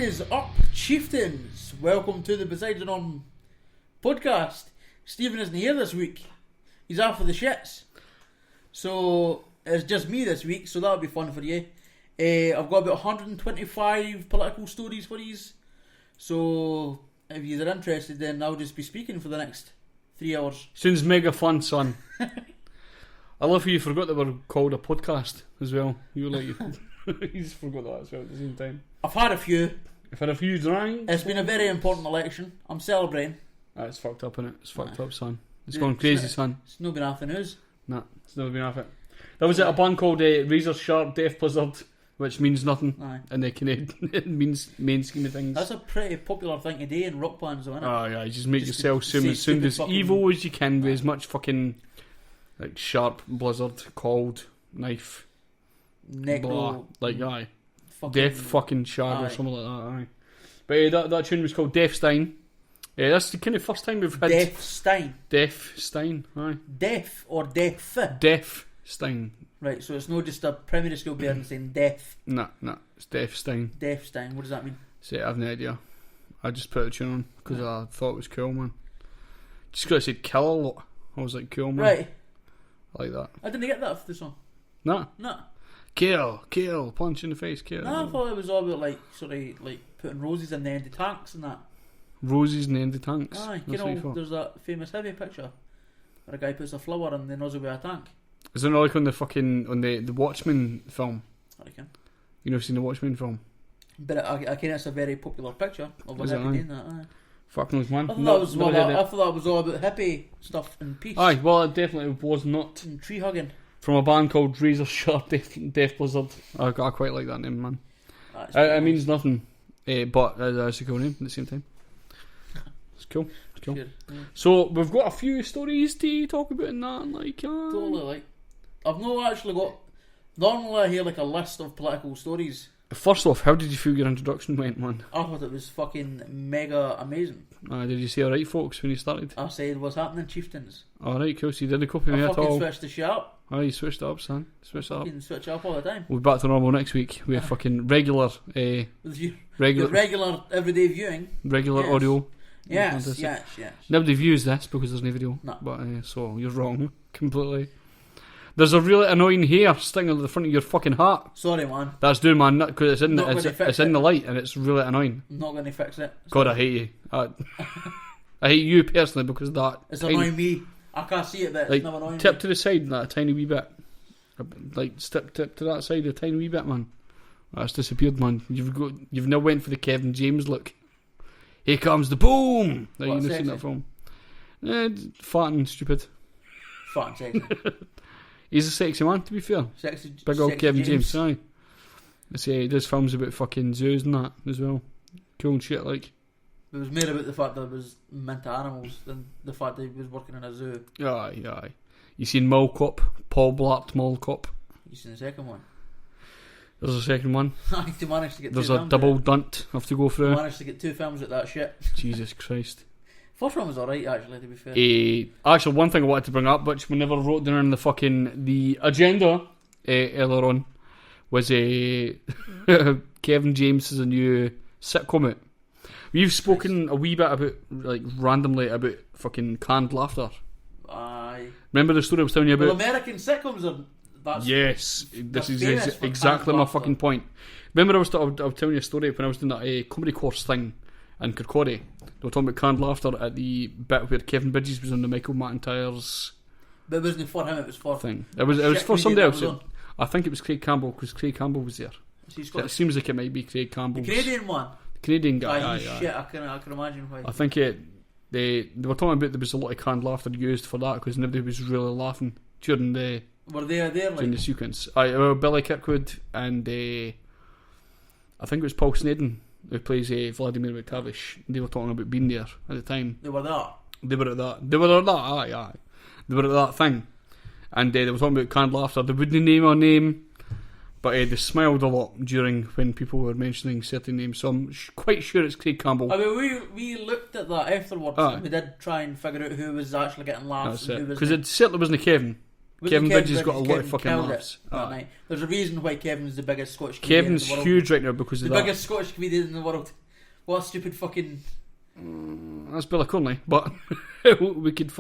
is up, chieftains? Welcome to the Besides the Norm podcast. Stephen isn't here this week. He's off for the shits. So it's just me this week, so that'll be fun for you. I've got about 125 political stories for you. So if you're interested, then I'll just be speaking for the next 3 hours. Sounds mega fun, son. I love how you forgot that we're called a podcast as well. You were like, you just forgot that as well at the same time. I've had a few. I've had a few drinks. It's been a very important election. I'm celebrating. It's fucked up, innit? It's fucked up, son. It's gone crazy, son. It's not been half the news. Nah, it's never been off it. There was a band called Razor Sharp Death Blizzard, which means nothing. Aye. In the Canadian, it means main scheme of things. That's a pretty popular thing today in rock bands, though, isn't it? Oh yeah, you just make Just yourself to sound say as stupid evil as you can with as much fucking like sharp blizzard, cold knife, Necro, blah, like aye, fucking, death fucking shard or aye. something like that. Aye, but that tune was called Defstein. Yeah, that's the kind of first time we've had Defstein. Defstein. Aye, Deaf or deaf? Defstein. Right, so it's not just a primary school parent saying deaf. Nah, it's Defstein. Defstein, what does that mean? So I have no idea. I just put the tune on because I thought it was cool, man. Just because it said kill a lot, I was like, cool, man. Right. I like that. I didn't get that for the song. Nah. No. Kill, punch in the face, kill. No, I thought it was all about like sort of like putting roses in the end of tanks and that. Roses in the end of tanks. Aye, That's what you thought. there's that famous heavy picture where a guy puts a flower in the nozzle with a tank. Is it not like on the Watchmen film? I reckon. You know, seen the Watchmen film? But I reckon it's a very popular picture of a Is it, hippie aye? doing that. Aye. Fuck knows, man. I thought that was all about hippie stuff and peace. Aye, well, it definitely was not. And tree hugging. From a band called Razor Sharp Death Blizzard. I quite like that name, man. It means nothing, but it's a cool name at the same time. It's cool. It's cool. Sure, yeah. So we've got a few stories to talk about in that, like. Totally, like. I've not actually got. Normally I hear like a list of political stories. First off, how did you feel your introduction went, man? I thought it was fucking mega amazing. Did you say alright, folks, when you started? I said, what's happening, chieftains? Alright, cool, so you didn't copy me I at fucking all. switched the shit up. Oh, you switched it up, son. Switched it up. Fucking switch it up all the time. We'll be back to normal next week. We have fucking regular With regular regular everyday viewing. Yes. audio. Yes. Nobody views this because there's no video. No. But so you're wrong completely. There's a really annoying hair sticking at the front of your fucking hat. Sorry, man. That's doing my nut because it's in Not gonna fix it's in the light and it's really annoying. I'm not going to fix it. God, I hate you. I hate you personally because of that. It's annoying me. I can't see it, but it's Like never annoying tip me. to the side, that a tiny wee bit. Like tip to that side, a tiny wee bit, man. That's disappeared, man. You've now went for the Kevin James look. Here comes the boom. Like, you've seen that film. Fat and stupid. Fat and sexy. He's a sexy man, to be fair. Sexy. Big old sexy Kevin James, aye. I say he does films about fucking zoos and that as well. Cool and shit, like. It was more about the fact that it was meant to animals than the fact that he was working in a zoo. Aye. You seen Mall Cop? Paul Blart Mall Cop? You seen the second one? There's a second one. I managed to get There's two a films double out. dunt I have to go I through. managed to get 2 films at that shit. Jesus Christ. First one was alright, actually, to be fair. Actually, one thing I wanted to bring up, which we never wrote down in the agenda earlier on, was Kevin James is a new sitcom out. We've spoken a wee bit about, like, randomly about fucking canned laughter. Aye. Remember the story I was telling you about? Well, American sitcoms are... Yes, this is famous for exactly canned my laughter. fucking point. Remember I was telling you a story when I was doing that comedy course thing in Kirkcaldy. They were talking about canned laughter at the bit where Kevin Bridges was on the Michael McIntyre's But it wasn't for him, it was for... thing. It was shit for comedian somebody that else. was on. I think it was Craig Campbell because Craig Campbell was there. Is he It Scottish? seems like it might be Craig The Campbell's Canadian one? the Canadian guy. Aye, Aye, he's aye. shit, I can imagine why. I think they were talking about there was a lot of canned laughter used for that because nobody was really laughing during the Were they there, during like... the sequence. Billy Kirkwood and I think it was Paul Snedden who plays Vladimir McTavish. They were talking about being there at the time. They were there? They were at that. Aye. They were at that thing, and they were talking about canned laughter. They wouldn't name a name, but they smiled a lot during when people were mentioning certain names. So I'm quite sure it's Craig Campbell. I mean, we looked at that afterwards. Aye. And we did try and figure out who was actually getting laughs That's and who it. was... Because it certainly wasn't Kevin. Kevin Bridges got a lot of fucking killed laughs. it that night. There's a reason why Kevin's the biggest Scottish comedian Kevin's in the world. huge right now because of The that. biggest Scottish comedian in the world. What a stupid fucking That's Billy Connolly, but we could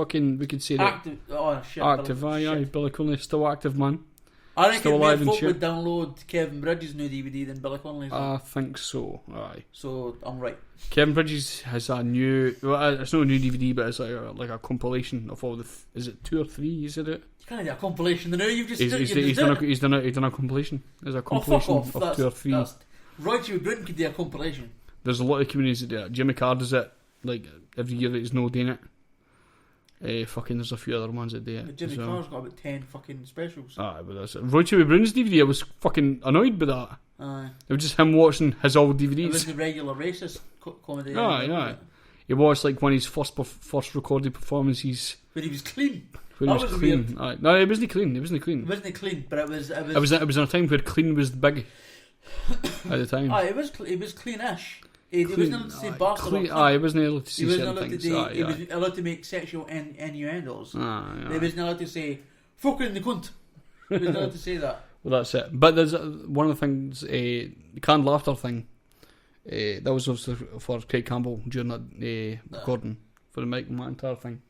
say that. active. Oh shit! Active, Billy, aye, shit. Billy Connolly still active, man. I think Still if more alive and folk shit. would download Kevin Bridges' new DVD than Billy Connolly's. I think so. Aye. So I'm right. Kevin Bridges has a new. Well, it's not a new DVD, but it's like a compilation of all the. Is it 2 or 3? You said it. You can't do a compilation. Now you've just He's done a compilation. There's a compilation off. of 2 or 3. Roy Chewy Britton could do a compilation. There's a lot of comedians that do it. Jimmy Carr does it like every year that he's no doing it. Fucking, there's a few other ones that do it. But Jimmy Carr's got about 10 fucking specials. Aye, but that's it. Roy Chewy Britton's DVD, I was fucking annoyed by that. Aye. It was just him watching his old It was DVDs. the regular racist comedy. Aye. He watched like one of his first recorded performances. But he was clean. When he That was was clean. weird. Aye. No, it wasn't clean. It wasn't clean. It wasn't clean, but it was. It was in a time where clean was big at the time. Aye, it was cleanish. He wasn't allowed to say bastard. Clean, aye, he wasn't allowed to say He wasn't certain allowed to things. do. Aye, He aye. was allowed to make sexual innuendos. Aye, He aye. wasn't allowed to say "fucker in the cunt." He wasn't allowed to say that. Well, that's it. But there's one of the things, the canned laughter thing. That was also for Craig Campbell during that recording for the Mike McIntyre thing.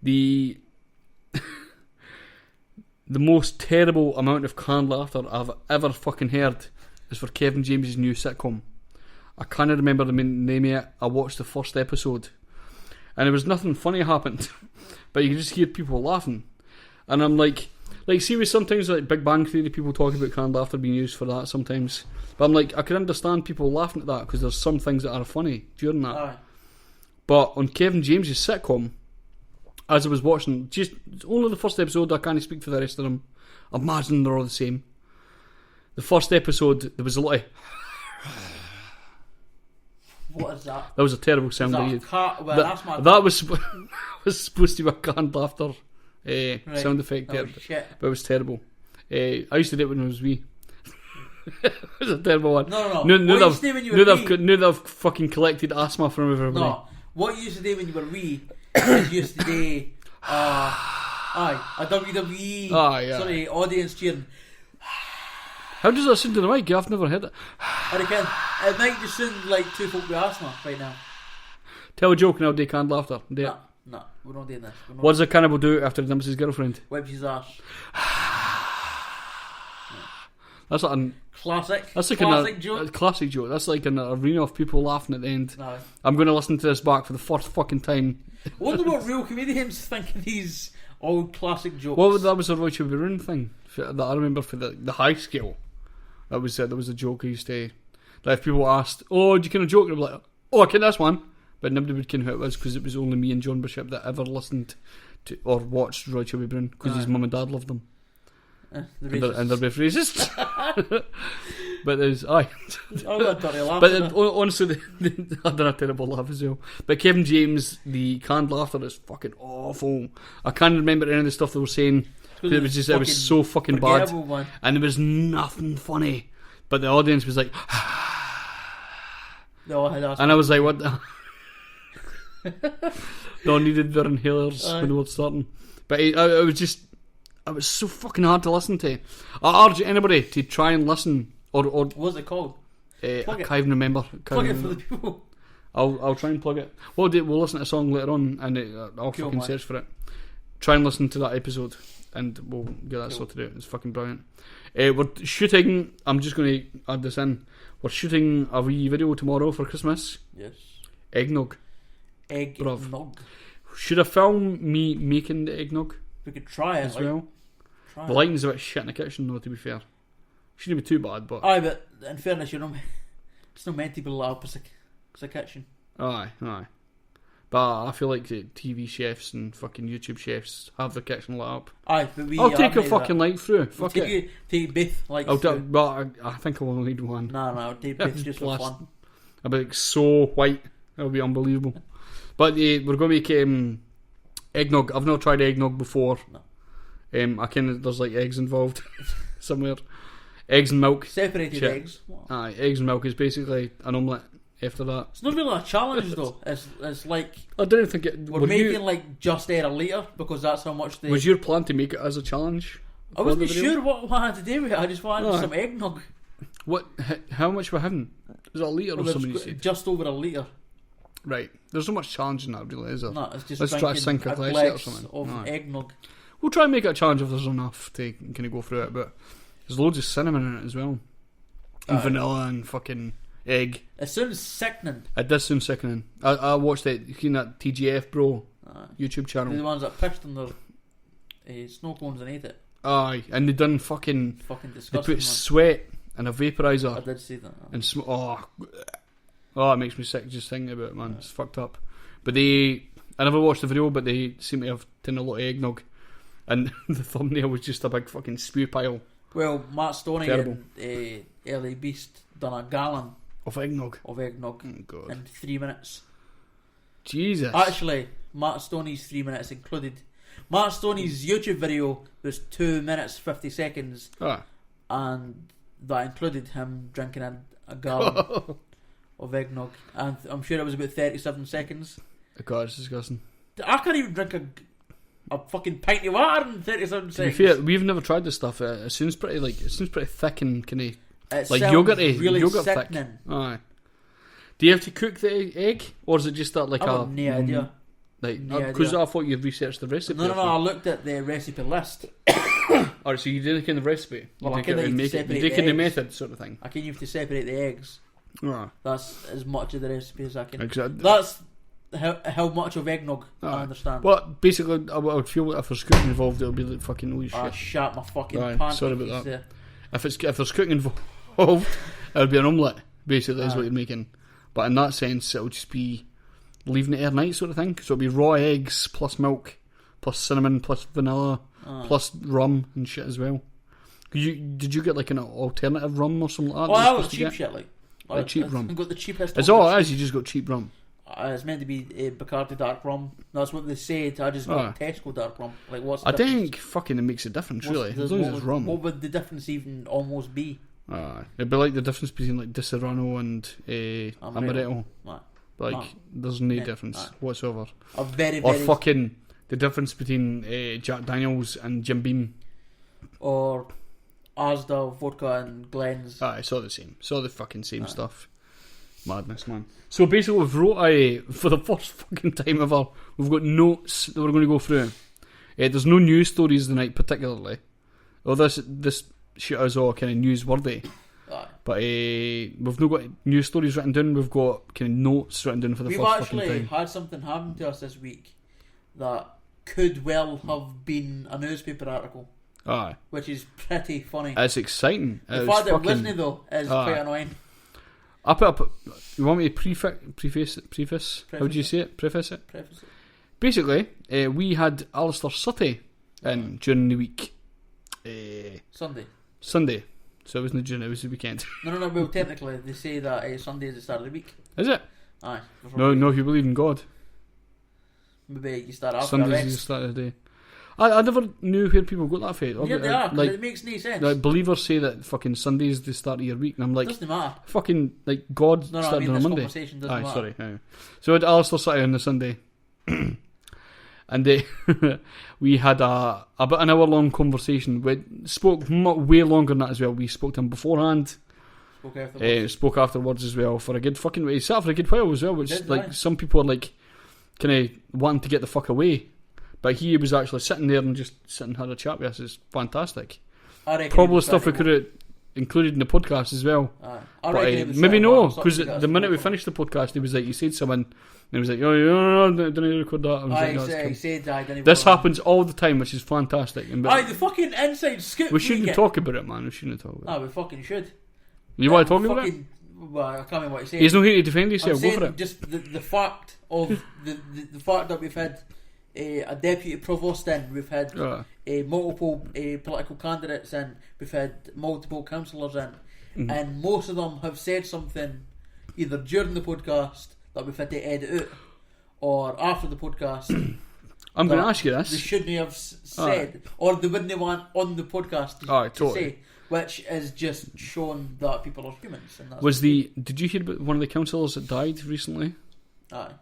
The most terrible amount of canned laughter I've ever fucking heard is for Kevin James's new sitcom. I can't remember the name of it. I watched the first episode and there was nothing funny happened, but you can just hear people laughing, and I'm like see, sometimes like Big Bang Theory, people talk about canned laughter being used for that sometimes, but I'm like, I can understand people laughing at that because there's some things that are funny during that. Aye. But on Kevin James's sitcom, as I was watching, just only the first episode, I can't speak for the rest of them. I imagine they're all the same. The first episode, there was a lot of. What is that? That was a terrible sound. Is I that a used. cat? Well, that's my. That was was supposed to be a canned laughter Right. sound effect That there, was shit. but it was terrible. I used to do it when I was wee. It was a terrible one. No. No, What no, you used to do when you were wee? now that I've fucking collected asthma from everybody. No. What you used to do when you were wee is you used to do a WWE Aye. audience cheering. How does that sound to the mic? I've never heard it. I reckon it might just sound like two folk with asthma right now. Tell a joke and I'll do canned laughter. Do it. No, we're not doing this. What does a cannibal do after he dumps his girlfriend? Wipes his ass. That's like an Classic. That's like classic a joke. classic joke. That's like an arena of people laughing at the end. No. I'm going to listen to this back for the first fucking time. I wonder what real comedians think of these old classic jokes. Well, that was a Roy Chewy Britton thing that I remember for the high scale. That was a joke I used to. Like if people asked, "Oh, do you kind of joke?" And I'm like, "Oh, I can this one," but nobody would ken who it was because it was only me and John Bishop that ever listened to or watched Roy Chewy Britton because his mum and dad loved them. The And they're both racist. But there's I'm not dirty laugh. But honestly, I done a terrible laugh as well. But Kevin James, the canned laughter is fucking awful. I can't remember any of the stuff they were saying. It was so fucking bad, one. and there was nothing funny. But the audience was like, No, I had asked. and I was like, what? No, needed their inhalers when they were starting. But it was so fucking hard to listen to. I urge anybody to try and listen. Or What's it called? I Plug it. can't even remember. Plug it for the people. I'll try and plug it. We'll listen to a song later on, and I'll Cool, fucking man. search for it. Try and listen to that episode, and we'll get that sorted out. It's fucking brilliant. We're shooting. I'm just going to add this in. We're shooting a wee video tomorrow for Christmas. Yes. Eggnog. Eggnog. Should I film me making the eggnog We could try it as well? Try The lighting's a bit shit in the kitchen, though. To be fair, shouldn't be too bad, but Aye, but in fairness, it's not meant to be loud. It's a kitchen. aye. But I feel like the TV chefs and fucking YouTube chefs have the kitchen lit up. Aye, but we. I'll take a made fucking light through. Fuck it. Take both lights. But I think I will need one. No, I'll take both just for fun. I'll be like so white. It'll be unbelievable. But we're going to make eggnog. I've not tried eggnog before. No. I can. There's like eggs involved somewhere. Eggs and milk. Separated Shit. eggs. Aye, eggs and milk is basically an omelette. after that. It's not really a challenge though. It's like I don't think it. we're making like just air a litre because that's how much they. Was your plan to make it as a challenge? I wasn't sure what I had to do with it. I just wanted some eggnog. What? How much were having? Was it a litre or something you said? Just over a litre. Right. There's not much challenge in that, really, is there? No, it's just let's try to sink a glass or something. Of eggnog. We'll try and make it a challenge if there's enough to kind of go through it, but there's loads of cinnamon in it as well. And vanilla and fucking egg. It sounds sickening. It does sound sickening. I watched it, you know, that TGF Bro YouTube channel. They're the ones that pissed on their snow cones and ate it. Aye, and they done fucking disgusting. They put sweat and a vaporizer. I did see that. And it makes me sick just thinking about it, man. It's fucked up. But I never watched the video, but they seem to have done a lot of eggnog. And the thumbnail was just a big fucking spew pile. Well, Matt Stoney and LA Beast done a gallon of eggnog. Oh, God. In 3 minutes. Jesus. Actually, Matt Stoney's 3 minutes included. Matt Stoney's YouTube video was 2 minutes 50 seconds, and that included him drinking a gallon of eggnog, and I'm sure it was about 37 seconds. God, it's disgusting. I can't even drink a fucking pint of water in 37 seconds. To be fair, we've never tried this stuff. It seems pretty thick and kind of like yogurty, really yogurt sickening. thick. Aye. Do you have to cook the egg, or is it just that like I have no idea. Like, because I thought you'd researched the recipe. No, I looked at the recipe list. Alright, so you did the kind of recipe. Well, you did the method sort of thing. I can use to separate the eggs. That's as much of the recipe as I can. Exactly. That's how much of eggnog I understand. Well, basically, I would feel like if there's cooking involved, it'll be like fucking holy shit. I shat my fucking pants. Sorry about that. If there's cooking involved, it'll be an omelette. Basically, is what you're making. But in that sense, it'll just be leaving it airnight sort of thing. So it'll be raw eggs plus milk plus cinnamon plus vanilla plus rum and shit as well. Did you get like an alternative rum or something like that? Well, I got cheap shit like cheap rum. I got the cheapest. It's all it is. You just got cheap rum. It's meant to be Bacardi dark rum. That's what they said. I just got Tesco dark rum. Like, what's the I difference? think fucking it makes a difference, really. As long as it's rum. What would the difference even almost be? It'd be like the difference between like Di Serrano and Amaretto. Like, there's no difference whatsoever. Or fucking the difference between Jack Daniels and Jim Beam. Or Asda, vodka and Glen's. It's all the same. It's all the fucking same stuff. Madness, man. So basically we've wrote for the first fucking time ever, we've got notes that we're going to go through. There's no news stories tonight particularly. Well, this shit is all kind of newsworthy. But we've not got news stories written down. We've got kind of notes written down for the first fucking time. We've actually had something happen to us this week that could well have been a newspaper article. Which is pretty funny. It's exciting. The fact that it wasn't though is quite annoying. I put up. You want me to preface? How do you say it? Preface it. Basically, we had Alistair Suttie in during the week. Sunday. So it wasn't June, it was the weekend. No. Well, technically, they say that Sunday is the start of the week. Is it? Aye. No, if you believe in God. Maybe you start after Sunday's the start of the day. I never knew where people got that from. Yeah, they are, because it makes no sense. Like, believers say that fucking Sunday's the start of your week, and I'm like, doesn't matter. Fucking, like, God started on a Monday. Conversation doesn't matter. Sorry. So we had Alistair Suttie on the Sunday. And we had about an hour long conversation. We spoke way longer than that as well. We spoke to him beforehand. Spoke afterwards as well for a good fucking way. He sat for a good while as well, which some people are like kind of wanting to get the fuck away. But he was actually sitting there and just sitting and had a chat with us. It's fantastic. Probably stuff we could have included in the podcast as well. But maybe no, because the minute we finished the podcast, he was like, you said something. And he was like, no, didn't record that. He said I didn't. This happens all the time, which is fantastic. The fucking inside scoop. We shouldn't talk about it, man. We shouldn't talk about it. We fucking should. You want to talk about it? Well, I can't remember what he said. He's not here to defend himself. Go for it. Just the fact of the fact that we've had a deputy provost in, we've had multiple political candidates in, we've had multiple councillors in, and most of them have said something either during the podcast that we've had to edit out, or after the podcast. I'm going to ask you this. They shouldn't have said, or they wouldn't want on the podcast to say. which is just showing that people are humans. And that's Did you hear about one of the councillors that died recently? Aye.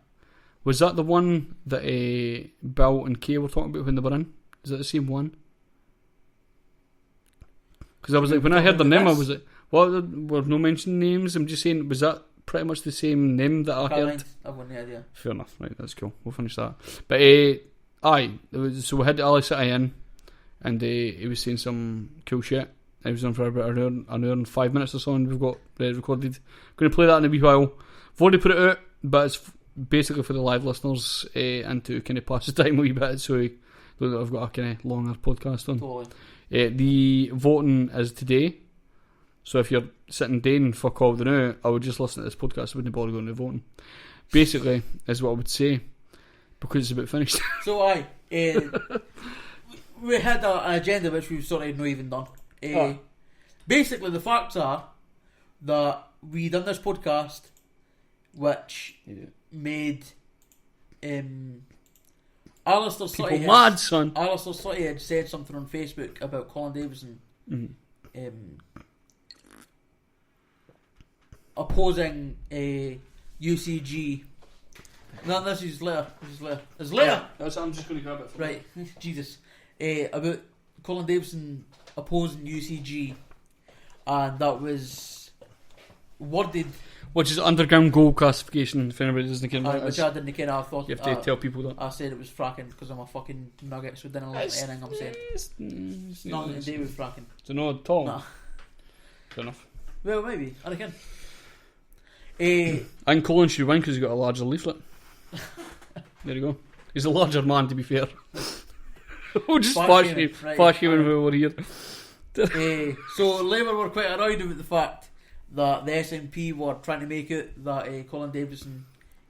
Was that the one that Bill and Kay were talking about when they were in? Is that the same one? Because I was like, when I heard their name, I was like, well, we're no mentioning names. I'm just saying, was that pretty much the same name that I heard? I've got no idea. Fair enough, right, that's cool. We'll finish that. But, so we had Alistair Suttie in, and he was saying some cool shit. He was on for about an hour and 5 minutes or so, and we've got recorded. Going to play that in a wee while. I've already put it out, but it's basically for the live listeners and to kind of pass the time a wee bit, so that I've got a kind of longer podcast on. Totally. The voting is today, so if you're sitting down and fuck all the now, I would just listen to this podcast. I wouldn't bother going to voting. Basically, is what I would say, because it's about finished. So we had an agenda which we've sort of not even done. Basically, the facts are that we done this podcast, which made Alistair Suttie mad, son. Alistair Suttie had said something on Facebook about Colin Davison opposing a UCG. No, this is later. It's later. That's I'm just going to grab it. Right, Jesus. About Colin Davison opposing UCG, and that was worded. Which is underground goal classification, if anybody doesn't care about Which I didn't care. I thought you have to tell people that. I said it was fracking because I'm a fucking nugget, so didn't listen to anything I'm saying. It's nothing to do with fracking. So no at all. Nah. Fair enough. Well, maybe. I reckon. And Colin should win because he's got a larger leaflet. There you go. He's a larger man, to be fair. We'll just flash him when we're here. So Labour were quite annoyed about the fact that the SNP were trying to make it that Colin Davison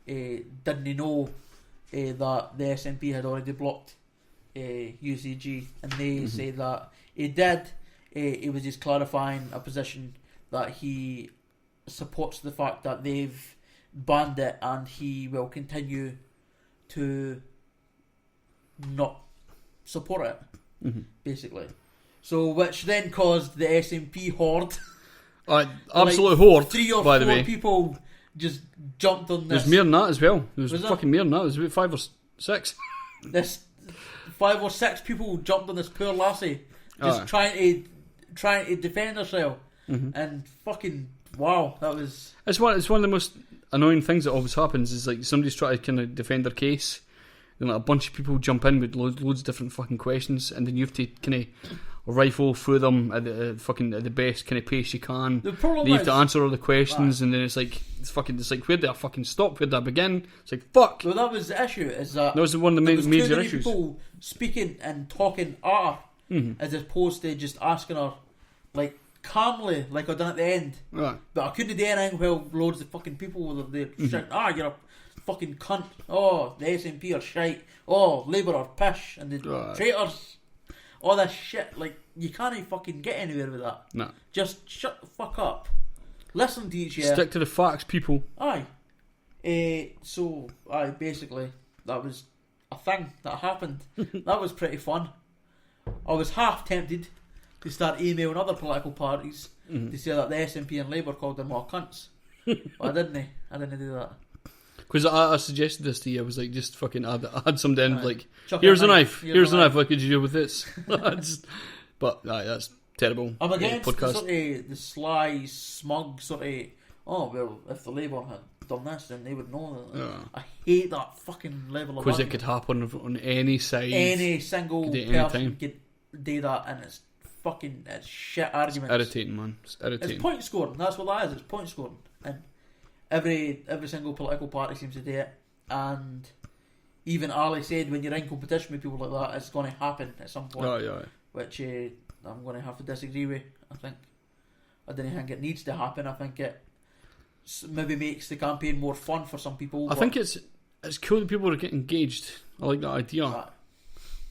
didn't know that the SNP had already blocked UCG, and they say that he did. He was just clarifying a position that he supports the fact that they've banned it, and he will continue to not support it, basically. So, which then caused the SNP horde. Absolute horde, 3 or by 4 the way. people just jumped on this. There's more than that as well. There's Was fucking more than that. There's about 5 or 6. This 5 or 6 people jumped on this poor lassie, just trying to defend herself, and fucking wow, that was. It's one of the most annoying things that always happens. Is like somebody's trying to kind of defend their case, and like a bunch of people jump in with loads of different fucking questions, and then you have to kind of rifle through them at the best kind of pace you can. The problem you have to answer all the questions, and then it's like where do I fucking stop? Where do I begin? It's like fuck. Well, that was the issue. Is that was one of the major too many issues. People speaking and talking at her, as opposed to just asking her like calmly, like I done at the end. Right. But I couldn't do anything while loads of fucking people were there shouting, you're a fucking cunt. Oh, the SNP are shite. Oh, Labour are pish and the traitors. All that shit. Like, you can't fucking get anywhere with that. No. Just shut the fuck up. Listen to each other. Stick to the facts, people. Aye. Basically, that was a thing that happened. That was pretty fun. I was half tempted to start emailing other political parties to say that the SNP and Labour called them all cunts. But I didn't do that. Because I suggested this to you. I was like, just fucking add some down. Like, Chuck here's a knife. Here's a knife. What could you do with this? But that's terrible. I'm against podcast. Sort of the sly, smug sort of. Oh well, if the Labour had done this, then they would know that. Yeah. I hate that fucking level of. Because it could happen on any side. Any single person could do that, and it's shit arguments. It's irritating, man. It's point scoring. That's what that is. It's point scoring, and every single political party seems to do it. And even Ali said, when you're in competition with people like that, it's going to happen at some point. Oh yeah. Which I'm going to have to disagree with. I don't think it needs to happen. I think it maybe makes the campaign more fun for some people. I think it's cool that people are getting engaged. I like that idea.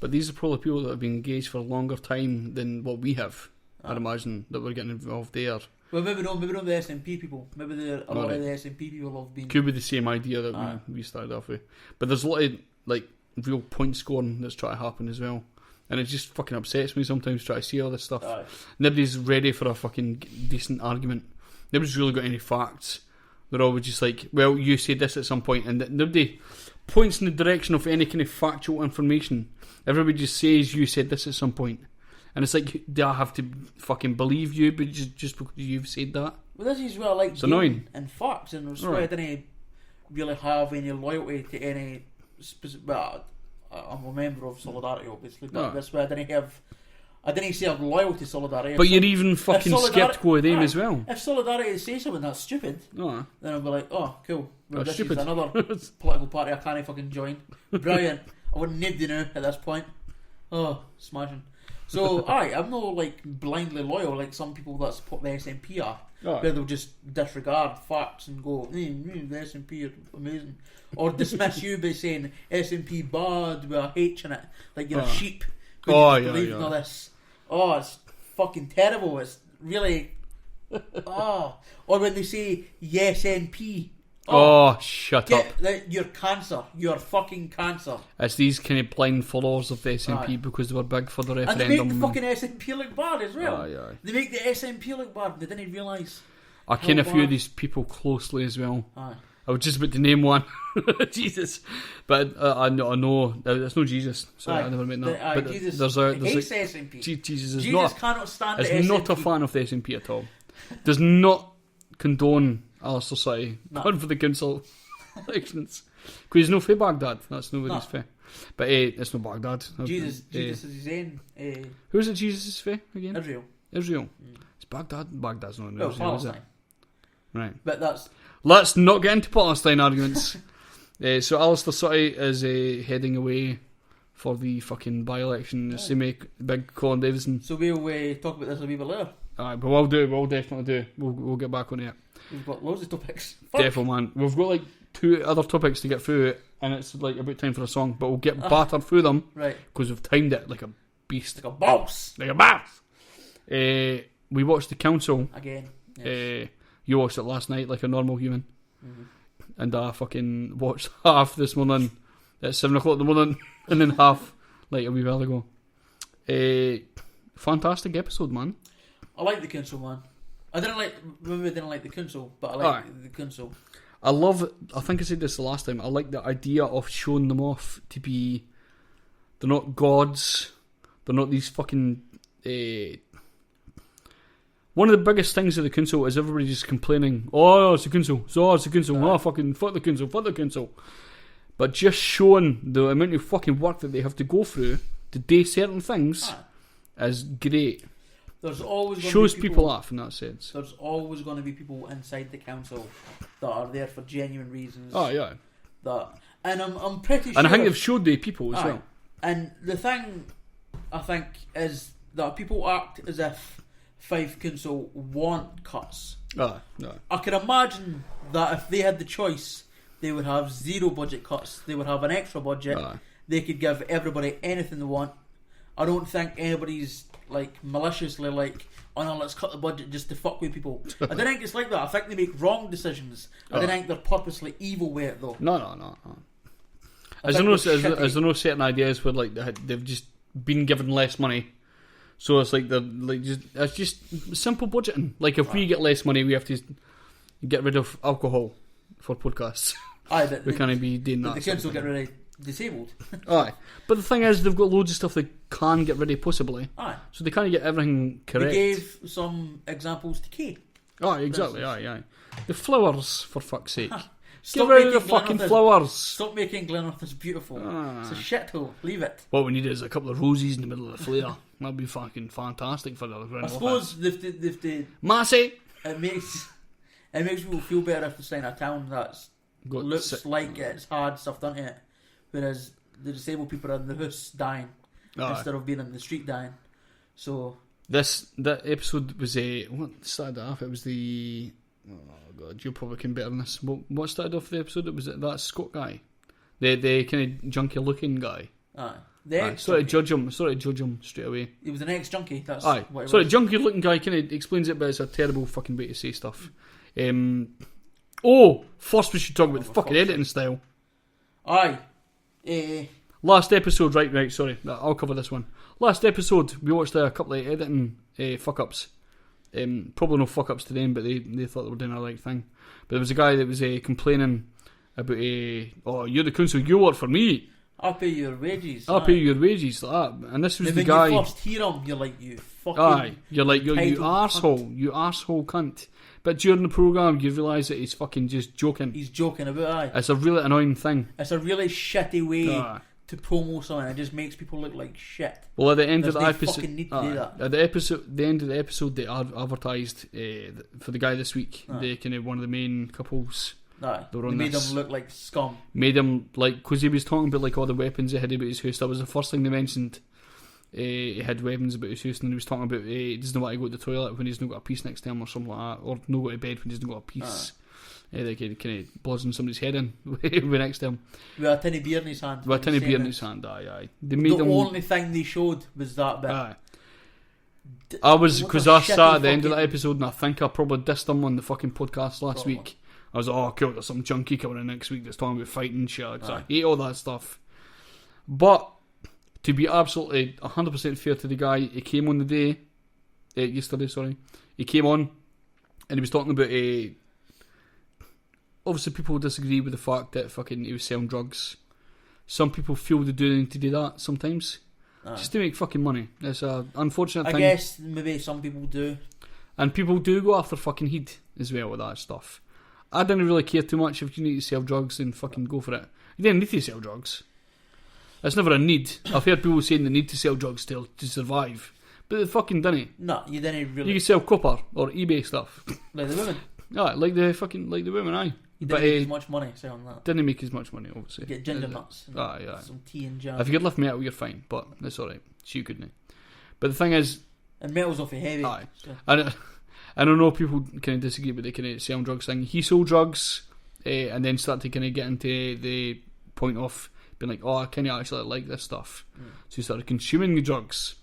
But these are probably people that have been engaged for a longer time than what we have. I'd imagine that we're getting involved there. Well, maybe not the SNP people. Maybe a lot of the SNP people have been. Could be the same idea that we started off with. But there's a lot of like real point scoring that's trying to happen as well. And it just fucking upsets me sometimes trying to see all this stuff. Aye. Nobody's ready for a fucking decent argument. Nobody's really got any facts. They're always just like, well, you said this at some point, and nobody points in the direction of any kind of factual information. Everybody just says you said this at some point. And it's like, do I have to fucking believe you but just because you've said that? Well, this is where I like It's annoying. and facts, and that's why I didn't really have any loyalty to any specific. Well, I'm a member of Solidarity, obviously, but that's why I didn't say I'm loyal to Solidarity. But you're even fucking sceptical of them as well. If Solidarity say something that's stupid, then I'll be like, oh, cool. Well, this stupid. is another political party I can't fucking join. Brilliant. I wouldn't need to know at this point. Oh, smashing. So, I'm not like blindly loyal like some people that support the SNP are. Where they'll just disregard facts and go, the SNP are amazing. Or dismiss you by saying SNP bad with a H in it. Like you're a sheep. Believe in all this. Oh, it's fucking terrible. It's really... Or when they say yes NP. Shut up. You're cancer. You're fucking cancer. It's these kind of blind followers of the SNP because they were big for the referendum. And they make the fucking SNP look bad as well. Aye. They make the SNP look bad. They didn't realise. I ken a few of these people closely as well. Aye. I was just about to name one. Jesus. But I know it's no Jesus. Sorry, I never meant that. But Jesus there's SNP. Jesus cannot stand the SNP. Is not a fan of the SNP at all. Does not condone Alistair Suttie going for the council elections. Because he's no for Baghdad. That's nobody's fair. But it's no Baghdad. Jesus is his own. Who's it Jesus is for again? Israel. It's Baghdad. Baghdad's not in Israel, Palestine. is it? Right. But that's... Let's not get into Palestine arguments. So Alistair Suttie is heading away for the fucking by-election. To make big Colin Davison. So we'll talk about this a wee bit later. Alright, but we'll definitely do. We'll get back on it. We've got loads of topics. Definitely, man. We've got like 2 other topics to get through, and it's like about time for a song, but we'll get battered through them. Right. Because we've timed it like a beast. Like a boss. We watched The Council. Again. Yes. You watched it last night like a normal human. Mm-hmm. And I fucking watched half this morning at 7 o'clock in the morning, and then half like a wee while ago. Fantastic episode, man. I like The Council, man. I didn't like The Council, but I like The Council. I think I said this the last time, I like the idea of showing them off to be, they're not gods, they're not these fucking... One of the biggest things of The Council is everybody just complaining, it's The Council, fucking fuck The Council. But just showing the amount of fucking work that they have to go through to do certain things is great. There's always shows people off in that sense. There's always going to be people inside the council that are there for genuine reasons. And I'm pretty sure. And I think they've showed the people as well. And the thing I think is that people act as if Fife Council want cuts. No. I can imagine that if they had the choice, they would have 0 budget cuts. They would have an extra budget. They could give everybody anything they want. I don't think anybody's like maliciously like, let's cut the budget just to fuck with people. I don't think it's like that. I think they make wrong decisions. I don't think they're purposely evil with it though. No. Is there no certain ideas where like they've just been given less money, so it's like it's just simple budgeting. Like if we get less money, we have to get rid of alcohol for podcasts. We can't be doing that. The kids will get rid of disabled. But the thing is, they've got loads of stuff they can get rid of possibly. So they can't get everything correct. They gave some examples to Kay. Exactly. The flowers, for fuck's sake. Get rid of the fucking flowers. Stop making Glenrothes as beautiful. It's a shithole. Leave it. What we need is a couple of roses in the middle of the flare. That'd be fucking fantastic for the ground. I suppose they've Massey. It makes people feel better if it's in a town that's looks like it's hard stuff done to it, whereas the disabled people are in the house dying instead of being in the street dying. So that episode was what started off? It was the God, you probably can better than this. What started off the episode? It was that Scott guy, the kind of junky looking guy. Sort of judge him straight away. He was an ex-junkie. That's what it was. Junkie looking guy kind of explains it, but it's a terrible fucking way to say stuff. First we should talk about the fucking editing style. Last episode, right, sorry, I'll cover this one. Last episode, we watched a couple of editing fuck-ups. Probably no fuck-ups to them, but they thought they were doing the right thing. But there was a guy that was complaining about, oh, you're the council, you work for me. I'll pay your wages. I'll pay your wages, like that. And this was the when guy... When you first hear him, you're like, you fucking... Aye, you're like, you arsehole cunt. But during the programme, you realise that he's fucking just joking. He's joking about, aye. It's a really annoying thing. It's a really shitty way to promo something. It just makes people look like shit. Well, at the end of the episode... fucking need to do that. At the end of the episode, they advertised for the guy this week, the kind of one of the main couples... They made him look like scum. Made him, like, because he was talking about, like, all the weapons he had about his house. That was the first thing they mentioned. He had weapons about his house, and he was talking about he doesn't want to go to the toilet when he's not got a piece next to him or something like that, or no go to bed when he's not got a piece. Like, kind of buzzing somebody's head in with next to him. With a tinny beer in his hand. With a tinny beer in his hand, aye. The only thing they showed was that bit. Aye. Because I sat at the end of that episode, and I think I probably dissed him on the fucking podcast last week. I was like, oh cool, there's some junkie coming in next week that's talking about fighting and shit. I hate all that stuff. But to be absolutely 100% fair to the guy, he came on the day, yesterday, he came on and he was talking about obviously people disagree with the fact that fucking he was selling drugs. Some people feel they do need to do that sometimes. Just to make fucking money. It's an unfortunate thing. I guess maybe some people do. And people do go after fucking heat as well with that stuff. I didn't really care too much. If you need to sell drugs, then fucking go for it. You didn't need to sell drugs. It's never a need. I've heard people saying they need to sell drugs to survive, but they fucking didn't. No, you didn't really. You can sell copper or eBay stuff. Like the women. Yeah, like the women, aye. You didn't make as much money selling that. Didn't make as much money, obviously. Get ginger nuts. Aye. Some tea and jam. If you could lift metal, you're fine, but that's alright. So you couldn't. But the thing is... And metal's awfully heavy. Aye. So. I don't know, people kind of disagree with the kind of selling drugs thing. He sold drugs and then started to kind of get into the point of being like, oh, I kind of actually like this stuff. So he started consuming the drugs.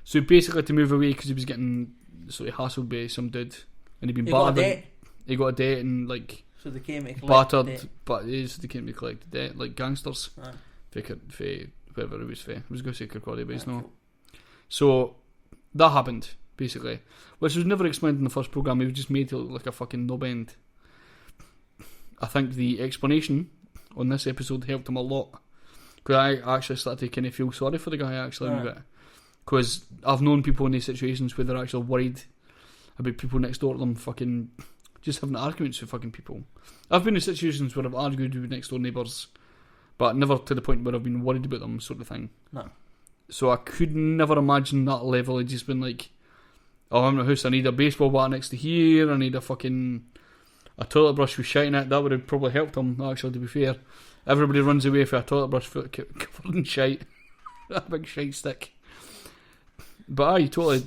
So he basically had to move away because he was getting sort of hassled by some dude. And he'd been battered. He got a debt and like... So they came to collect battered, but they came to collect the debt, like gangsters. For whatever it was for. I was going to say Kirkcaldy, but it's not. Cool. So that happened, basically. Which was never explained in the first programme. It was just made to look like a fucking knob end. I think the explanation on this episode helped him a lot. Because I actually started to kind of feel sorry for the guy, actually, a bit. Because I've known people in these situations where they're actually worried about people next door to them fucking just having arguments with fucking people. I've been in situations where I've argued with next door neighbours, but never to the point where I've been worried about them, sort of thing. No. So I could never imagine that level of just been like, oh, I'm in my house, I need a baseball bat next to here, I need a toilet brush with shite in it. That would have probably helped him, actually, to be fair. Everybody runs away for a toilet brush covered in shite. A big shite stick. But aye, totally...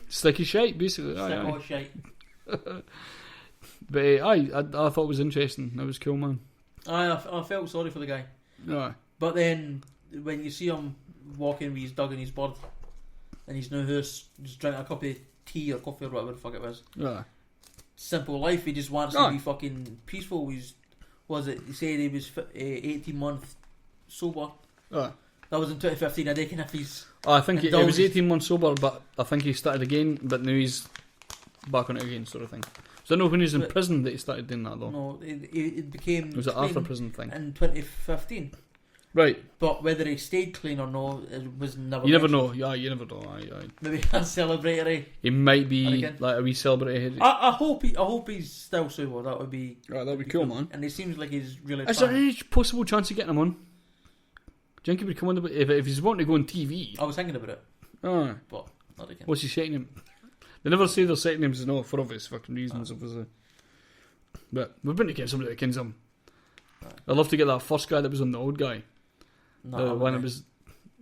Sticky shite, basically. Shite. But I thought it was interesting. It was cool, man. I felt sorry for the guy. Aye. But then, when you see him walking with his dog and his bird, and he's no house, just drinking a cup of tea or coffee or whatever the fuck it was. Aye. Simple life. He just wants to be fucking peaceful. He said he was 18 months sober. Aye. That was in 2015. I reckon if he's... I think it was 18 months sober, but I think he started again, but now he's back on it again, sort of thing. So I know when he was in prison that he started doing that, though. No, it became... It was an after prison thing. In 2015. Right. But whether he stayed clean or no, it was never... You never know. Yeah, you never know. Aye. Maybe a celebratory. He might be like a wee celebratory. I hope he's still sober. That would be... Right, that would be cool, man. And he seems like he's really... Is there any possible chance of getting him on? Do you think he would come on if he's wanting to go on TV? I was thinking about it. Aye. But not again. What's he setting him? They never say their setting names, no, for obvious fucking reasons, obviously. But we've been to get somebody that kens him. I'd love to get that first guy that was on the old guy. The one that was...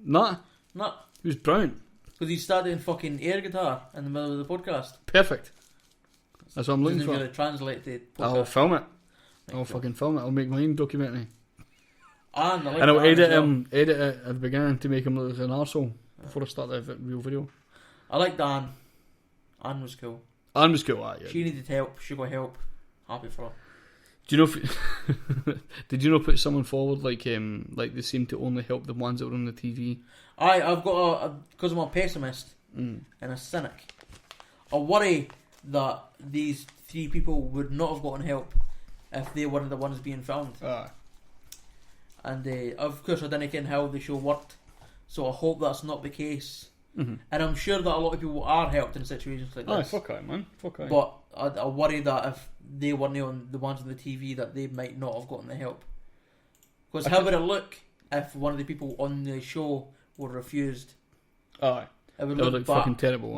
Nah. He was brown. Because he started in fucking air guitar in the middle of the podcast. Perfect. That's what I'm looking for. Really translate the podcast. I'll film it. I'll fucking film it. I'll make my own documentary. And I'll edit it at the beginning to make him look like an arsehole before I start the real video. I liked Anne. Anne was cool. Anne was cool, yeah. She needed help. She got help. Happy for her. Do you know if did you know put someone forward like they seem to only help the ones that were on the TV? I've got because I'm a pessimist and a cynic. I worry that these 3 people would not have gotten help if they weren't the ones being filmed. And of course I didn't know how the show worked, so I hope that's not the case. And I'm sure that a lot of people are helped in situations like this. Fuck aye, man. Fuck aye. But I worry that if they weren't on the ones on the TV, that they might not have gotten the help. Because how would it look if one of the people on the show were refused? Aye. It would look fucking terrible.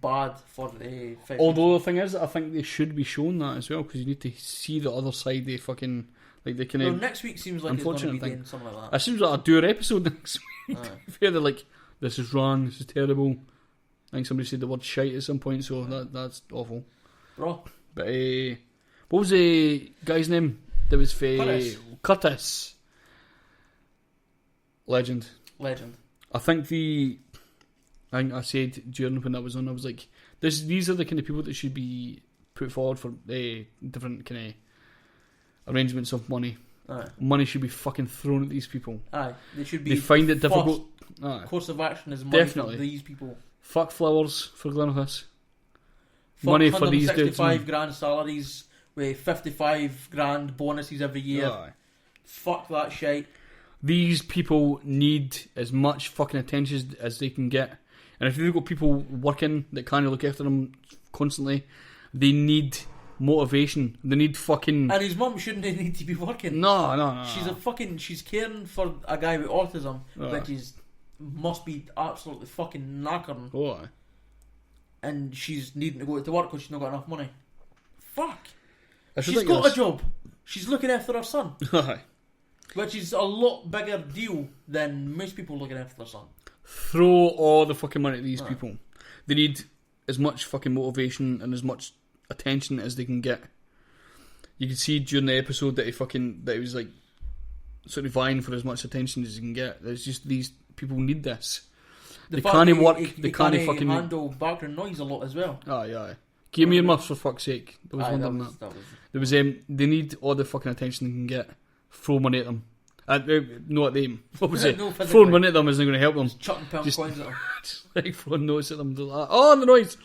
Bad for the fight. Although the thing is, I think they should be shown that as well, because you need to see the other side. They fucking like they can. Well, next week seems like it's going to be doing something like that. It seems like a doer episode next week. They're like, this is wrong, this is terrible. I think somebody said the word shite at some point, so that's awful. Bro. But what was the guy's name? That was Curtis. Legend. I think I said during when that was on, I was like, these are the kind of people that should be put forward for different kind of arrangements of money. Aye. Money should be fucking thrown at these people. Aye, they should be. They find it difficult. Course of action is money for these people. Fuck flowers for Glenoffice. Money for these dudes. 65 grand salaries with 55 grand bonuses every year. Aye. Fuck that shite. These people need as much fucking attention as they can get. And if you've got people working that can't look after them constantly, they need motivation. They need fucking... And his mum shouldn't need to be working. No. She's caring for a guy with autism, which must be absolutely fucking knackering. Oh, aye. And she's needing to go to work because she's not got enough money. Fuck. She's got a job. She's looking after her son. Aye. Which is a lot bigger deal than most people looking after their son. Throw all the fucking money at these people. They need as much fucking motivation and as much attention as they can get. You can see during the episode that he was like sort of vying for as much attention as he can get. There's just these people need this. They can't work. They can't fucking handle background noise a lot as well. Aye. Give me your muffs for fuck's sake. There was one on that. There was they need all the fucking attention they can get. Throw money at them. No at them. What was it? Throwing money at them isn't going to help them. Just chucking pound coins at them. Just like throwing notes at them. Oh, the noise!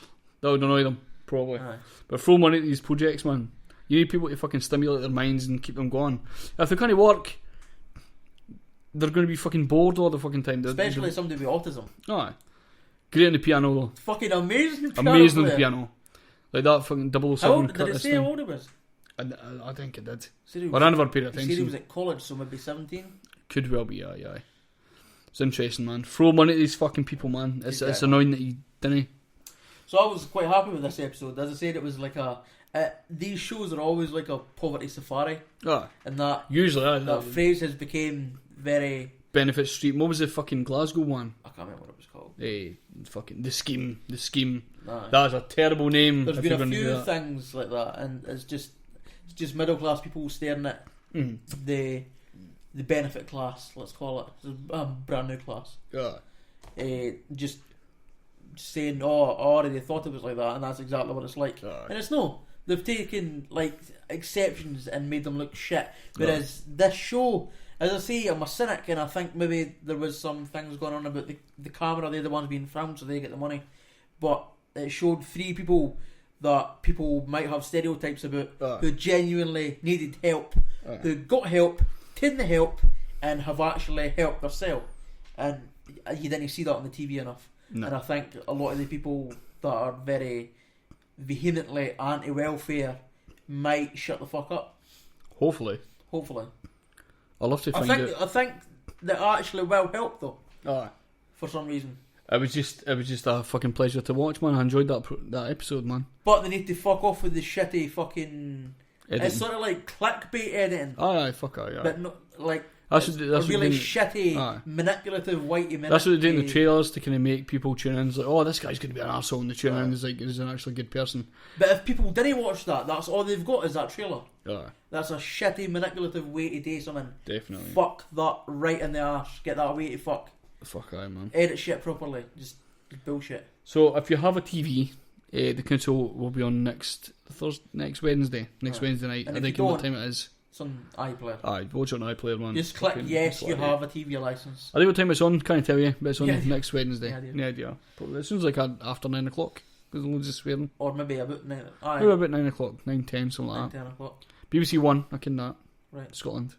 That would annoy them, probably. Aye. But throw money at these projects, man. You need people to fucking stimulate their minds and keep them going. If they can't work, they're going to be fucking bored all the fucking time. Especially somebody with autism. Aye. Great on the piano, though. Fucking amazing piano. Amazing on the piano. Like that fucking 007 Did it say how old it was? I think it did. But I never paid attention. He said he was at college, so maybe 17? Could well be, aye. It's interesting, man. Throw money at these fucking people, man. It's annoying that he didn't. So I was quite happy with this episode. As I said, it was like these shows are always like a poverty safari. And that... Usually, that phrase has become very... Benefit Street. What was the fucking Glasgow one? I can't remember what it was called. Fucking... The Scheme. Aye. That is a terrible name. There's been a few things like that, and it's just middle class people staring at the benefit class, let's call it. It's a brand new class. Just saying, they thought it was like that, and that's exactly what it's like. And it's no. They've taken like exceptions and made them look shit. Whereas this show, as I say, I'm a cynic, and I think maybe there was some things going on about the camera. They're the ones being filmed, so they get the money. But it showed 3 people that people might have stereotypes about who genuinely needed help, who got help, taken the help, and have actually helped themselves. And you didn't see that on the TV enough. No. And I think a lot of the people that are very vehemently anti-welfare might shut the fuck up. Hopefully. I'll love to find out. I think that actually will help though. For some reason. It was just a fucking pleasure to watch, man. I enjoyed that episode, man. But they need to fuck off with the shitty fucking editing. It's sort of like clickbait editing. Aye, fuck aye. But not like that's really shitty, manipulative, whitey. That's what they do in the trailers to kind of make people tune in. It's like, oh, this guy's going to be an arsehole, and they tune in. He's an actually good person. But if people didn't watch that, that's all they've got is that trailer. That's a shitty, manipulative way to do something. Definitely. Fuck that right in the arse. Get that way to fuck. Fuck aye, man. Edit shit properly. Just bullshit. So if you have a TV The council will be on next Wednesday. Wednesday night. And I if think you what don't- time it is. It's on iPlayer. Aye, watch it on iPlayer, man. Just click Fucking yes, you sorry. have a TV licence. I think what time it's on, can't tell you, but it's on Yeah. next Wednesday. Yeah, I do. No idea. Probably. It sounds like after 9 o'clock. There's loads of swearing. Or maybe about 9. Aye, Maybe about 9 o'clock, 9:10, something 9, like that. 10 o'clock. BBC One, I can that. Right. Scotland.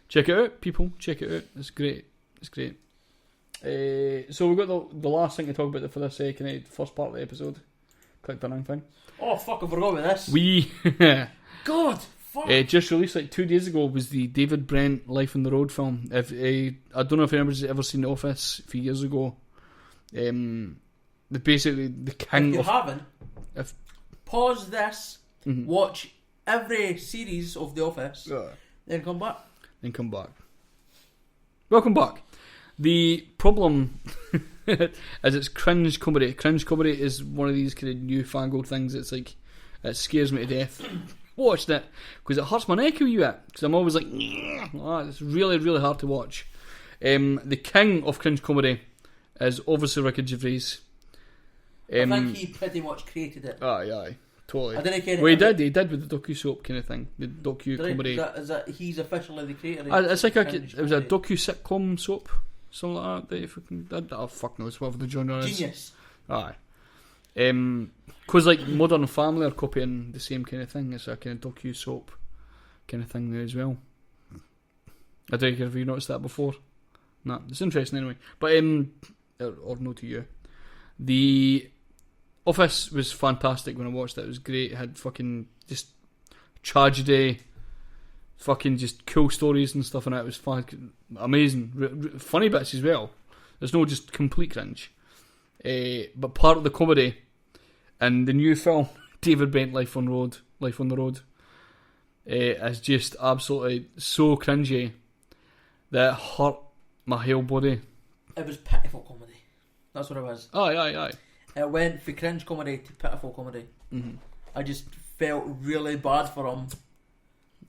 Check it out, people. Check it out. It's great. It's great. So we've got the last thing to talk about for this first part of the episode. Click the wrong thing. Oh, fuck, I forgot about this. We God, fuck. just released like 2 days ago was the David Brent Life on the Road film. If I don't know if anybody's ever seen The Office a few years ago. Basically the king If you of haven't, if- pause this, Mhm. watch every series of The Office, then come back. then come back. Welcome back. The problem is it's cringe comedy. Cringe comedy is one of these kind of newfangled things. It's like it scares me to death. Watched it because it hurts my neck a wee bit because I'm always like, it's really really hard to watch. The king of cringe comedy is obviously Ricky Gervais. I think he pretty much created it. Aye, totally. I didn't care. Well, he did with the docu-soap kind of thing, the docu-comedy. Is that he's officially the creator? It's like cringe it was a comedy. docu-sitcom soap, something like that. If we can, oh fuck knows whatever the genre is. Genius. Aye. Because like Modern Family are copying the same kind of thing. It's a kind of docu-soap kind of thing there as well. I don't know if you noticed that before. Nah, it's interesting anyway. But or no to you. The Office was fantastic when I watched it. It was great. It had fucking just tragedy, fucking just cool stories and stuff, and it was amazing. Funny bits as well. There's no just complete cringe. But part of the comedy and the new film, David Brent Life on the Road, is just absolutely so cringy that it hurt my whole body. It was pitiful comedy. That's what it was. Aye. It went from cringe comedy to pitiful comedy. Mm-hmm. I just felt really bad for him.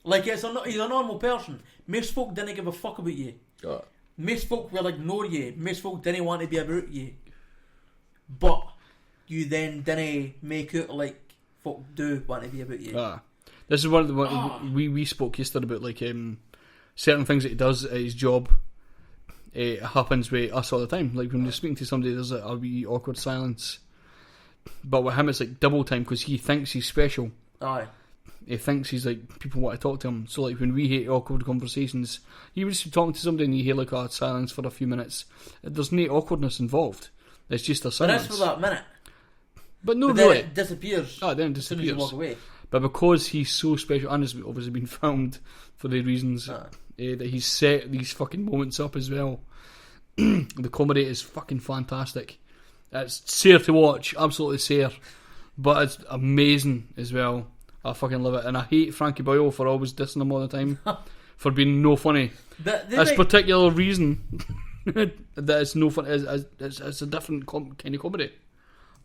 Like he's a normal person. Most folk didn't give a fuck about you. Most folk will ignore you. Most folk didn't want to be about you. But you then didn't make out like folk do want to be about you. This is one of the we spoke yesterday about like certain things that he does at his job. It happens with us all the time. Like when you're speaking to somebody, there's a wee awkward silence. But with him, it's like double time because he thinks he's special. Aye. He thinks he's like people want to talk to him. So like when we hate awkward conversations, you would just be talking to somebody and you hear like a silence for a few minutes. There's no awkwardness involved. It's just a But silence. that's for that minute. But no, But then really. it disappears. Then it As soon as you disappears. walk away. But because he's so special, and it's obviously been filmed for the reasons that he's set these fucking moments up as well. The comedy is fucking fantastic. It's sore to watch, absolutely sore, but it's amazing as well. I fucking love it, and I hate Frankie Boyle for always dissing him all the time for being no funny. That's particular reason that it's no fun. It's a different kind of comedy.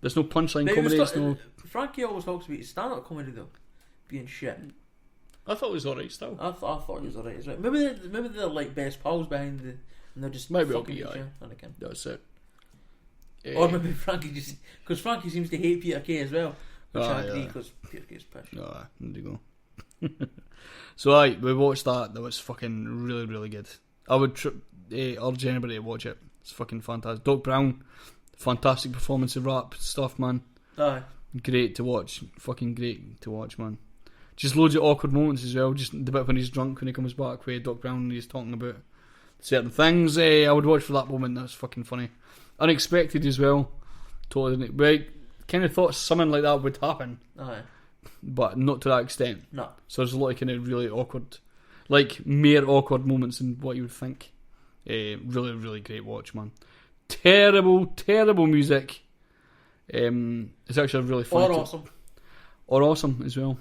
There's no punchline comedy. Frankie always talks about his stand-up comedy though being shit. I thought it was alright still. I thought he was alright as well. Maybe they're like best pals behind the. And they're just maybe fucking each other. That's it. Or maybe Frankie just because Frankie seems to hate Peter Kay as well, which I agree because Peter Kay's pish. There you go. So we watched that. That was fucking really really good. I would urge anybody to watch it. It's fucking fantastic. Doc Brown, fantastic performance of rap stuff, man. Aye. Great to watch. Fucking great to watch, man. Just loads of awkward moments as well. Just the bit when he's drunk when he comes back with Doc Brown and he's talking about certain things. I would watch for that moment. That's fucking funny. Unexpected as well. Totally didn't. But kind of thought something like that would happen. Aye. But not to that extent. No. So there's a lot of kind of really awkward, like mere awkward moments than what you would think. Really, really great watch, man. Terrible, terrible music. It's actually really fun. Or awesome as well.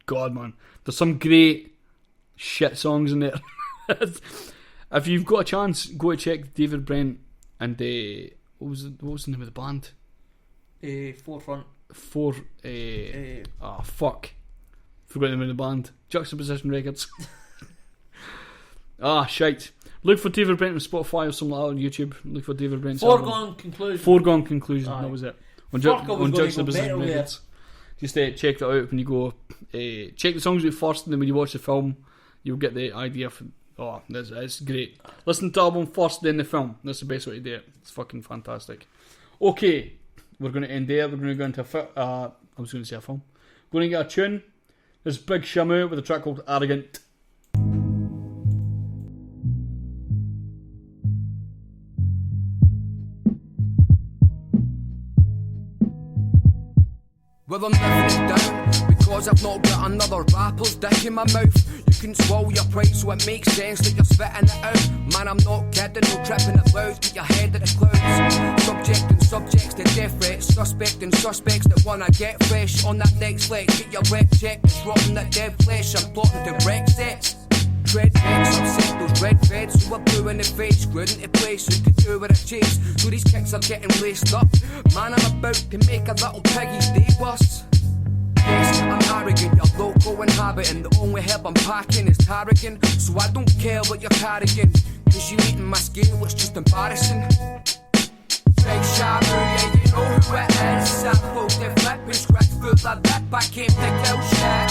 God, man, there's some great shit songs in there. If you've got a chance, go to check David Brent and what was the name of the band? Forefront. Fuck. Forgot the name of the band. Juxtaposition Records. Shite. Look for David Brent on Spotify or something like that on YouTube. Look for David Brent. Foregone Conclusion. Foregone Conclusion. Aye. That was it. On Fuck, I was going to go Juxtaposition metal there. Methods. Just check that out when you go. Check the songs out first, and then when you watch the film, you'll get the idea. It's great. Listen to the album first, then the film. That's the best way to do it. It's fucking fantastic. Okay, we're going to end there. We're going to go into I was going to say a film. We're going to get a tune. This is Big Shamu with a track called Arrogant. Well, I'm living it down because I've not got another rapper's dick in my mouth. You can swallow your pride so it makes sense that you're spitting it out. Man, I'm not kidding, no tripping it loud, get your head in the clouds. Subjecting subjects to death threats, suspecting suspects that wanna get fresh. On that next leg, get your rep checked, it's rotting that dead flesh. I'm plotting to wreck sets. Dread vets, upset those red feds who are blue in the face, screwed into place, who could do with a chase. So these kicks are getting laced up. Man, I'm about to make a little piggy's day worse. Yes, I'm arrogant, your local inhabitant. The only help I'm packing is tarragon. So I don't care what you're carrying, cause you eating my scale, it's just embarrassing. Big Shamu, yeah, you know who it is. Sample, they flip and scratch full of lip. I came to kill shit.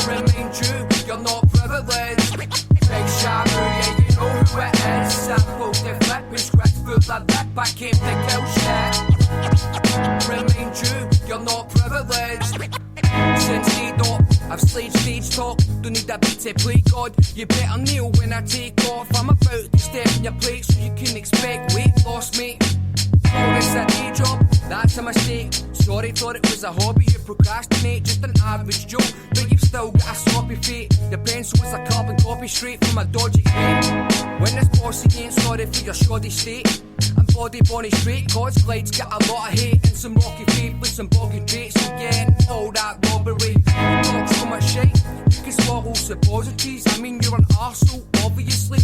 Remain true, you're not privileged. Big Shamu, yeah, you know who it is. Sample, they flip and scratch full of lip. I came to kill shit. Remain true, you're not privileged. Since A-Dot, I've slayed stage talk. Don't need a beat to play God. You better kneel when I take off. I'm about to step in your plate so you can expect weight loss, mate. Oh, it's a day job, that's a mistake. Sorry, thought it was a hobby, you procrastinate. Just an average joke, but you've still got a sloppy fate. The pencil is a carbon copy straight from a dodgy fate. When this bossy ain't sorry for your shoddy state. I'm body bonny straight, cause Clyde's got a lot of hate. And some rocky faith with some boggy traits. Again, all that robbery. Talk so much shit, you can swallow suppositories. I mean, you're an arsehole, obviously.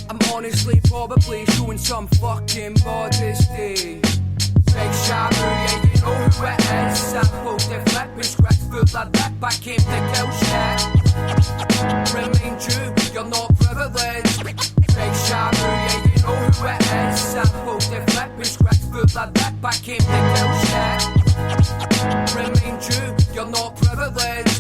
I'm honestly probably showing some fucking modesty. Big Shamu, yeah, you know who it is. Sample, they flip and scratch full of lip. I came to kill shit. Remain true, you're not privileged. Big Shamu, yeah, you know who it is. Sample, they flip and scratch full of lip. I came to kill shit. Remain true, you're not privileged.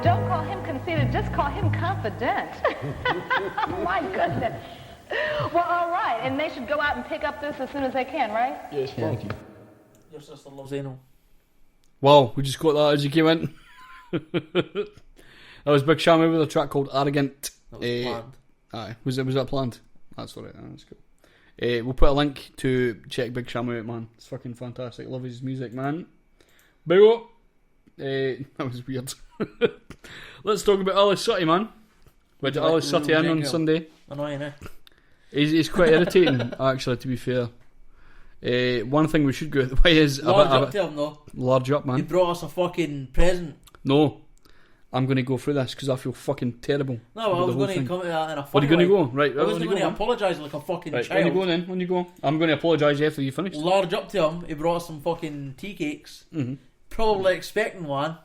Don't call him conceited, just call him confident. My goodness. Well, all right, and they should go out and pick up this as soon as they can, right? Yes, thank you. Your sister loves anal. Wow, we just got that as you came in. That was Big Shamu with a track called Arrogant. That was planned. Aye, was that planned? That's alright, that's cool. We'll put a link to check Big Shamu out, man. It's fucking fantastic. Love his music, man. Big up. That was weird. Let's talk about Alistair Suttie, man. We had Alistair Suttie in on Sunday. Annoying, eh? He's quite irritating, actually, to be fair. One thing we should go the way is large up to him, though. Large up, man. He brought us a fucking present. No, I'm going to go through this because I feel fucking terrible. No, I was going to come to that in a funny What are you going to way. go? Right, I wasn't going to apologise like a fucking right, child. when you go then, when you go. I'm going to apologise after you finish. Large up to him, he brought us some fucking tea cakes. Mm-hmm. Probably expecting one.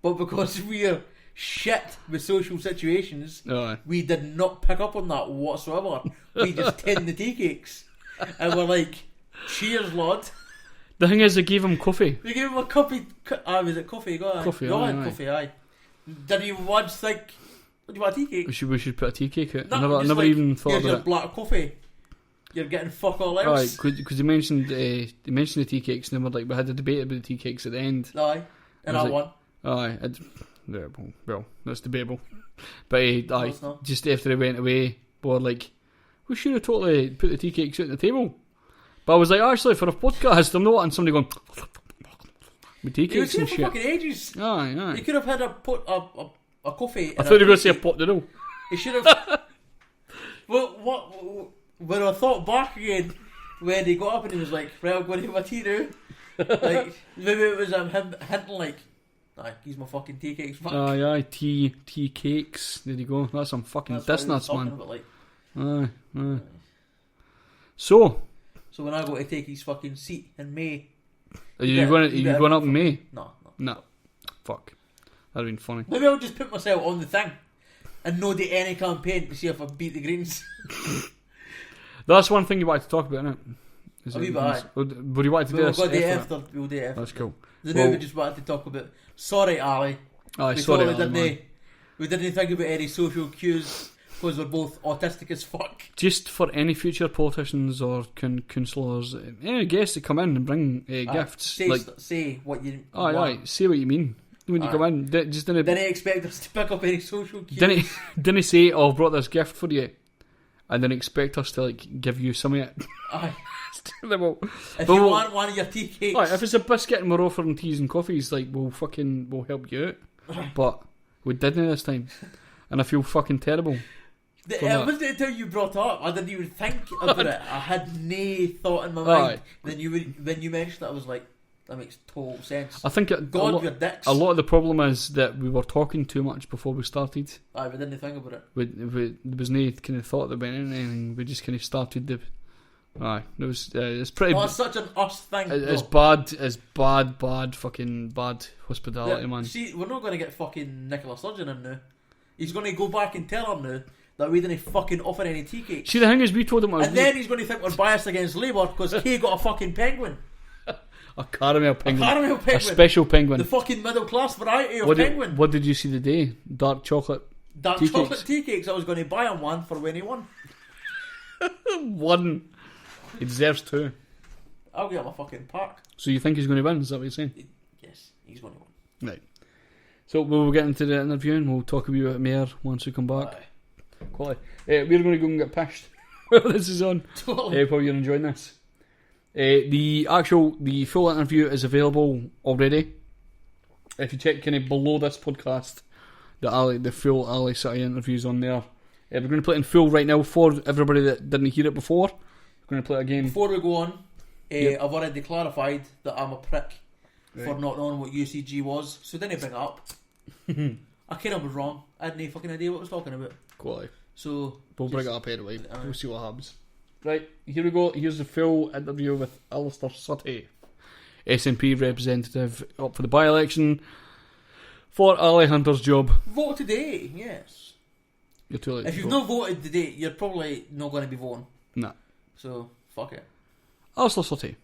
But because we're shit with social situations, we did not pick up on that whatsoever. We just tinned the tea cakes. And we're like, cheers, lad. The thing is, they gave him coffee. They gave him a coffee. Was it coffee? Coffee, aye. Did he once think, what do you want, a tea cake? We should put a tea cake out. No, I never even thought here's about your it. black coffee. You're getting fuck all else. Right, because you mentioned the tea cakes, and then we had a debate about the tea cakes at the end. Aye, and I won. Aye, well, that's debatable. But just after he went away, we were like, we should have totally put the tea cakes out on the table. But I was like, actually, for a podcast, I'm not wanting somebody going with tea cakes and shit. For fucking ages. Aye. He could have had a coffee. I thought you were going to say a pot noodle. He should have. When I thought back again, when he got up and he was like, "Right, I'm going to have my tea now." Like maybe it was him hinting like, "He's my fucking tea cakes." Fuck. Aye, tea cakes. There you go. That's some fucking distance, man. About, like. Aye. So when I go to take his fucking seat in May, are you going up in May? No. No. Fuck. That'd have been funny. Maybe I'll just put myself on the thing. and no do any campaign to see if I beat the Greens. That's one thing you wanted to talk about, isn't it? A wee bit, aye. But you wanted to do We'll this go do it after. after. We'll do it after. That's cool. Now we just wanted to talk about. Sorry, Ali. Aye, We sorry, thought Ali, man. we didn't think about any social cues because we're both autistic as fuck. Just for any future politicians or councillors, any guests that come in and bring gifts, Say what you. aye, want. say what you mean when you come in. Just Didn't expect us to pick up any social cues. didn't say, "Oh, I've brought this gift for you," and then expect us to like give you some of it. Aye. It's terrible. If But you we'll- want one of your tea cakes, Aye, if it's a biscuit and we're offering teas and coffees, like we'll help you out. But we didn't this time, and I feel fucking terrible. it that. wasn't until you brought it up. I didn't even think about it. I had no thought in my Aye. mind. When you mentioned it, I was like, that makes total sense. I think God, we're dicks. a lot of the problem is that we were talking too much before we started. Aye, we didn't think about it. There was no kind of thought about anything. We just kind of started the. Aye, it was. It's pretty. Oh, it's such an us thing. It's though. bad, fucking bad hospitality, man. See, we're not going to get fucking Nicola Sturgeon in now. He's going to go back and tell her now that we didn't fucking offer any tea cakes. See, the thing is, we told him, And then he's going to think we're biased against Labour because Kay got a fucking penguin. a caramel penguin, A caramel penguin. a special penguin. The fucking middle class variety of penguin. What did you see today? Dark chocolate. Dark tea chocolate cakes. tea cakes. I was going to buy him one for when he won. One. He deserves two. I'll get him a fucking park. So you think he's going to win? Is that what you're saying? Yes, he's going to win. Right. So we'll get into the interview and we'll talk a wee bit more once we come back. Aye. Quality. We're going to go and get pished while this is on. Totally. While you're enjoying this. The full interview is available already. If you check kind of below this podcast, the full Ali Suttie interview's on there. We're going to play it in full right now for everybody that didn't hear it before. We're going to play it again. Before we go on, Yep. I've already clarified that I'm a prick for Right. not knowing what UCG was, so didn't bring it up. I kind of was wrong. I had no fucking idea what I was talking about. Quality. So We'll bring it just- up anyway. Aye. We'll see what happens. Right, here we go. Here's the full interview with Alistair Suttie, SNP representative up for the by-election for Ali Hunter's job. vote today, yes. You're too late. If you've not voted today, you're probably not going to be voting. Nah. So fuck it. Alistair Suttie.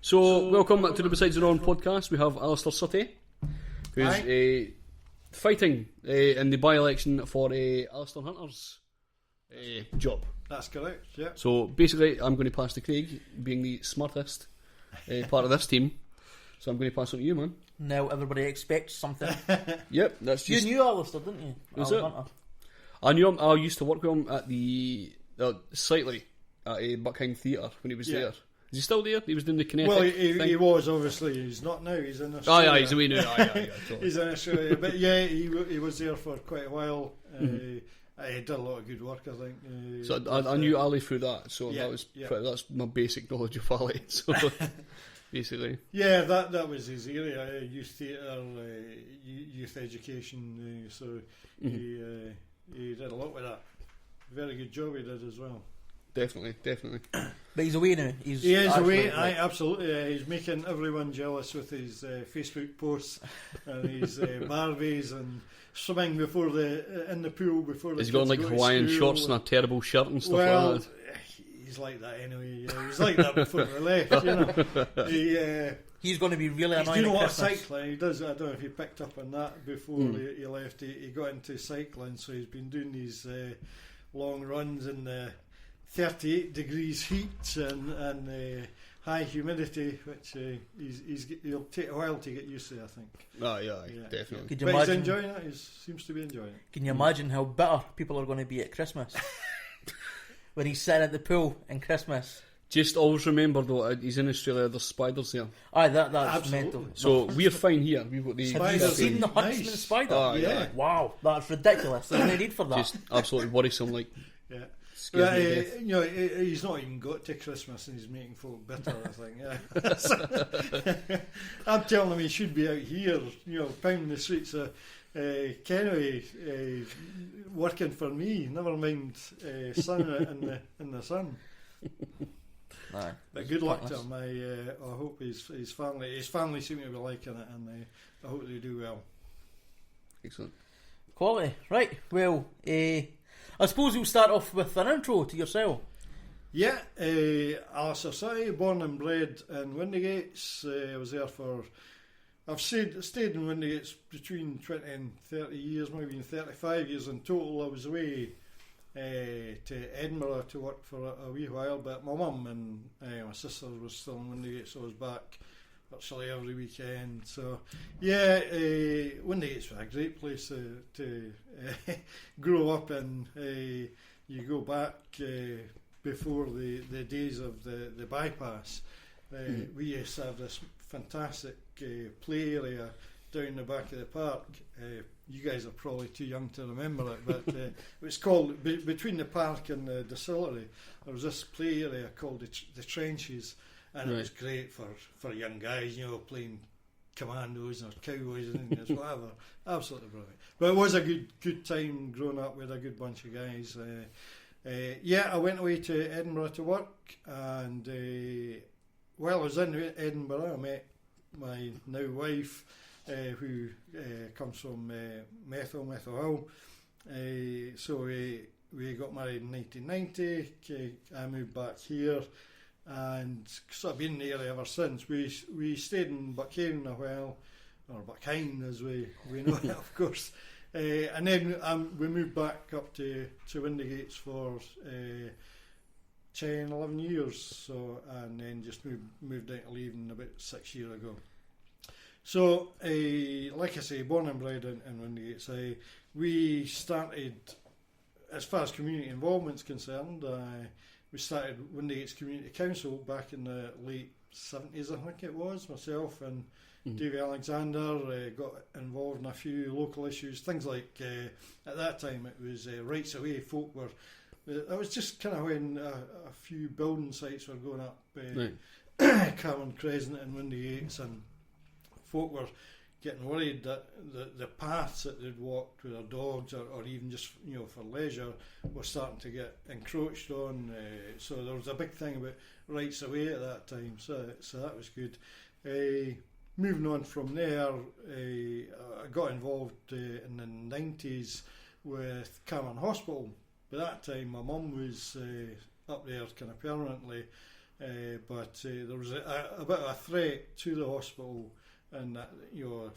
So welcome to the Besides the Norm podcast. We have Alistair Suttie, who's fighting in the by-election for Alistair Hunter's job. That's correct, yeah. So basically, I'm going to pass to Craig, being the smartest part of this team. So I'm going to pass on to you, man. Now everybody expects something. Yep, that's You just. knew Alistair, didn't you? Was Ali it? Hunter. I knew him. I used to work with him at the slightly at Buckheim Theatre when he was Yeah. there. Is he still there? He was doing the kinetic Well, thing. he was, obviously. He's not now. He's in Aye, Australia. aye, he's away now. Aye, totally. He's in Australia. But yeah, he was there for quite a while. He did a lot of good work, I think. So I knew Ali through that. So Yeah, that was yeah. that's my basic knowledge of Ali. So basically, Yeah, that was his area, youth theatre, youth education. So he did a lot with that. Very good job he did as well. definitely. But he's away now. He is actually, away, aye, absolutely. He's making everyone jealous with his Facebook posts and his Marvies and swimming before in the pool before the He's got kids like go to Hawaiian school. shorts and a terrible shirt and stuff Well, like that. he's like that anyway. Yeah. He was like that before we left. You know, He's going to be really he's annoying doing a at lot of Christmas. cycling. He does. I don't know if he picked up on that before he left. He got into cycling, so he's been doing these long runs in the 38 degrees heat and high humidity, which he'll take a while to get used to, I think. Yeah, Yeah. definitely. Could you But he's imagine? enjoying it. He seems to be enjoying it. Can you imagine how bitter people are going to be at Christmas when he's sitting at the pool in Christmas? Just always remember though, he's in Australia. There's spiders there, Aye, that's Absolutely. mental. so we're fine here. We've got the Have you Spiders seen the are huntsman nice. spider? Aye, Yeah. aye. Wow, that's ridiculous. There's no need for that. Just absolutely worrisome. Like Yeah. scares me to death. You know, he's not even got to Christmas and he's making folk bitter, I think. Yeah. I'm telling him he should be out here, you know, pounding the streets of Kennoway, working for me, never mind sun in the sun. Aye. But good luck to him. I hope his family seem to be liking it, and I hope they do well. Excellent. Quality. Right, well, I suppose we'll start off with an intro to yourself. Yeah, Alistair Suttie, born and bred in Windigates. I was there I've stayed in Windigates between 20 and 30 years, maybe even 35 years in total. I was away to Edinburgh to work for a wee while, but my mum and my sister was still in Windigates, so I was back virtually every weekend. So yeah, Windigates was a great place to grow up in. You go back before the days of the bypass. We used to have this fantastic play area down the back of the park. You guys are probably too young to remember it, but it was called, between the park and the distillery, there was this play area called the Trenches, and it was great for young guys, playing commandos or cowboys and whatever. Absolutely brilliant. But it was a good time growing up with a good bunch of guys. I went away to Edinburgh to work, and while I was in Edinburgh, I met my now wife, who comes from Methyl Hill. So we got married in 1990. I moved back here, and sort of been in the area ever since. We stayed in Buckhaven a while, or Buckine as we know it, of course. And then we moved back up to Windigates for 10, 11 years, so, and then just moved down to Leven about 6 years ago. So, like I say, born and bred in Windigates. We started, as far as community involvement's concerned, we started Windigates Community Council back in the late 70s, I think it was. Myself and Davy Alexander got involved in a few local issues, things like, at that time it was Rights Away. Folk were, that was just kind of when a few building sites were going up, Cameron Crescent and Windigates, and folk were getting worried that the paths that they'd walked with their dogs, or even just for leisure, were starting to get encroached on. So there was a big thing about rights away at that time. So that was good. Moving on from there, I got involved in the 90s with Cameron Hospital. By that time, my mum was up there kind of permanently, but there was a bit of a threat to the hospital. And that,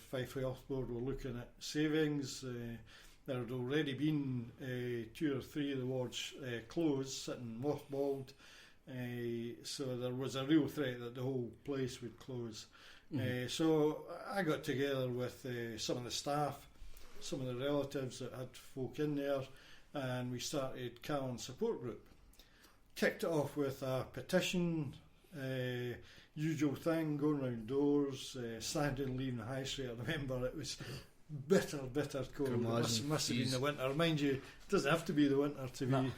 Fife Health Board were looking at savings. There had already been 2 or 3 of the wards closed, sitting mothballed. So there was a real threat that the whole place would close. So I got together with some of the staff, some of the relatives that had folk in there, and we started Cameron Support Group. Kicked it off with a petition. Usual thing, going round doors, standing leaving High Street. I remember it was bitter cold. It must have been the winter. Mind you, it doesn't have to be the winter to be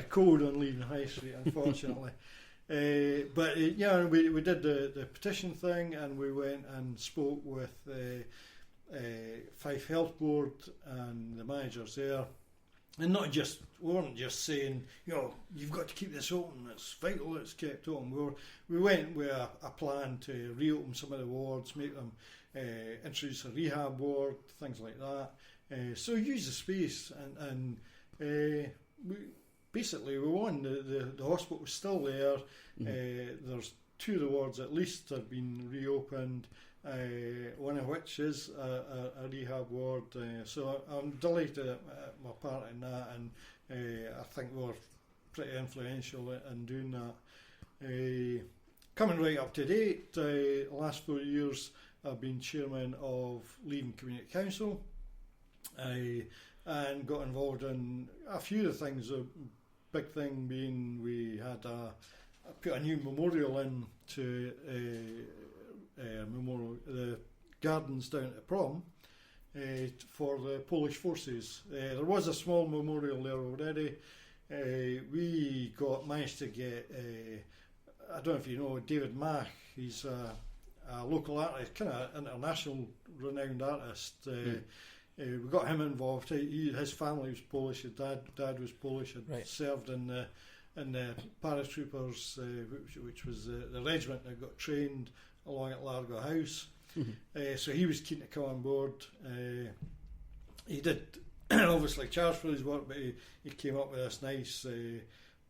cold on leaving High Street, unfortunately. But we did the petition thing, and we went and spoke with Fife Health Board and the managers there. And we weren't just saying, you've got to keep this open, it's vital it's kept open. We went with a plan to reopen some of the wards, make them, introduce a rehab ward, things like that. So use the space, and we won. The hospital was still there. There's 2 of the wards at least have been reopened. One of which is a rehab ward, so I'm delighted at my part in that, and I think we're pretty influential in doing that. Coming right up to date, the last 4 years I've been chairman of Leven Community Council, and got involved in a few of the things. A big thing being we had put a new memorial in to the gardens down at the prom for the Polish forces. There was a small memorial there already. We managed to get, I don't know if you know David Mack, he's a local artist, kind of international renowned artist. We got him involved. His family was Polish, his dad was Polish, had served in the paratroopers, which was the regiment that got trained along at Largo House. So he was keen to come on board. he did obviously charge for his work, but he came up with this nice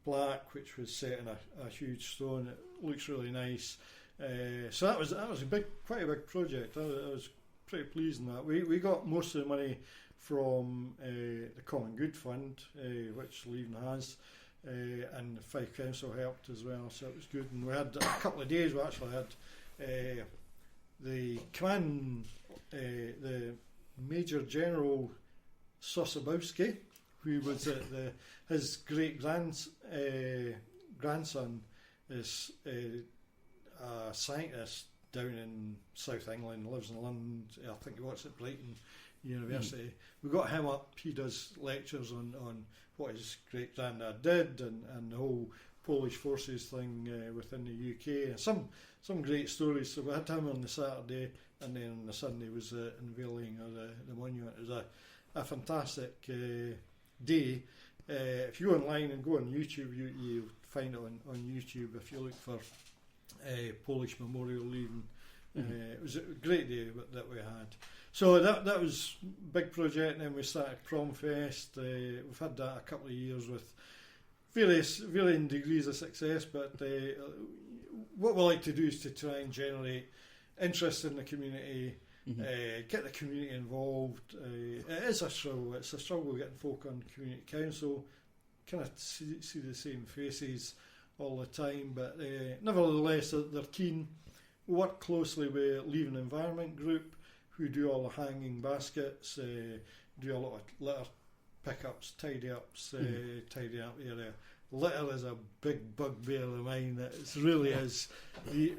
plaque which was set in a huge stone. It looks really nice. So that was quite a big project. I was pretty pleased in that. We got most of the money from the Common Good Fund, which Leven has, and the Fife Council helped as well, so it was good. And we had a couple of days. We actually had the command, the Major General Sosabowski, who was his great grandson is a scientist down in South England, lives in London. I think he works at Brighton University. We got him up. He does lectures on what his great granddad did and the whole Polish forces thing within the UK, and some great stories. So we had him on the Saturday, and then on the Sunday was the unveiling of the monument. It was a fantastic day. If you go online and go on YouTube, you'll find it on YouTube if you look for Polish Memorial Leven. It was a great day that we had. So that was a big project, and then we started Promfest. We've had that a couple of years with varying degrees of success, but what we like to do is to try and generate interest in the community, get the community involved. It is a struggle. It's a struggle getting folk on community council. Kind of see the same faces all the time, but nevertheless they're keen. We work closely with Leven Environment Group, who do all the hanging baskets, do a lot of litter pickups, tidy up the area. Litter is a big bugbear of mine. It really is the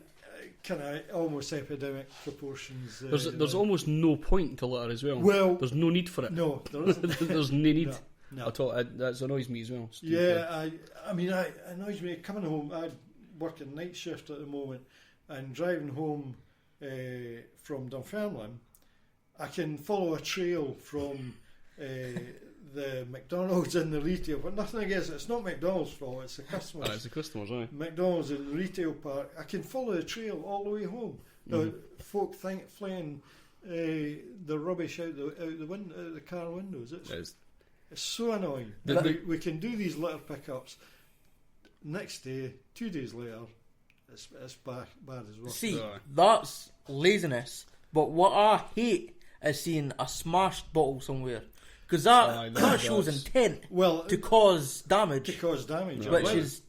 kind of almost epidemic proportions. There's almost no point to litter as well. Well, there's no need for it. No, there isn't. There's no need no. at all. That annoys me as well. Yeah, I mean, it annoys me coming home. I work a night shift at the moment, and driving home from Dunfermline, I can follow a trail from the McDonald's and the retail, but nothing against it. It's not McDonald's fault, it's the customers. It's the customers, right? McDonald's and the retail park. I can follow the trail all the way home. Folk flying the rubbish out the window, out the car windows. It's so annoying. We can do these litter pickups. Next day, 2 days later, it's bad as well. See, that's laziness. But what I hate is seeing a smashed bottle somewhere, because that shows intent to cause damage. Which is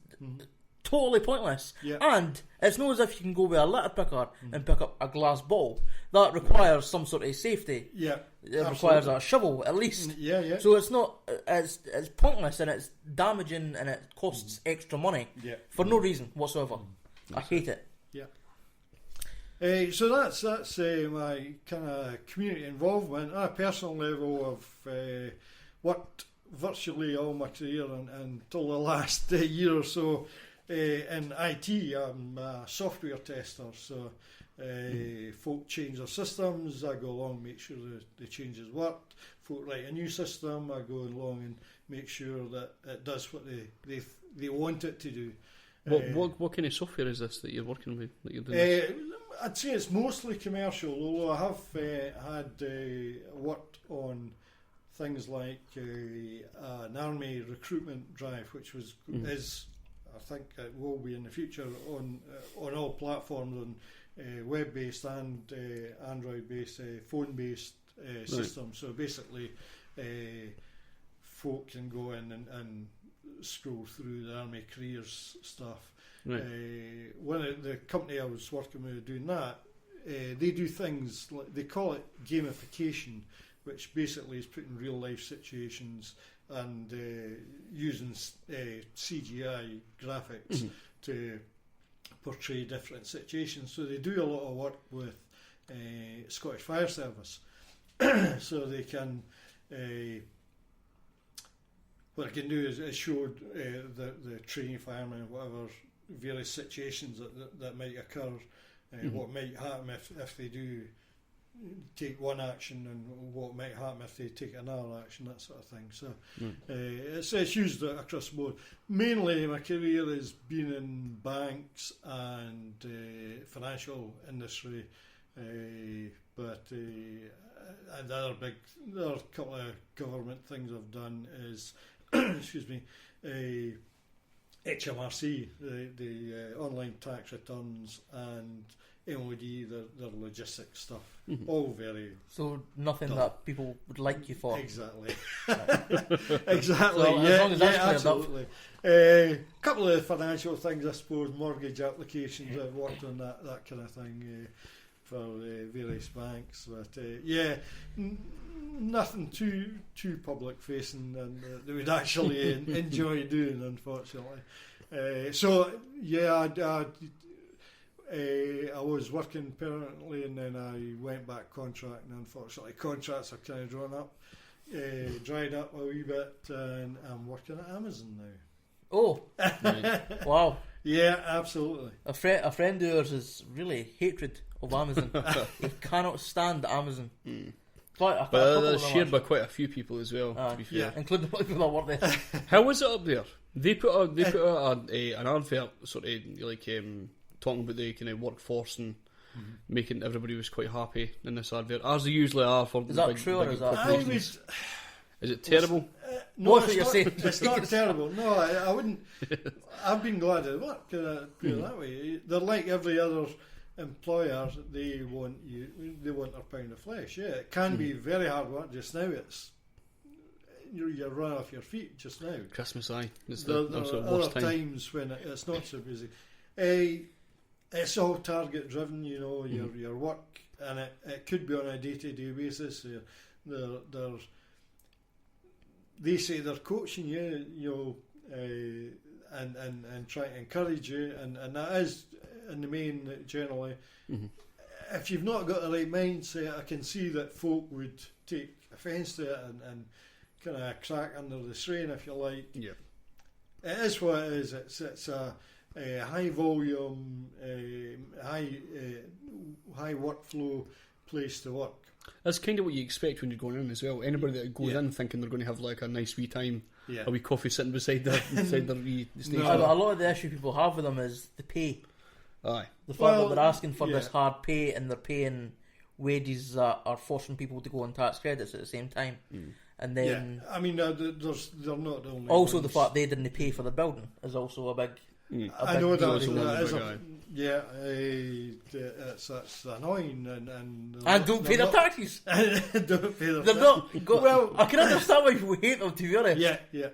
totally pointless. Yeah. And it's not as if you can go with a litter picker and pick up a glass bottle. That requires some sort of safety. Yeah, it requires a shovel at least. Yeah. So it's not. It's pointless, and it's damaging, and it costs extra money for no reason whatsoever. I hate it. Yeah. So that's my kind of community involvement. On a personal level, I've worked virtually all my career until the last year or so in IT. I'm a software tester, so folk change their systems, I go along and make sure the changes work. Folk write a new system, I go along and make sure that it does what they want it to do. What kind of software is this that you're working with? That you're doing I'd say it's mostly commercial, although I have had worked on things like an army recruitment drive, which is, I think it will be in the future on all platforms, on web-based and Android-based, phone-based systems. So basically, folk can go in and scroll through the army careers stuff. Right. The company I was working with doing that, they do things like, they call it gamification, which basically is putting real life situations and using CGI graphics to portray different situations. So they do a lot of work with Scottish Fire Service, so they can. What I can do is show the trainee firemen whatever various situations that might occur, what might happen if they do take one action, and what might happen if they take another action, that sort of thing. So it's used across the board. Mainly my career has been in banks and financial industry, But and the other couple of government things I've done is, excuse me, HMRC, the online tax returns, and MOD, their logistics stuff. All very... So nothing Done. that people would like you for. Exactly. Exactly. So as long as that's cleared up. absolutely. A couple of financial things, I suppose, mortgage applications. I've worked on that kind of thing for various banks. But nothing too public facing, and they would actually enjoy doing, unfortunately. I was working permanently, and then I went back contract, and unfortunately contracts are kind of dried up a wee bit, and I'm working at Amazon now. Oh, wow. Yeah, absolutely. A friend of yours is really hatred of Amazon. He cannot stand Amazon. But that's shared by quite a few people as well, to be fair. Yeah. Including the people that work there. How was it up there? They put out an advert sort of like talking about the kind of workforce and making everybody was quite happy in this advert, as they usually are for Is that true, or is that... corporations. Is it terrible? No, What's what you're saying? It's not terrible. No, I wouldn't. I've been glad it worked. Put it that way. They're like every other employer. They want their pound of flesh. Yeah, it can be very hard work. Just now, it's you're running off your feet. Just now, Christmas, aye. It's there the are sort of other worst time. times when it's not so busy. It's all target driven. You know, your work, and it could be on a day-to-day basis. They say they're coaching you, and try to encourage you, and that is in the main generally. If you've not got the right mindset, I can see that folk would take offence to it and kind of crack under the strain, if you like. Yeah, it is what it is. It's a high volume, high workflow place to work. that's kind of what you expect when you're going in as well. Anybody that goes in thinking they're going to have like a nice wee time, a wee coffee sitting beside their wee station. A lot of the issue people have with them is the pay. Aye. The fact that they're asking for this hard pay, and they're paying wages that are forcing people to go on tax credits at the same time. And then, I mean, they're not the only. Also, ones. the fact they didn't pay for the building is also a big. I know deal. that is that's annoying, and don't pay their taxes. Don't pay their They're not. Well, I can understand why people hate them. To be honest, yeah.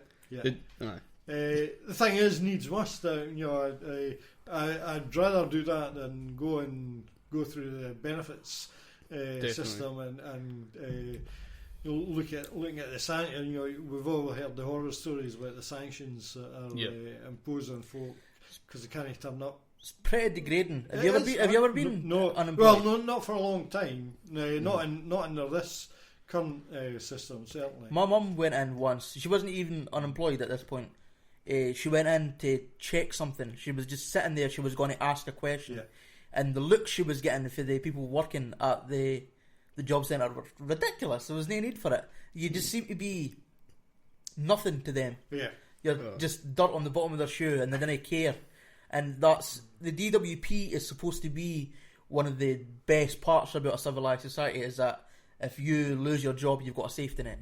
Aye. The thing is, needs must. I'd rather do that than go through the benefits system and looking at the sanctions. We've all heard the horror stories about the sanctions that are imposed on folk because they can't turn up. it's pretty degrading. Have you ever been unemployed? Well, no, not for a long time. No, not under this current system, certainly. My mum went in once. She wasn't even unemployed at this point. She went in to check something. She was just sitting there. She was going to ask a question, and the look she was getting for the people working at the job centre were ridiculous. There was no need for it. You just seem to be nothing to them. Yeah, you're just dirt on the bottom of their shoe, and they didn't care. And that's the DWP is supposed to be one of the best parts about a civilised society, is that if you lose your job, you've got a safety net.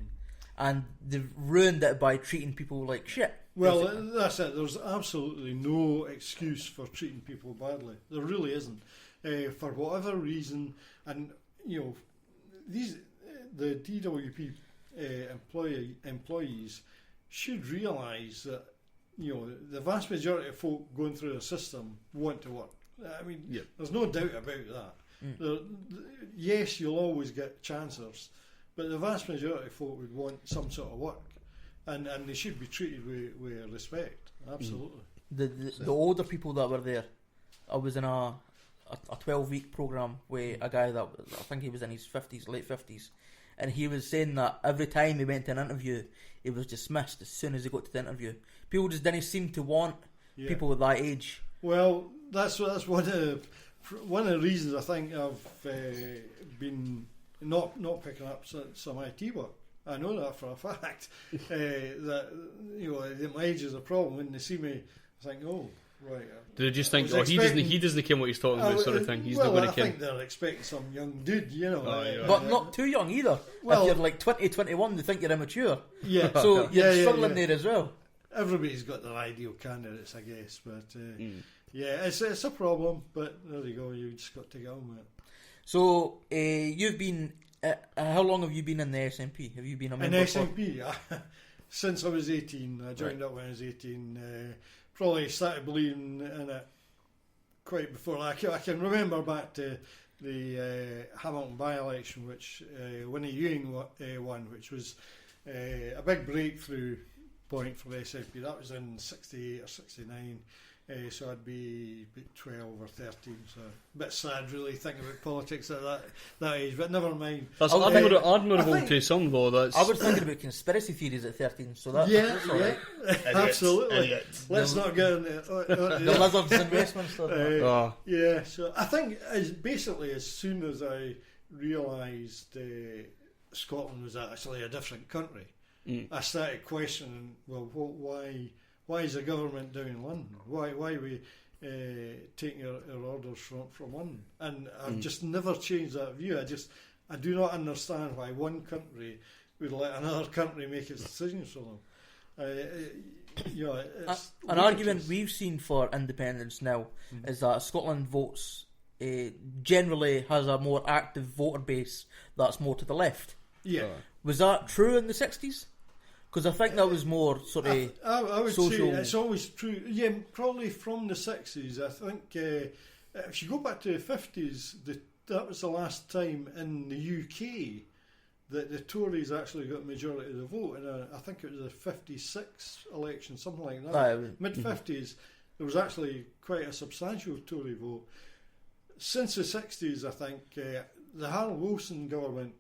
And they've ruined it by treating people like shit. Well, that's it. There's absolutely no excuse for treating people badly. There really isn't. For whatever reason, and the DWP employees should realise that the vast majority of folk going through the system want to work. I mean, there's no doubt about that. Yes, you'll always get chancers, but the vast majority of folk would want some sort of work, and they should be treated with respect. Absolutely. The older people that were there, I was in a 12-week programme with a guy that I think he was in his 50s, late 50s, and he was saying that every time he went to an interview, he was dismissed as soon as he got to the interview. People just didn't seem to want people with that age. Well, that's one of the reasons I think I've been not picking up some IT work. I know that for a fact. That my age is a problem. When they see me, I think, Right. Do they just think, was oh, he doesn't expecting- care what he's talking about, sort of thing? He's not going to I care. think they're expecting some young dude, you know. yeah. But not too young either. Well- if you're like 20, 21, they think you're immature. Yeah. So you're Yeah, struggling yeah. there as well. Everybody's got their ideal candidates, I guess. But yeah, it's a problem. But there you go. You just got to get on with it. So you've been. How long have you been in the SNP? Have you been a In member? for- SNP, since I was 18. I joined up when I was 18. Probably started believing in it quite before. I can remember back to the Hamilton by-election, which Winnie Ewing won, which was a big breakthrough point for the SNP. That was in 68 or 69. So I'd be 12 or 13, so a bit sad really thinking about politics at that age, but never mind. That's I admirable think- to some, though. That's I was thinking about conspiracy theories at 13, so that's all right. Absolutely. Let's not get in there. The lizards in Westminster. Yeah, so I think as soon as I realised Scotland was actually a different country, I started questioning, well, why is the government down in London? Why are we taking our orders from London? And I've just never changed that view. I do not understand why one country would let another country make its decisions for them. It's An argument we've seen for independence now is that Scotland votes generally has a more active voter base that's more to the left. Yeah. Was that true in the 60s? Because I think that was more sort of I would social. say it's always true. Yeah, probably from the 60s. I think if you go back to the 50s, that was the last time in the UK that the Tories actually got a majority of the vote. And I think it was a 56 election, something like that. Mid-50s, there was actually quite a substantial Tory vote. Since the 60s, I think, the Harold Wilson government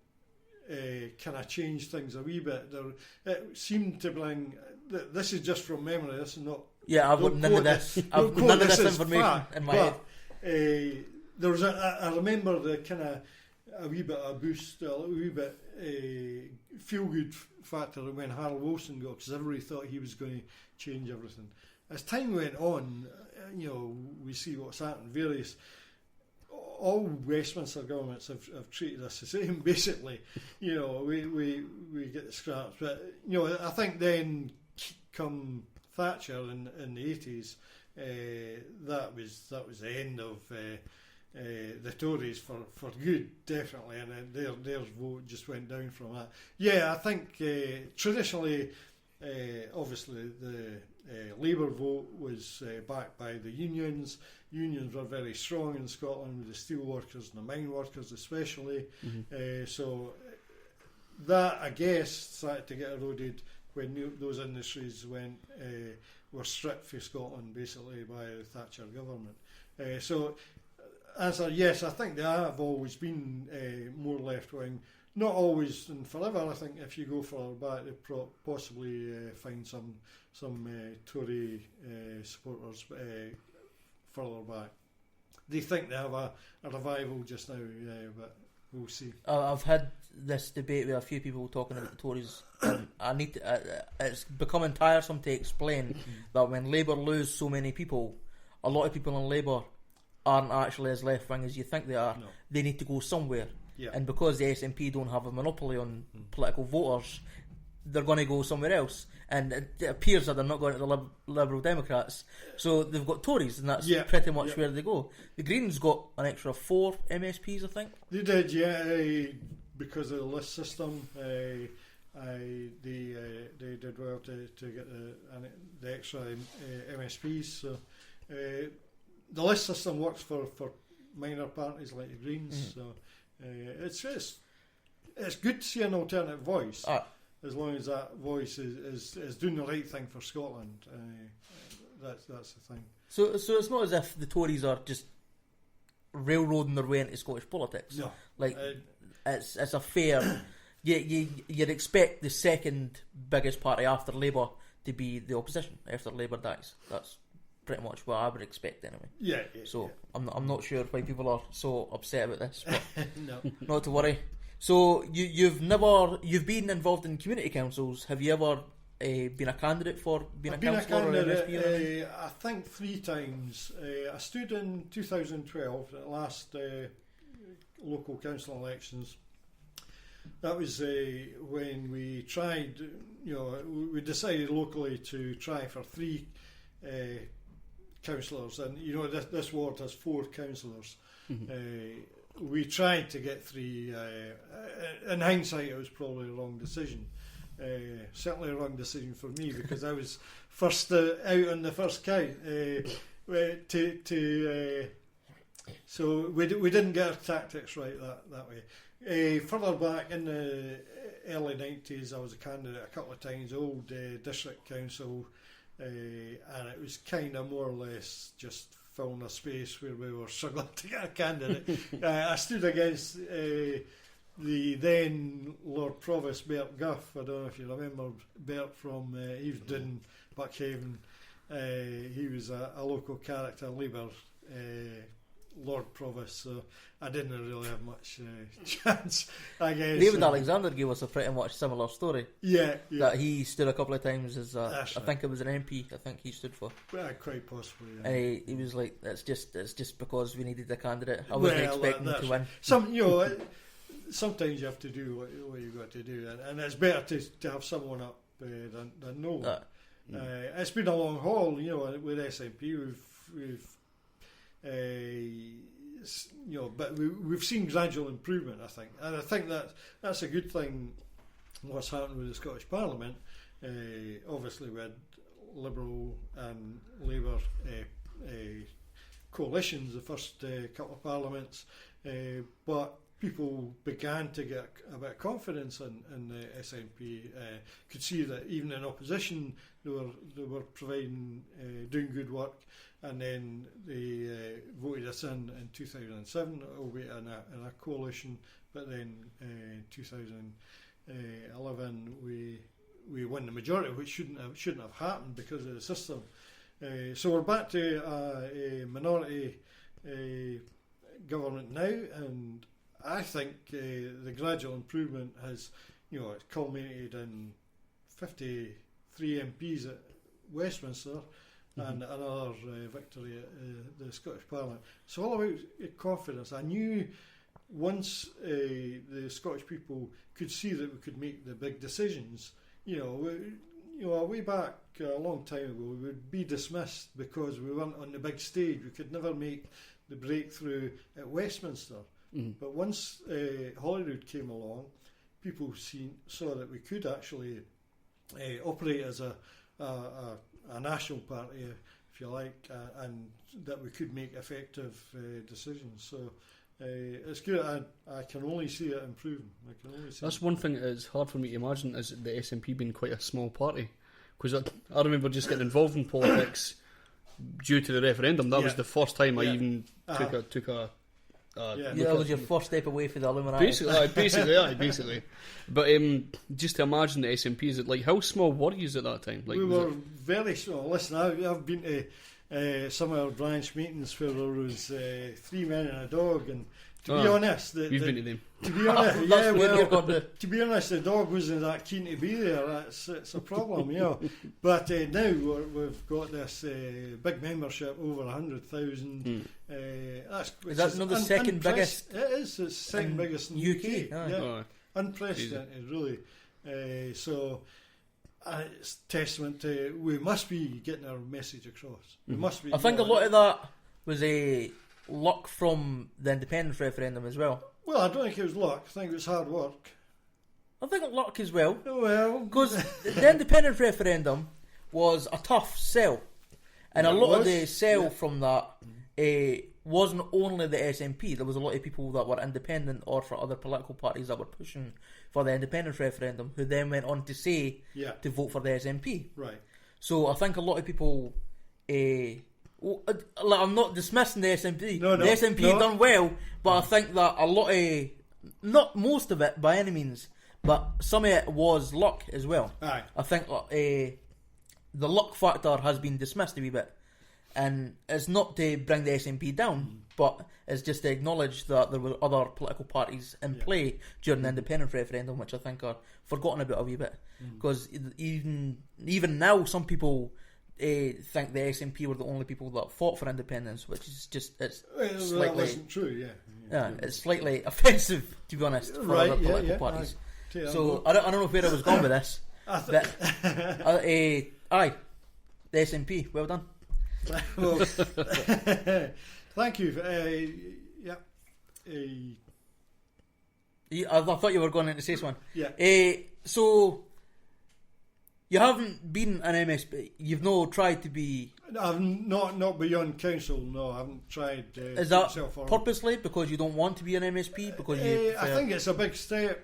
kind of changed things a wee bit. It seemed to bring. This is just from memory. This is not. Yeah, I've got none of this. I've got none of this information in my head. There was I remember the kind of a wee bit of a boost, a wee bit feel good factor when Harold Wilson got, because everybody thought he was going to change everything. As time went on, we see what's happened. All Westminster governments have treated us the same, basically. We get the scraps, but I think then come Thatcher in the 80s, that was the end of the Tories for good, definitely, and their vote just went down from that. Yeah, I think traditionally, obviously the Labour vote was backed by the unions. Unions were very strong in Scotland, with the steel workers and the mine workers especially. So that, I guess, started to get eroded when those industries were stripped for Scotland, basically, by the Thatcher government. So, answer, yes, I think they have always been more left-wing. Not always and forever. I think if you go further back, they possibly find some Tory supporters further back. They think they have a revival just now, but we'll see. I've had this debate with a few people talking about the Tories, and I need to, it's becoming tiresome to explain that when Labour lose so many people, a lot of people in Labour aren't actually as left wing as you think they are. No. They need to go somewhere. Yeah. And because the SNP don't have a monopoly on political voters, they're going to go somewhere else. And it appears that they're not going to the Liberal Democrats. So they've got Tories, and that's pretty much where they go. The Greens got an extra 4 MSPs, I think. They did, yeah, because of the list system. They did well to get the extra MSPs. So the list system works for minor parties like the Greens. So it's good to see an alternative voice. As long as that voice is doing the right thing for Scotland, that's the thing. So it's not as if the Tories are just railroading their way into Scottish politics. No, it's a fair. You'd expect the second biggest party after Labour to be the opposition after Labour dies. That's pretty much what I would expect anyway. Yeah. So I'm not sure why people are so upset about this, but No, not to worry. So you've been involved in community councils. Have you ever been a candidate for being I've a been a councillor or candidate, MSP or anything? I think 3 times. I stood in 2012 at the last local council elections. That was when we tried, we decided locally to try for 3 councillors, and this ward has 4 councillors. We tried to get 3. In hindsight, it was probably a wrong decision. Certainly a wrong decision for me, because I was first out on the first count. So we didn't get our tactics right that way. Further back in the early 90s, I was a candidate a couple of times, old district council, and it was kind of more or less just filling a space where we were struggling to get a candidate. I stood against the then Lord Provost Bert Guff. I don't know if you remember Bert from, he was doing Buckhaven. He was a local character, Labour Lord Provost, so I didn't really have much chance, I guess. David Alexander gave us a pretty much similar story. Yeah. That he stood a couple of times as Right. I think it was an MP. I think he stood for. Well, quite possibly. Yeah. And he was like, "It's just because we needed a candidate. I wasn't expecting to win." Sometimes you have to do what you've got to do, and it's better to have someone up than no one. It's been a long haul, with SNP. But we've seen gradual improvement, I think, and I think that's a good thing. What's happened with the Scottish Parliament? Obviously, we had Liberal and Labour coalitions the first couple of parliaments, but people began to get a bit of confidence in the SNP. Could see that even in opposition, they were providing, doing good work. And then they voted us in 2007, albeit in a coalition. But then in 2011, we won the majority, which shouldn't have happened because of the system. So we're back to a minority government now, and I think the gradual improvement has, it's culminated in 53 MPs at Westminster. And another victory at the Scottish Parliament. It's all about confidence. I knew once the Scottish people could see that we could make the big decisions, way back a long time ago, we would be dismissed because we weren't on the big stage. We could never make the breakthrough at Westminster. But once Holyrood came along, people saw that we could actually operate as a national party, if you like, and that we could make effective decisions. So it's good. I can only see it improving. That's one thing that is hard for me to imagine, is the SNP being quite a small party. Because I remember just getting involved in politics due to the referendum. That was the first time I even took a that was your first step away from the Illuminati. Basically. But just to imagine the SNP, is it like, how small were you at that time? Like, we were very small. Listen, I've been to some of our branch meetings where there was 3 men and a dog, and to be honest, you've been to them. To be honest, to be honest, the dog wasn't that keen to be there. It's a problem, But now we've got this big membership, over 100,000. Is that not the second biggest? It is. It's the second biggest in the UK. Unprecedented, really. So it's testament to we must be getting our message across. We must be. I think a lot of that was luck from the independence referendum as well. Well, I don't think it was luck. I think it was hard work. I think luck as well. Well, because the independence referendum was a tough sell, and a lot of the sell from that wasn't only the SNP. There was a lot of people that were independent or for other political parties that were pushing for the independence referendum, who then went on to say to vote for the SNP. Right. So I think a lot of people. I'm not dismissing the SNP. No, the SNP done well, but I think that a lot of, not most of it by any means, but some of it was luck as well. Aye. I think the luck factor has been dismissed a wee bit, And it's not to bring the SNP down, but it's just to acknowledge that there were other political parties in play during the independence referendum, which I think are forgotten about a wee bit. Because even now, some people think the SNP were the only people that fought for independence, which is just slightly, that wasn't true. Yeah, it's slightly offensive, to be honest, for other political parties. So I don't know where I was going with this. Aye, the SNP, well done. Well, thank you. I thought you were going to say something. Yeah. So you haven't been an MSP. You've no tried to be. I've not beyond council. No, I haven't tried. Is that purposely because you don't want to be an MSP? Because I think it's a big step.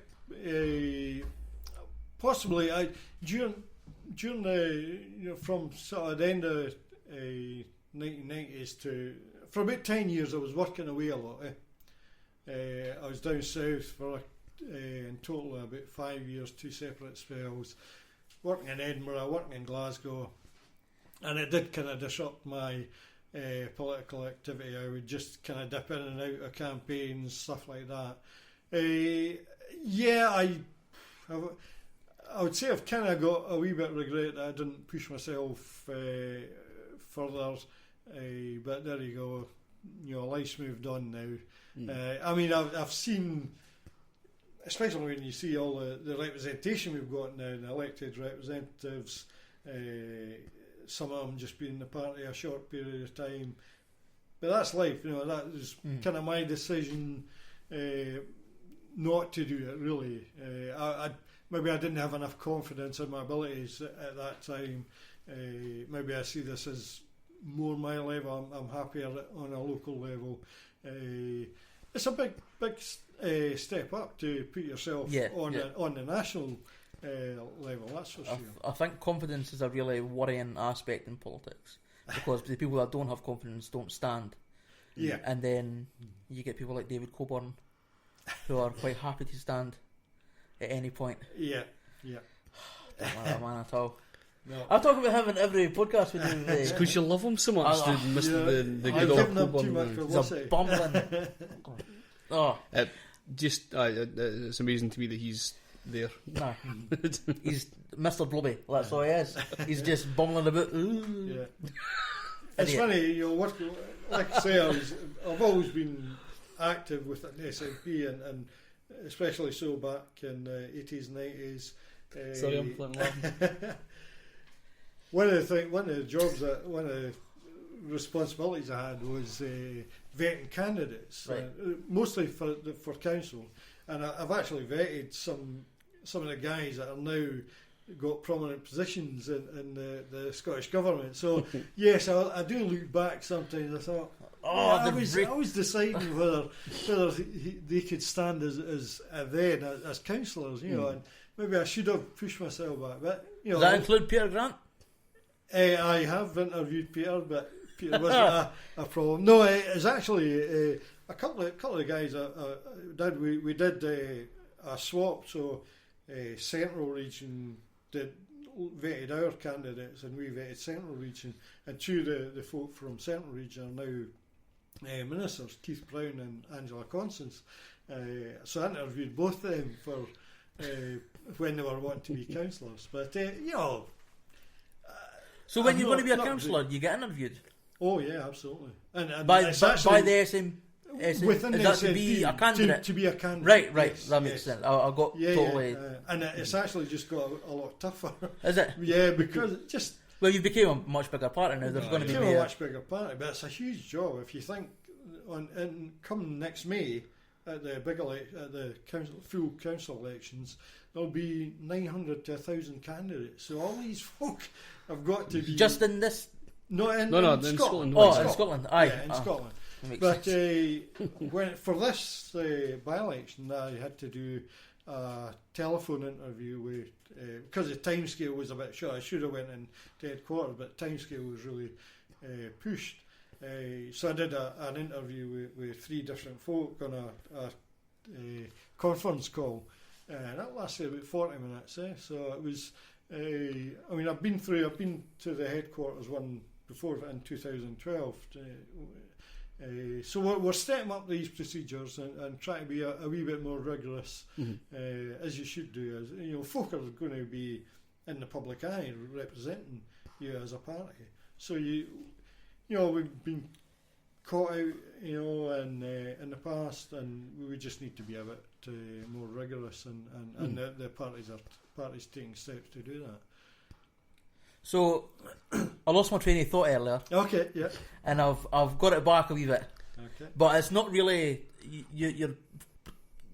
Possibly, during the from sort of the end of 1990s to for about 10 years, I was working away a lot. I was down south for in total about 5 years, 2 separate spells, working in Edinburgh, working in Glasgow, and it did kind of disrupt my political activity. I would just kind of dip in and out of campaigns, stuff like that. I would say I've kind of got a wee bit of regret that I didn't push myself further, but there you go. Life's moved on now. I mean, I've seen, especially when you see all the representation we've got now, the elected representatives, some of them just being in the party a short period of time. But that's life, that was kind of my decision not to do it, really. Maybe I didn't have enough confidence in my abilities at that time. Maybe I see this as more my level. I'm happier on a local level. It's a big step up to put yourself on the national level, that's for sure. I think confidence is a really worrying aspect in politics because the people that don't have confidence don't stand. Yeah. And then you get people like David Coburn who are quite happy to stand at any point. Yeah. Don't like that man at all. No. I talk about him in every podcast we do. It's because you love him so much, the good old Coburn. He's a bumbling. It's amazing to me that he's there. Nah. He's Mr. Blobby, that's all he is. He's just bumbling about. Yeah. It's funny, like I say, I've always been active with the SNP and especially so back in the 80s and 90s. Sorry, I'm laughing. One of the responsibilities I had was vetting candidates, mostly for council, and I've actually vetted some of the guys that are now got prominent positions in the Scottish government. So yes, I do look back sometimes. I thought, I was deciding whether they could stand as councillors, and maybe I should have pushed myself back. But does that include Peter Grant? I have interviewed Peter, but Peter wasn't a problem. No, it's actually a couple of guys. We did a swap, so Central Region vetted our candidates, and we vetted Central Region, and two of the folk from Central Region are now ministers, Keith Brown and Angela Constance. So I interviewed both of them for when they were wanting to be councillors. But so when you're going to be a councillor, you get interviewed? Oh yeah, absolutely. And by the SM within is that to be a candidate? To be a candidate. Right. Yes, that makes sense. I got totally. And it's actually just got a lot tougher. Is it? Yeah, because it just. Well, you became a much bigger party now. There's going to be a much bigger party, but it's a huge job. If you think come next May at the full council elections, there'll be 900 to 1,000 candidates. So all these folk have got to be just in this. In Scotland. In Scotland, aye. Yeah, in Scotland. But for this by-election, I had to do a telephone interview with because the timescale was a bit short. I should have went in to headquarters, but timescale was really pushed. So I did an interview with 3 different folk on a conference call, and that lasted about 40 minutes. So it was. I've been to the headquarters one before in 2012. So we're setting up these procedures and trying to be a wee bit more rigorous, as you should do. As you know, folk are going to be in the public eye representing you as a party. So you know, we've been caught out, you know, in the past, and we just need to be a bit more rigorous, and the parties taking steps to do that. So, I lost my train of thought earlier. Okay, yeah. And I've got it back a wee bit. Okay. But it's not really... You're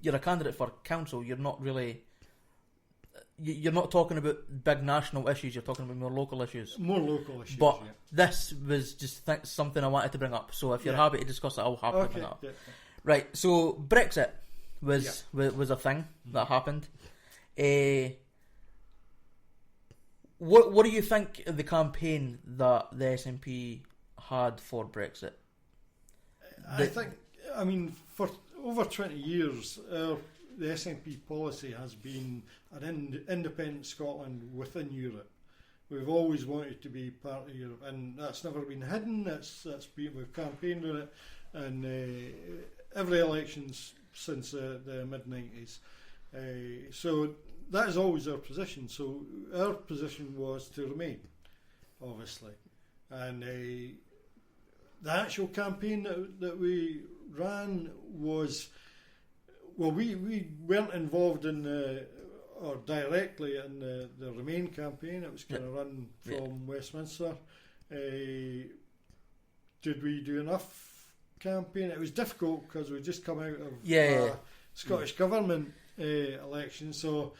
a candidate for council. You're not really... You're not talking about big national issues. You're talking about more local issues. More local issues, but yeah. this was just something I wanted to bring up. So if you're happy to discuss it, I'll happily bring it up. Yeah. Right, so Brexit was a thing that happened. What do you think of the campaign that the SNP had for Brexit? I think, I mean, for over 20 years, the SNP policy has been an independent Scotland within Europe. We've always wanted to be part of Europe, and that's never been hidden. We've campaigned on it, and every elections since the mid-90s. So that is always our position. So our position was to remain, obviously, and the actual campaign that we ran was, well, we weren't involved in or directly in the Remain campaign. It was kind of run from Westminster. Did we do enough campaign? It was difficult because we just come out of Scottish Government election, so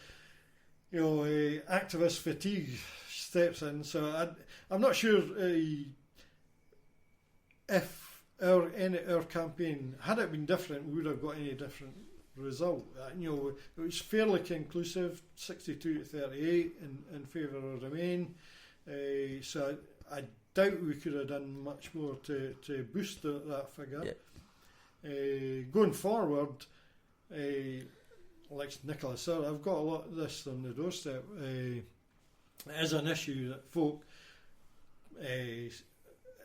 you know, activist fatigue steps in. So I'm not sure if our campaign, had it been different, we would have got any different result. You know, it was fairly conclusive, 62 to 38 in favour of Remain. So I doubt we could have done much more to boost that figure. Going forward, like Nicola said, I've got a lot of this on the doorstep. It is an issue that folk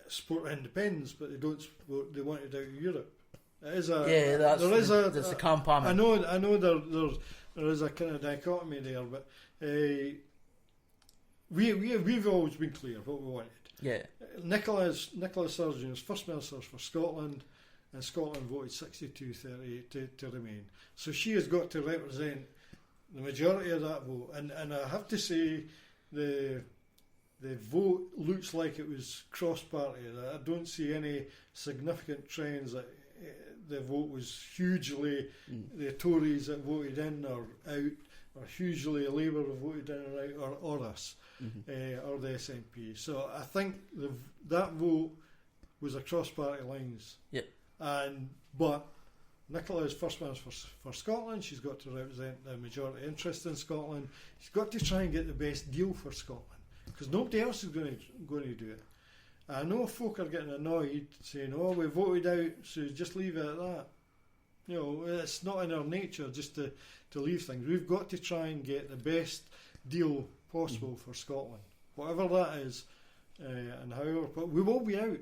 support independence, but they don't support, they want it out of Europe. It is that's a compound. I know there is a kind of dichotomy there, but we've always been clear what we wanted. Yeah. Nicola Sturgeon was First Minister for Scotland, and Scotland voted 62-38 to remain. So she has got to represent the majority of that vote, and I have to say the vote looks like it was cross-party. I don't see any significant trends that the vote was hugely the Tories that voted in or out, or hugely Labour that voted in or out, or us, or the SNP. So I think that vote was across party lines. Yep. But Nicola is First Minister for Scotland. She's got to represent the majority interest in Scotland. She's got to try and get the best deal for Scotland, because nobody else is going to do it. I know folk are getting annoyed saying, "Oh, we voted out, so just leave it at that." You know, it's not in our nature just to leave things. We've got to try and get the best deal possible for Scotland, whatever that is, and however. But we will be out.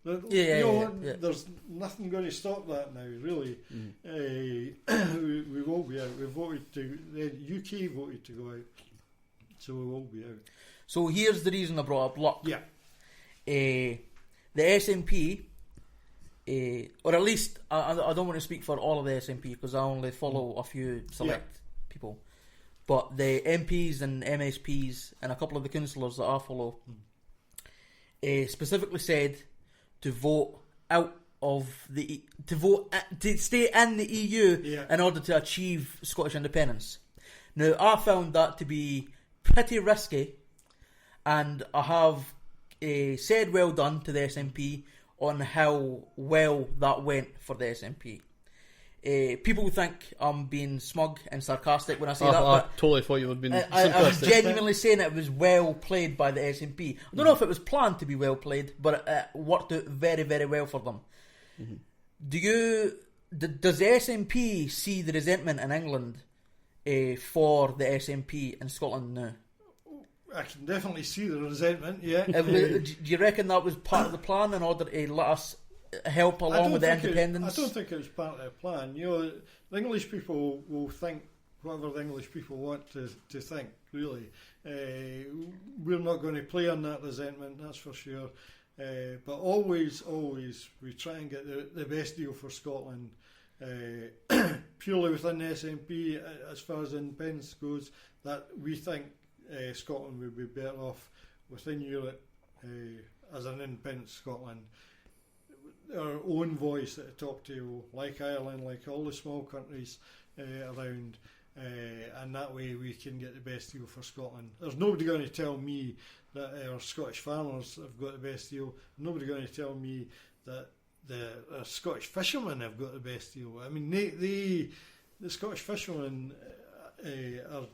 There's nothing going to stop that now, really. We will be out. We voted the UK voted to go out, so we will be out. So here's the reason I brought up luck. Yeah. The SNP, or at least I don't want to speak for all of the SNP because I only follow a few select people, but the MPs and MSPs and a couple of the councillors that I follow specifically said to vote out of to stay in the EU in order to achieve Scottish independence. Now I found that to be pretty risky, and I have said well done to the SNP on how well that went for the SNP. People think I'm being smug and sarcastic when I say that, but I totally thought you were being I was genuinely saying it was well played by the SNP. I don't know if it was planned to be well played, but it worked out very, very well for them. Does the SNP see the resentment in England for the SNP in Scotland now? I can definitely see the resentment. Yeah. Do you reckon that was part of the plan in order to let us help along with the independence? I don't think it was part of the plan. The English people will think whatever the English people want to think, really. We're not going to play on that resentment, that's for sure. But always, we try and get the best deal for Scotland, purely within the SNP, as far as independence goes, that we think Scotland would be better off within Europe as an independent Scotland. Our own voice at the top table, like Ireland, like all the small countries around, and that way we can get the best deal for Scotland. There's nobody going to tell me that our Scottish farmers have got the best deal. Nobody going to tell me that the Scottish fishermen have got the best deal. I mean, the Scottish fishermen are,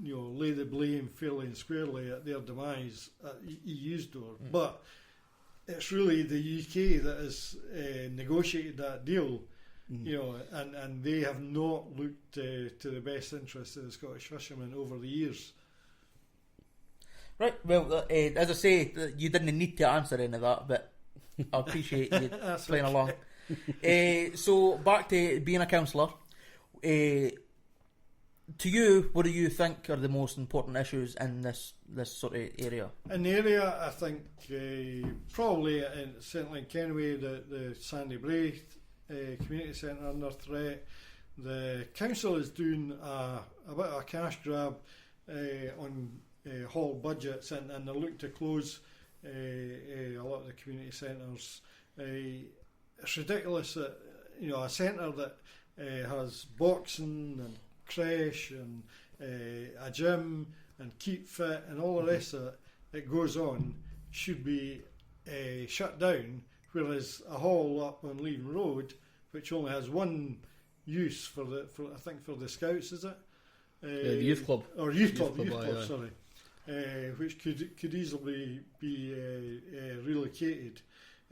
lay the blame fairly and squarely at their demise at EU's door, but it's really the UK that has negotiated that deal, and they have not looked to the best interest of the Scottish fishermen over the years. Right, well, as I say, you didn't need to answer any of that, but I appreciate you playing along. So, back to being a councillor. To you, what do you think are the most important issues in this sort of area? In the area, I think probably, certainly in Kennoway, the Sandy Brae Community Centre under threat. The council is doing a bit of a cash grab on hall budgets, and they're looking to close a lot of the community centres. It's ridiculous that a centre that has boxing and creche and a gym and keep fit and all the rest of it that goes on should be shut down, whereas a hall up on Leven Road, which only has one use for the Scouts, is it? The youth club. Or youth club, sorry. Which could easily be relocated.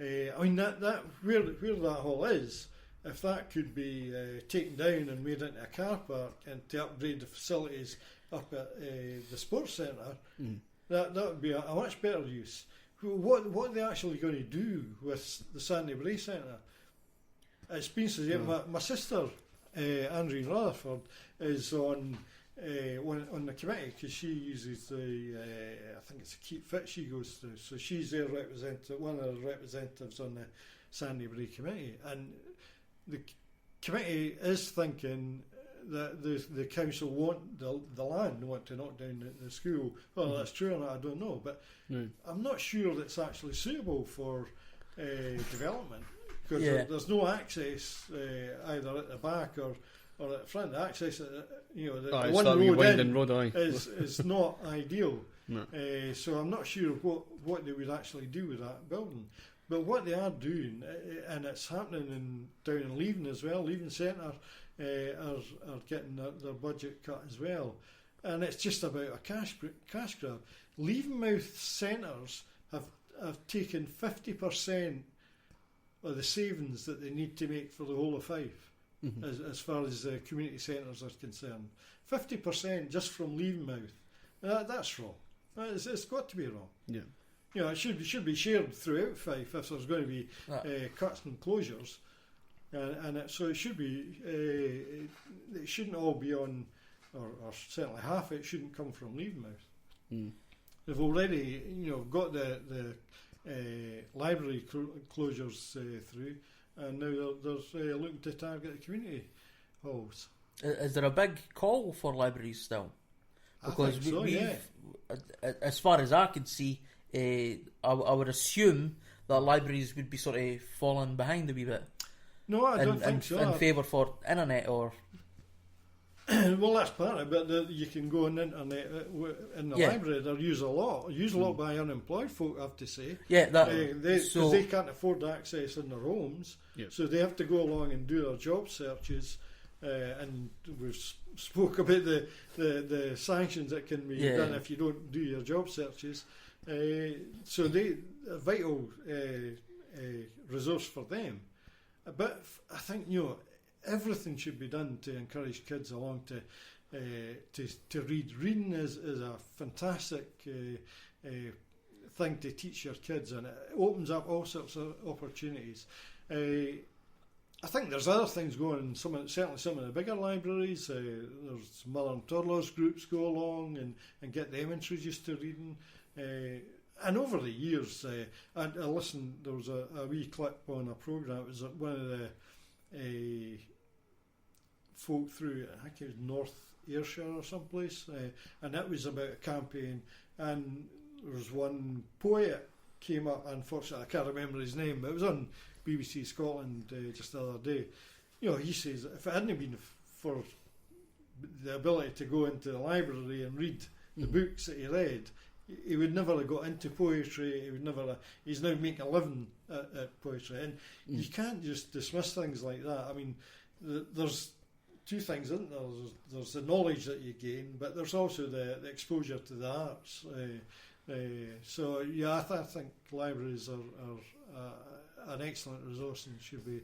I mean that where that hall is, if that could be taken down and made into a car park and to upgrade the facilities up at the sports centre, that would be a much better use. What are they actually going to do with the Sandy Brae Centre? It's been since my sister Andreen Rutherford is on the committee, because she uses I think it's a Keep Fit she goes through, so she's their representative, one of the representatives on the Sandy Brae committee, and the committee is thinking that the council want the land, want to knock down the school. Well, that's true or not, I don't know, but I'm not sure that's actually suitable for development, because there's no access either at the back or at the front. The access at the one road is not ideal. No. So I'm not sure what they would actually do with that building. But what they are doing, and it's happening down in Leven as well, Leven Centre are getting their budget cut as well. And it's just about a cash grab. Levenmouth centres have taken 50% of the savings that they need to make for the whole of Fife, as far as community centres are concerned. 50% just from Levenmouth. That's wrong. It's got to be wrong. Yeah. It should be shared throughout Fife if there's going to be cuts and closures, so it should be. It shouldn't all be on, or certainly half it shouldn't come from Levenmouth. They've already, got the library closures through, and now they're looking to target the community halls. Is there a big call for libraries still? Because I think so, yeah. As far as I can see, I would assume that libraries would be sort of falling behind a wee bit. No, I don't think so. In favour for internet or... Well, that's part of it, but you can go on the internet in the library. They're used a lot. Used a lot by unemployed folk, I have to say. Yeah, because they can't afford access in their homes, so they have to go along and do their job searches. And we've spoke about the sanctions that can be done if you don't do your job searches. So they a vital resource for them. But I think everything should be done to encourage kids along to to read. Reading is a fantastic thing to teach your kids, and it opens up all sorts of opportunities. I think there's other things going on, certainly some of the bigger libraries. There's mother and toddlers groups go along and get them introduced to reading. And over the years, I listened, there was a wee clip on a programme. It was one of the folk through, I think it was North Ayrshire or someplace, and that was about a campaign. And there was one poet came up, unfortunately I can't remember his name, but it was on BBC Scotland just the other day. You know, he says if it hadn't been for the ability to go into the library and read the books that he read, he would never have got into poetry. He would never. He's now making a living at poetry, and you can't just dismiss things like that. I mean, there's two things, isn't there? There's the knowledge that you gain, but there's also the exposure to the arts. So yeah, I think libraries are an excellent resource and should be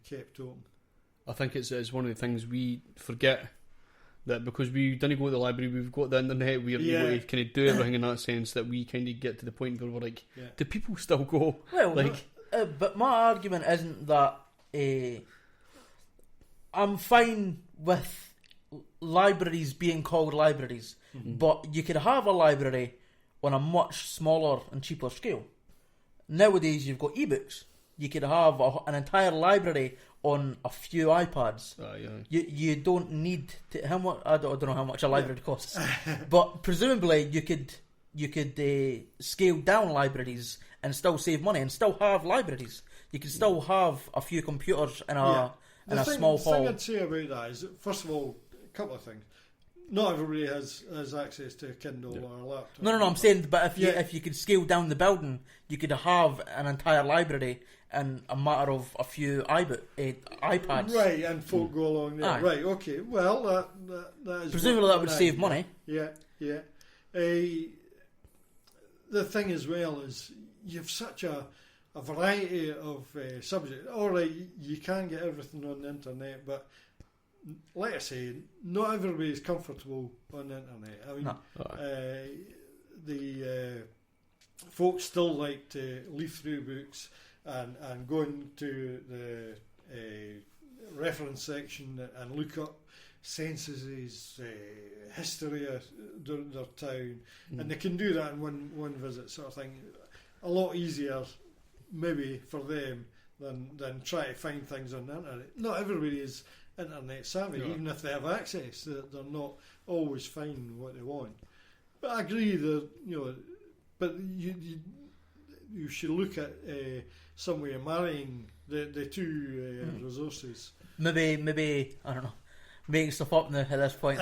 kept open. I think it's one of the things we forget, that because we didn't go to the library, we've got the internet, we're able to kind of do everything in that sense, that we kind of get to the point where we're like, do people still go? Well, like, but my argument isn't that I'm fine with libraries being called libraries, but you could have a library on a much smaller and cheaper scale. Nowadays you've got ebooks. You could have an entire library on a few iPads. You don't need to. How much? I don't know how much a library costs, but presumably you could scale down libraries and still save money and still have libraries. You could still have a few computers in a small hall. The thing I'd say about that is, first of all, a couple of things. Not everybody has access to a Kindle or a laptop. No. I'm saying, but if you could scale down the building, you could have an entire library in a matter of a few iPads. Right, and folk go along there. Aye. Right, okay. Well, that is presumably that would save money. Yeah. The thing as well is you have such a variety of subjects. All right, you can get everything on the internet, but like I say, not everybody is comfortable on the internet. I mean, the folks still like to leaf through books and go into the reference section and look up censuses, history of their town, and they can do that in one visit, sort of thing. A lot easier, maybe, for them than try to find things on the internet. Not everybody is internet savvy, even if they have access. They're not always finding what they want. But I agree that but you should look at some way of marrying the two resources. Maybe I don't know, making stuff up now at this point.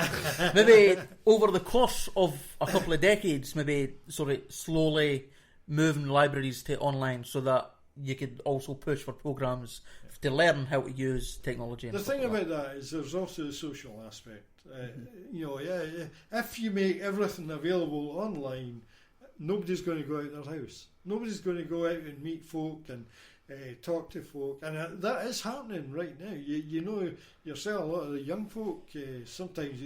Maybe over the course of a couple of decades, maybe sort of slowly moving libraries to online, so that you could also push for programs to learn how to use technology. The thing about that is there's also the social aspect. If you make everything available online, nobody's going to go out their house. Nobody's going to go out and meet folk and talk to folk, and that is happening right now. You know yourself, a lot of the young folk sometimes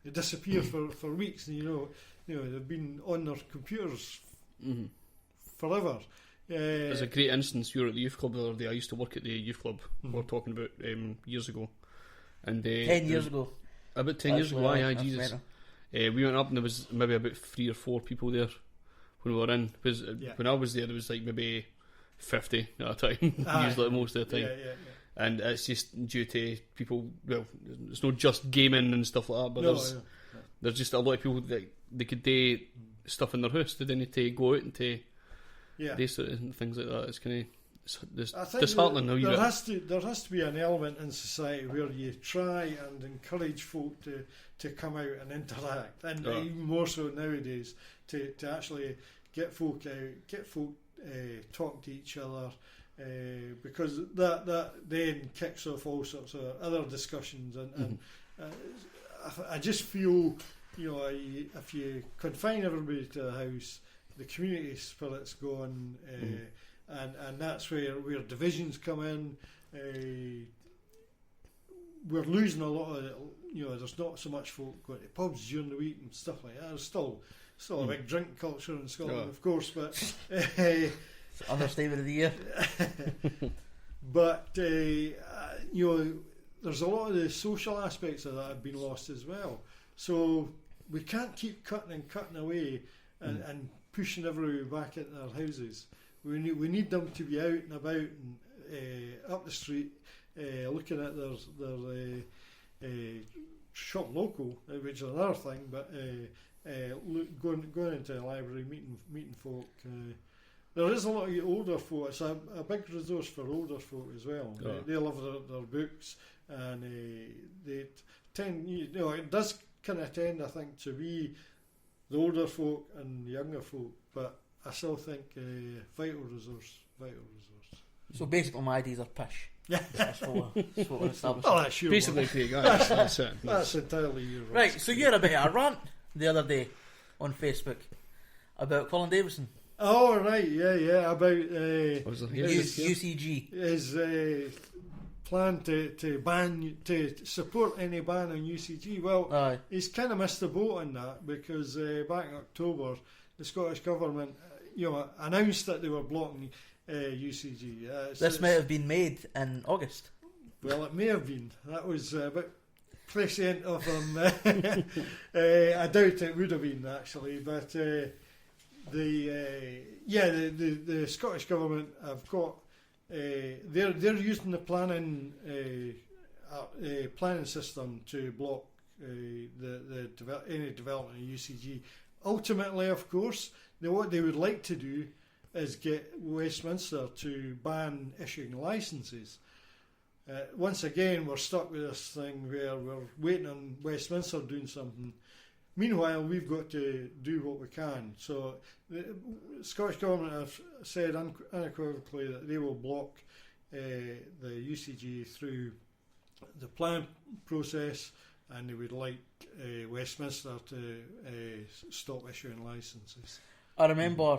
they disappear for weeks, and they've been on their computers forever. There's a great instance. We were at the youth club the other day. I used to work at the youth club. We were talking about years ago, and 10 years ago. About 10 years ago. Aye, Jesus. We went up and there was maybe about 3 or 4 people there when we were in. Because when I was there was like maybe 50 at a time. Usually most of the time. And it's just due to people. Well, it's not just gaming and stuff like that, but there's just a lot of people that they could do stuff in their house. They didn't need to go out and to do sort of things like that. It's kind of disheartening. There has to be an element in society where you try and encourage folk to come out and interact, and even more so nowadays to actually get folk out, talk to each other, because that then kicks off all sorts of other discussions, and I just feel if you confine everybody to the house, the community spirit's gone, and that's where divisions come in. we're losing a lot of, there's not so much folk going to pubs during the week and stuff like that. There's still a big drink culture in Scotland, of course, but understatement of the year. But there's a lot of the social aspects of that have been lost as well. So we can't keep cutting away and pushing everybody back into their houses. We need them to be out and about and up the street, looking at their shop local, which is another thing. But going into the library, meeting folk. There is a lot of older folk. It's a big resource for older folk as well. Oh. They love their books, and they tend. It does kind of tend, I think, to be the older folk and the younger folk. But I still think vital resource. So basically, my ideas are pish. Yeah, that's what we're establishing. Oh, that's your Basically, one. Craig, that's it. That's entirely your Right, so you had a bit of a rant the other day on Facebook about Colin Davison. Oh, right, yeah, about UCG. his plan to support any ban on UCG. Well, Aye. he's kind of missed the boat on that because back in October, the Scottish Government, announced that they were blocking UCG. This may have been made in August. Well, it may have been. That was a bit prescient of him. I doubt it would have been, actually, but the Scottish Government have got they're using the planning system to block any development of UCG. Ultimately, of course, what they would like to do is get Westminster to ban issuing licences. Once again, we're stuck with this thing where we're waiting on Westminster doing something. Meanwhile, we've got to do what we can. So the Scottish Government have said unequivocally that they will block the UCG through the plan process, and they would like Westminster to stop issuing licences. I remember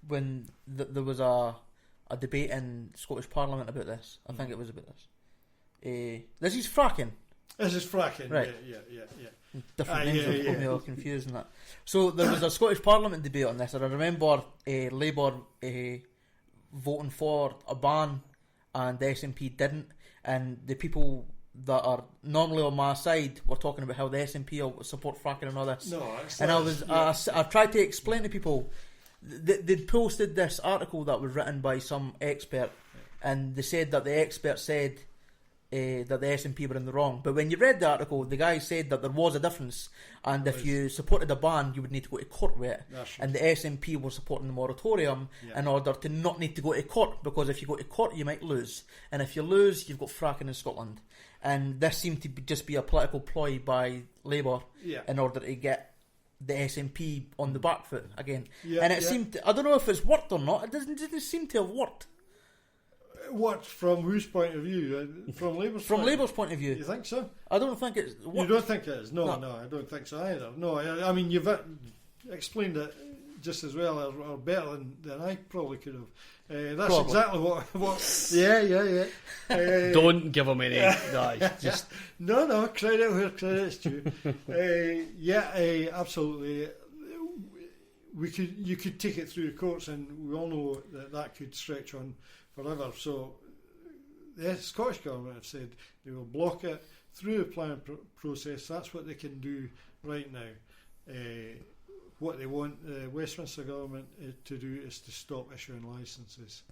when there was a debate in Scottish Parliament about this. I think it was about this. This is fracking. This is fracking, right? Yeah. Different names have got me all confused in that. So there was a Scottish Parliament debate on this, and I remember Labour voting for a ban, and the SNP didn't. And the people that are normally on my side were talking about how the SNP will support fracking and all this. I tried to explain to people. They'd posted this article that was written by some expert, and they said that the expert said that the SNP were in the wrong. But when you read the article, the guy said that there was a difference, and if you supported a ban, you would need to go to court with it. And the SNP were supporting the moratorium in order to not need to go to court, because if you go to court, you might lose. And if you lose, you've got fracking in Scotland. And this seemed to just be a political ploy by Labour in order to get the SNP on the back foot again. And it seemed, I don't know if it's worked or not, it didn't seem to have worked. What, from whose point of view? From Labour's From Labour's point of view. You think so? I don't think it's worked. You don't think it is? No, I don't think so either. No, I mean, you've explained it just as well or better than I probably could have. That's probably. Exactly what yeah. Don't give him any. Just no. Credit where credit's due. Absolutely. You could take it through the courts, and we all know that could stretch on forever. So the Scottish Government have said they will block it through the planning process. That's what they can do right now. What they want the Westminster Government to do is to stop issuing licences,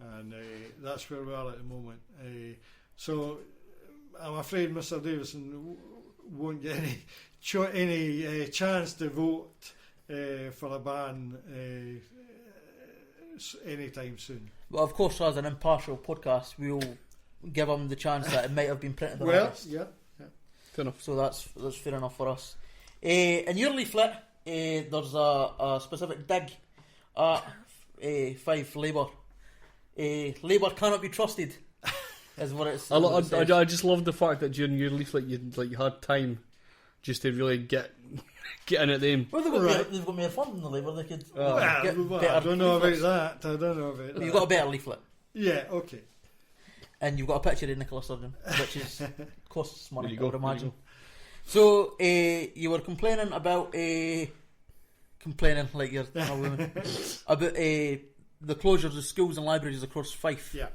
and that's where we are at the moment. So I'm afraid Mr Davison won't get any chance to vote for a ban anytime soon. Well, of course, as an impartial podcast, we'll give him the chance that it might have been printed on August. Yeah. Fair enough. So that's fair enough for us. In your leaflet, there's a specific dig at 5 Labour. Labour cannot be trusted, is what it says. I just love the fact that during your leaflet you had time just to really get in at them. Well, they've got more fun than the Labour. They could get I don't know about that. You've got a better leaflet. Yeah, okay. and you've got a picture of Nicola Sturgeon, which is costs money, There you I would go, imagine. there So you were complaining about complaining like you're a woman about the closures of schools and libraries across Fife. Yeah.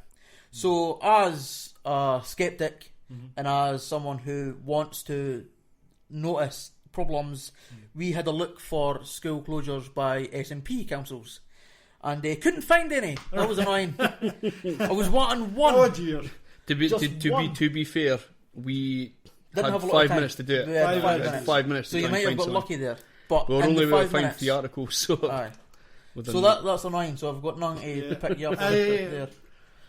So as a skeptic and as someone who wants to notice problems, we had a look for school closures by SNP councils, and they couldn't find any. That was annoying. I was wanting one. Oh dear. To be fair, we Didn't had have a lot of 5 time. minutes to do it. We had Five five minutes. minutes. 5 minutes. So to you try might and have find got something. lucky there. But We're in only the able to 5 find minutes, 3 articles, so aye. within So the- that's annoying. So I've got none to Yeah. pick you up on Aye. there.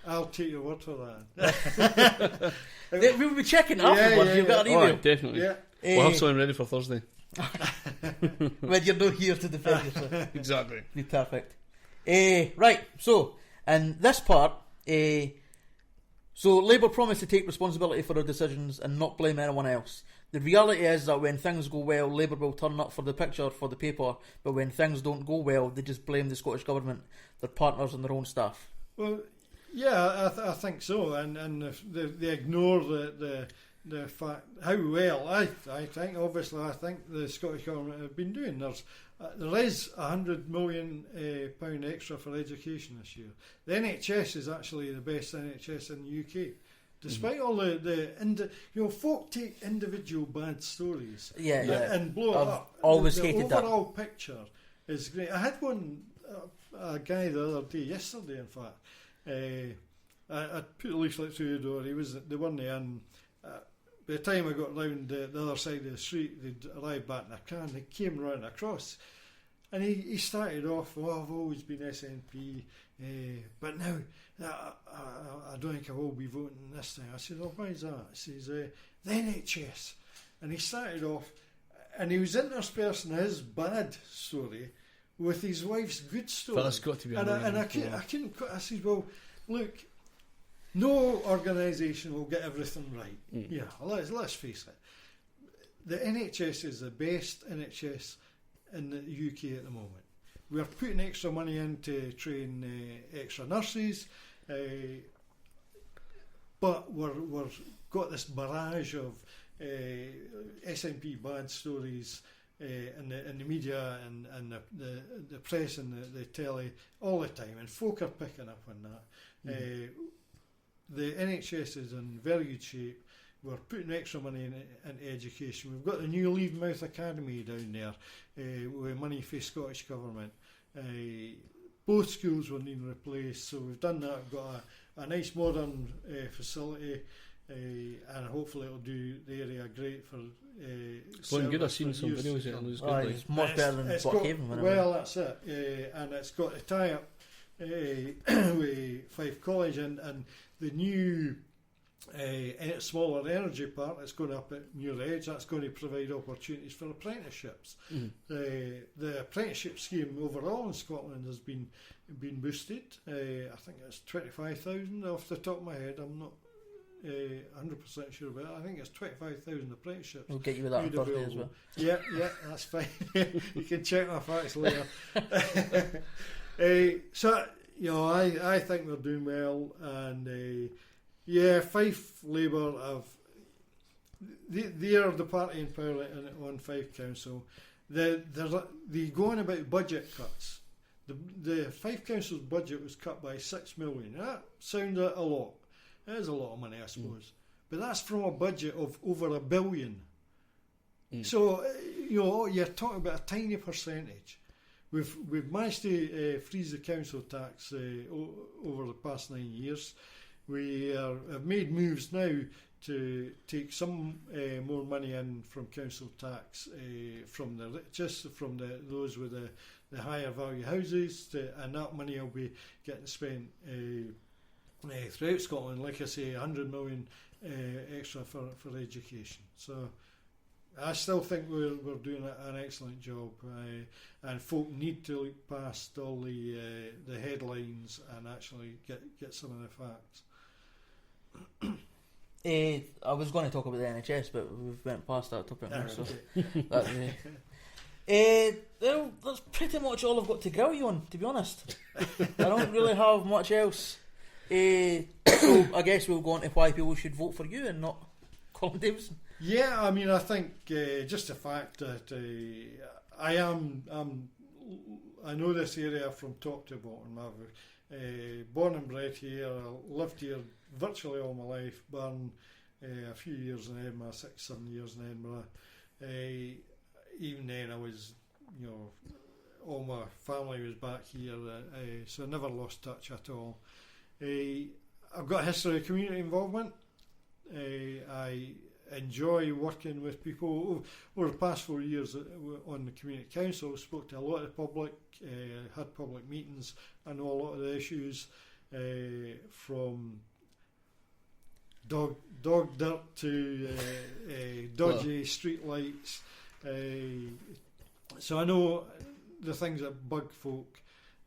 I'll take your word for that. We'll be checking afterwards. yeah, You've got an Oh, email. definitely. Yeah. We'll have something ready for Thursday. When you're not here to defend yourself. Exactly. Be perfect. Right, so in this part, so Labour promised to take responsibility for their decisions and not blame anyone else. The reality is that when things go well, Labour will turn up for the picture for the paper, but when things don't go well, they just blame the Scottish Government, their partners and their own staff. Well, yeah, I think so, and if they ignore the fact how well I think. Obviously, I think the Scottish Government have been doing. There is £100 million pound extra for education this year. The NHS is actually the best NHS in the UK. Despite all folk take individual bad stories and blow it I've up. always the hated that. overall picture is great. I had one, a guy the other day, yesterday in fact. I put a leaflet through the door. They weren't in. By the time I got round the other side of the street, they'd arrived back in a car and they came running across. And he started off, I've always been SNP, but now I don't think I will be voting this time. I said, why is that? He says, the NHS. And he started off, and he was interspersing his bad story with his wife's good story. But that's got to be And I couldn't. I said, well, look, no organisation will get everything right. Yeah, let's face it. The NHS is the best NHS in the UK at the moment. We're putting extra money in to train extra nurses, but we've got this barrage of SNP bad stories in the media and the press and the telly all the time, and folk are picking up on that. The NHS is in very good shape. We're putting extra money into education. We've got the new Leven Academy down there with money for Scottish Government. Both schools were needing replaced, so we've done that. We've got a nice modern facility, and hopefully it'll do the area great for It's looking good. I've seen some videos of it and it was good. Like. It's much better than Blockhaven. Well, that's it. And it's got a tie-up with Fife College and the new smaller energy part that's going up at Muir Edge. That's going to provide opportunities for apprenticeships. The apprenticeship scheme overall in Scotland has been boosted. I think it's 25,000 off the top of my head. I'm not 100% sure about it. I think it's 25,000 apprenticeships. We'll get you with that on Thursday as well. Yeah, that's fine. You can check my facts later. So, I think we're doing well, and Fife Labour they are the party in power on Fife Council. They go on about budget cuts. The Fife Council's budget was cut by $6 million. That sounds a lot. It is a lot of money, I suppose. But that's from a budget of over $1 billion. So, you're talking about a tiny percentage. We've managed to freeze the council tax over the past 9 years. We have made moves now to take some more money in from council tax from the richest, from those with the higher value houses, and that money will be getting spent throughout Scotland. Like I say, 100 million extra for education. So I still think we're doing an excellent job, and folk need to look past all the headlines and actually get some of the facts. I was going to talk about the NHS, but we've went past that topic now. So that's pretty much all I've got to grill you on, to be honest. I don't really have much else So I guess we'll go on to why people should vote for you and not Colin Davison. Yeah, I mean, I think just the fact that I know this area from top to bottom. I've born and bred here. I lived here virtually all my life. Born a few years in Edinburgh, 6-7 years in Edinburgh. Even then, I was, all my family was back here, so I never lost touch at all. I've got a history of community involvement. I enjoy working with people. Over the past 4 years on the community council, spoke to a lot of the public, had public meetings. I know a lot of the issues, from dog dirt to dodgy street lights. So I know the things that bug folk,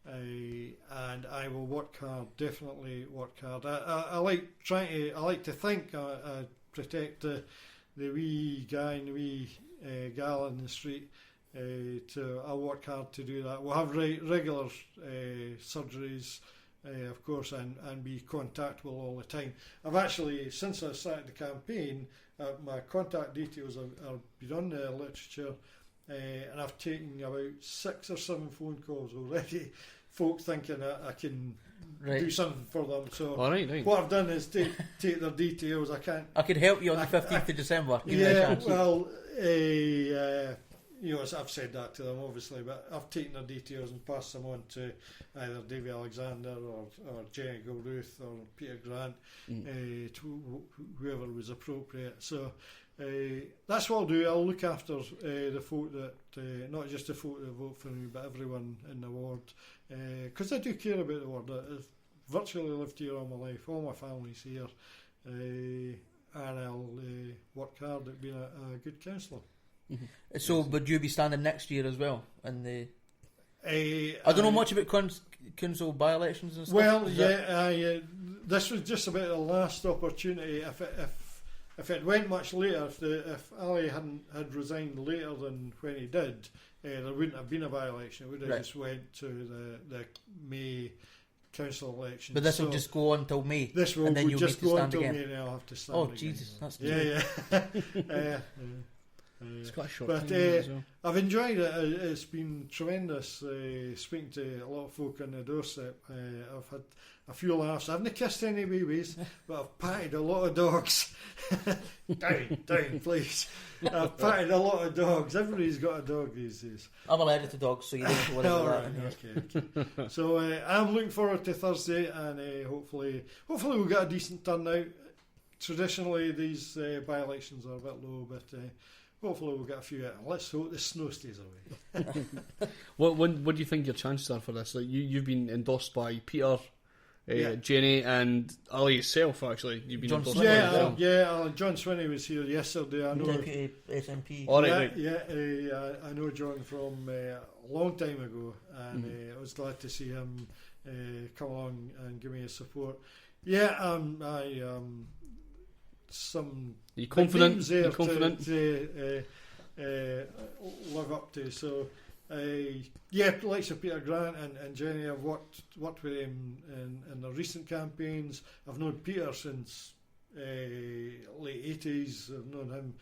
and I will work hard. Definitely work hard. I like to think I protect the wee guy and the wee gal in the street. I'll work hard to do that. We'll have regular surgeries, of course, and be contactable all the time. I've actually, since I started the campaign, my contact details are been on the literature, and I've taken about 6 or 7 phone calls already. Folk thinking I can do something for them. So what I've done is take their details. I could help you on the 15th of December. Well, I've said that to them obviously, but I've taken their details and passed them on to either Davy Alexander or Jenny Gilruth or Peter Grant, to whoever was appropriate. So that's what I'll do. I'll look after the folk that, not just the folk that vote for me, but everyone in the ward, because I do care about the ward. I've virtually lived here all my life. All my family's here, and I'll work hard at being a good councillor. Mm-hmm. So, would you be standing next year as well? I don't know much about council by-elections and stuff. Well, this was just about the last opportunity. If it went much later, if Ali had resigned later than when he did, there wouldn't have been a by-election. It would have just went to the May council election. But this will just go on till May. This will just go on till May, and I'll have to stand again. Oh, Jesus, that's yeah. It's quite a short but time as well. I've enjoyed it. It's been tremendous speaking to a lot of folk on the doorstep. I've had a few laughs. I haven't kissed any babies, but I've patted a lot of dogs. down, please. I've patted a lot of dogs. Everybody's got a dog these days. I'm allergic to dogs, so you don't have to worry about that. Okay. So I'm looking forward to Thursday, and hopefully we'll get a decent turnout. Traditionally, these by-elections are a bit low, but hopefully we'll get a few out. Let's hope the snow stays away. What do you think your chances are for this? Like you've been endorsed by Peter, Jenny, and Ali yourself. Actually, you've been endorsed. John Swinney was here yesterday. I know Deputy SNP. I know John from a long time ago, and I was glad to see him come along and give me his support. Are you confident? There confident? To live up to. So, likes of Peter Grant and Jenny, I've worked with him in the recent campaigns. I've known Peter since late 80s. I've known him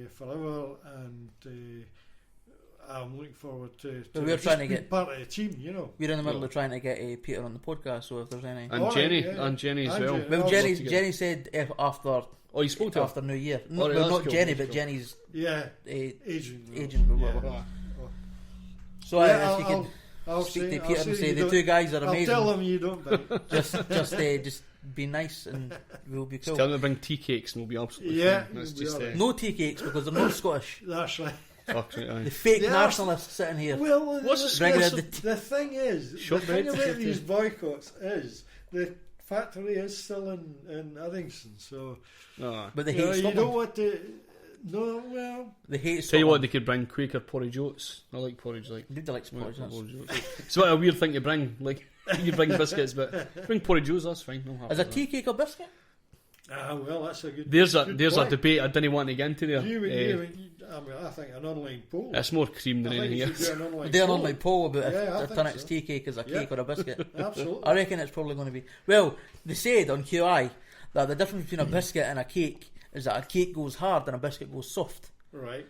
forever, and I'm looking forward to we're trying to get part of the team. We're in the middle of trying to get Peter on the podcast. So if there's any, and Jenny as well. Well, Jenny said after. Oh, you spoke to her after New Year. Not cool. Jenny, but cool. Jenny's agent or whatever. So if you can speak to Peter and say the two guys are amazing. I'll tell them you don't bite. just be nice and we'll be cool. Just tell them to bring tea cakes and we'll be absolutely fine. That's just, no tea cakes because they're not Scottish. That's right. The fake nationalists sitting here. Well, the thing is, the thing about these boycotts is the factory is still in Addington, so. But they hate Scotland. You don't want to. No, well. They hate Scotland. Tell you what, they could bring Quaker porridge oats. I like porridge. I like porridge oats. It's what a weird thing to bring. Like you bring biscuits, but bring porridge oats. That's fine. Is a tea cake a biscuit? Well, that's a good. There's a point. debate I didn't want to get into there. I think an online poll. It's more cream than anything else. Do an online Do an poll. online poll about I if think Tunnocks so. tea cake is a cake or a biscuit. Absolutely. I reckon it's probably going to be. Well, they said on QI that the difference between a biscuit and a cake is that a cake goes hard and a biscuit goes soft. Right.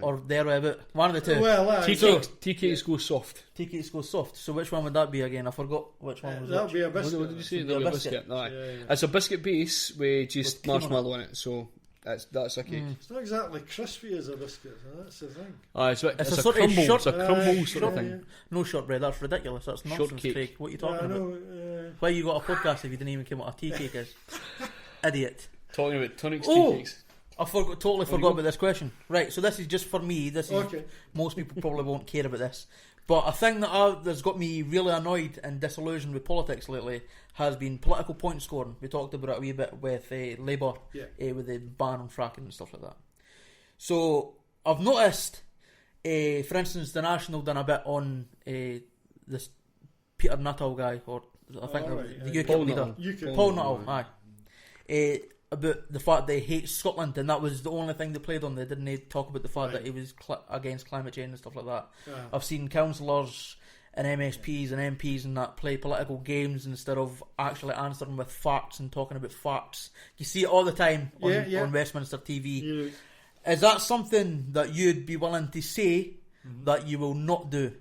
Or thereabout. One of the two. Well, Tea cakes go soft. Tea cakes go soft. So which one would that be again? I forgot which one was that'll which. be a biscuit. What did you say? It'd be That'll be a a biscuit. Aye. Yeah. It's a biscuit base with just With cream on marshmallow in it, so that's a cake. It's not exactly crispy as a biscuit, so that's the thing. Aye, it's It's a a sort of crumble. short- It's a crumble sort short of thing. yeah. No shortbread, that's ridiculous. That's nonsense, Shortcake. Craig. What are you Yeah, talking I about? know. Why you got a podcast if you didn't even come what a tea cake is? Idiot. Talking about Tunnocks Oh! tea cakes. I totally forgot about this question. Right, so this is just for me. This is Okay. most people probably won't care about this. But a thing that's got me really annoyed and disillusioned with politics lately has been political point scoring. We talked about it a wee bit with Labour, with the ban on fracking and stuff like that. So I've noticed, for instance, the National done a bit on this Peter Nuttall guy, or I think the UKIP Paul leader, Nuttall. Paul Nuttall, aye. About the fact they hate Scotland, and that was the only thing they played on. They didn't talk about the fact that he was against climate change and stuff like that. I've seen councillors and MSPs and MPs and that play political games instead of actually answering with facts and talking about facts. You see it all the time on Westminster TV. Yeah. Is that something that you'd be willing to say that you will not do?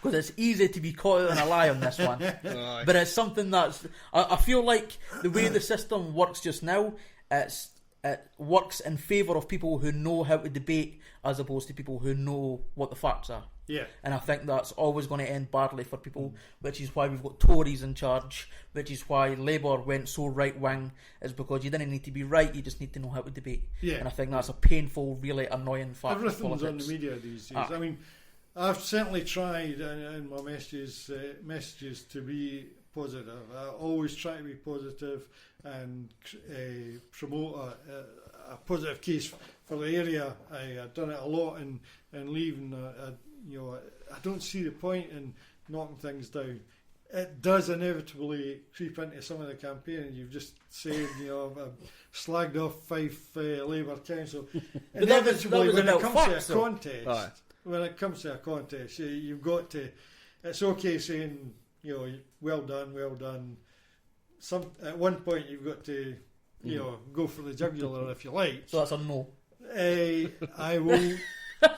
Because it's easy to be caught out in a lie on this one. But it's something that's... I feel like the way the system works just now, it works in favour of people who know how to debate as opposed to people who know what the facts are. Yeah. And I think that's always going to end badly for people, which is why we've got Tories in charge, which is why Labour went so right-wing, is because you didn't need to be right, you just need to know how to debate. Yeah. And I think that's a painful, really annoying fact of Everything's politics. on the media these days. I mean, I've certainly tried in my messages to be positive. I always try to be positive and promote a positive case for the area. I've done it a lot in Leven. I don't see the point in knocking things down. It does inevitably creep into some of the campaign, and you've just said, I've slagged off Fife Labour Council. But that was when it about comes facts, to a though. contest, when it comes to a contest, you've got to. It's okay saying, well done. At one point, you've got to, go for the jugular if you like. So that's a no.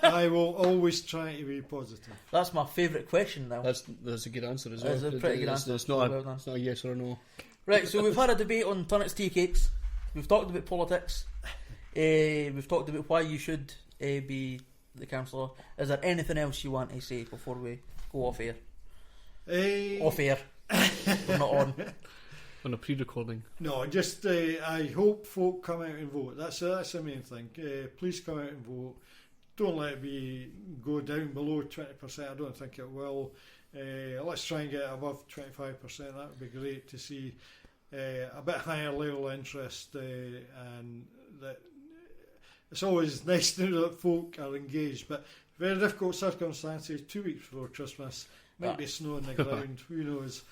I will always try to be positive. That's my favourite question now. That's a good answer as well. That's a pretty good answer. It's not Well done. it's not a yes or a no. Right, so we've had a debate on Tunnocks tea cakes. We've talked about politics. We've talked about why you should be the councillor. Is there anything else you want to say before we go off air? Off air. We're not on. On a pre-recording. No, just I hope folk come out and vote. That's the main thing. Please come out and vote. Don't let it go down below 20%. I don't think it will. Let's try and get above 25%. That would be great to see a bit higher level of interest, and that it's always nice to know that folk are engaged. But very difficult circumstances. 2 weeks before Christmas, might be snow on the ground. Who knows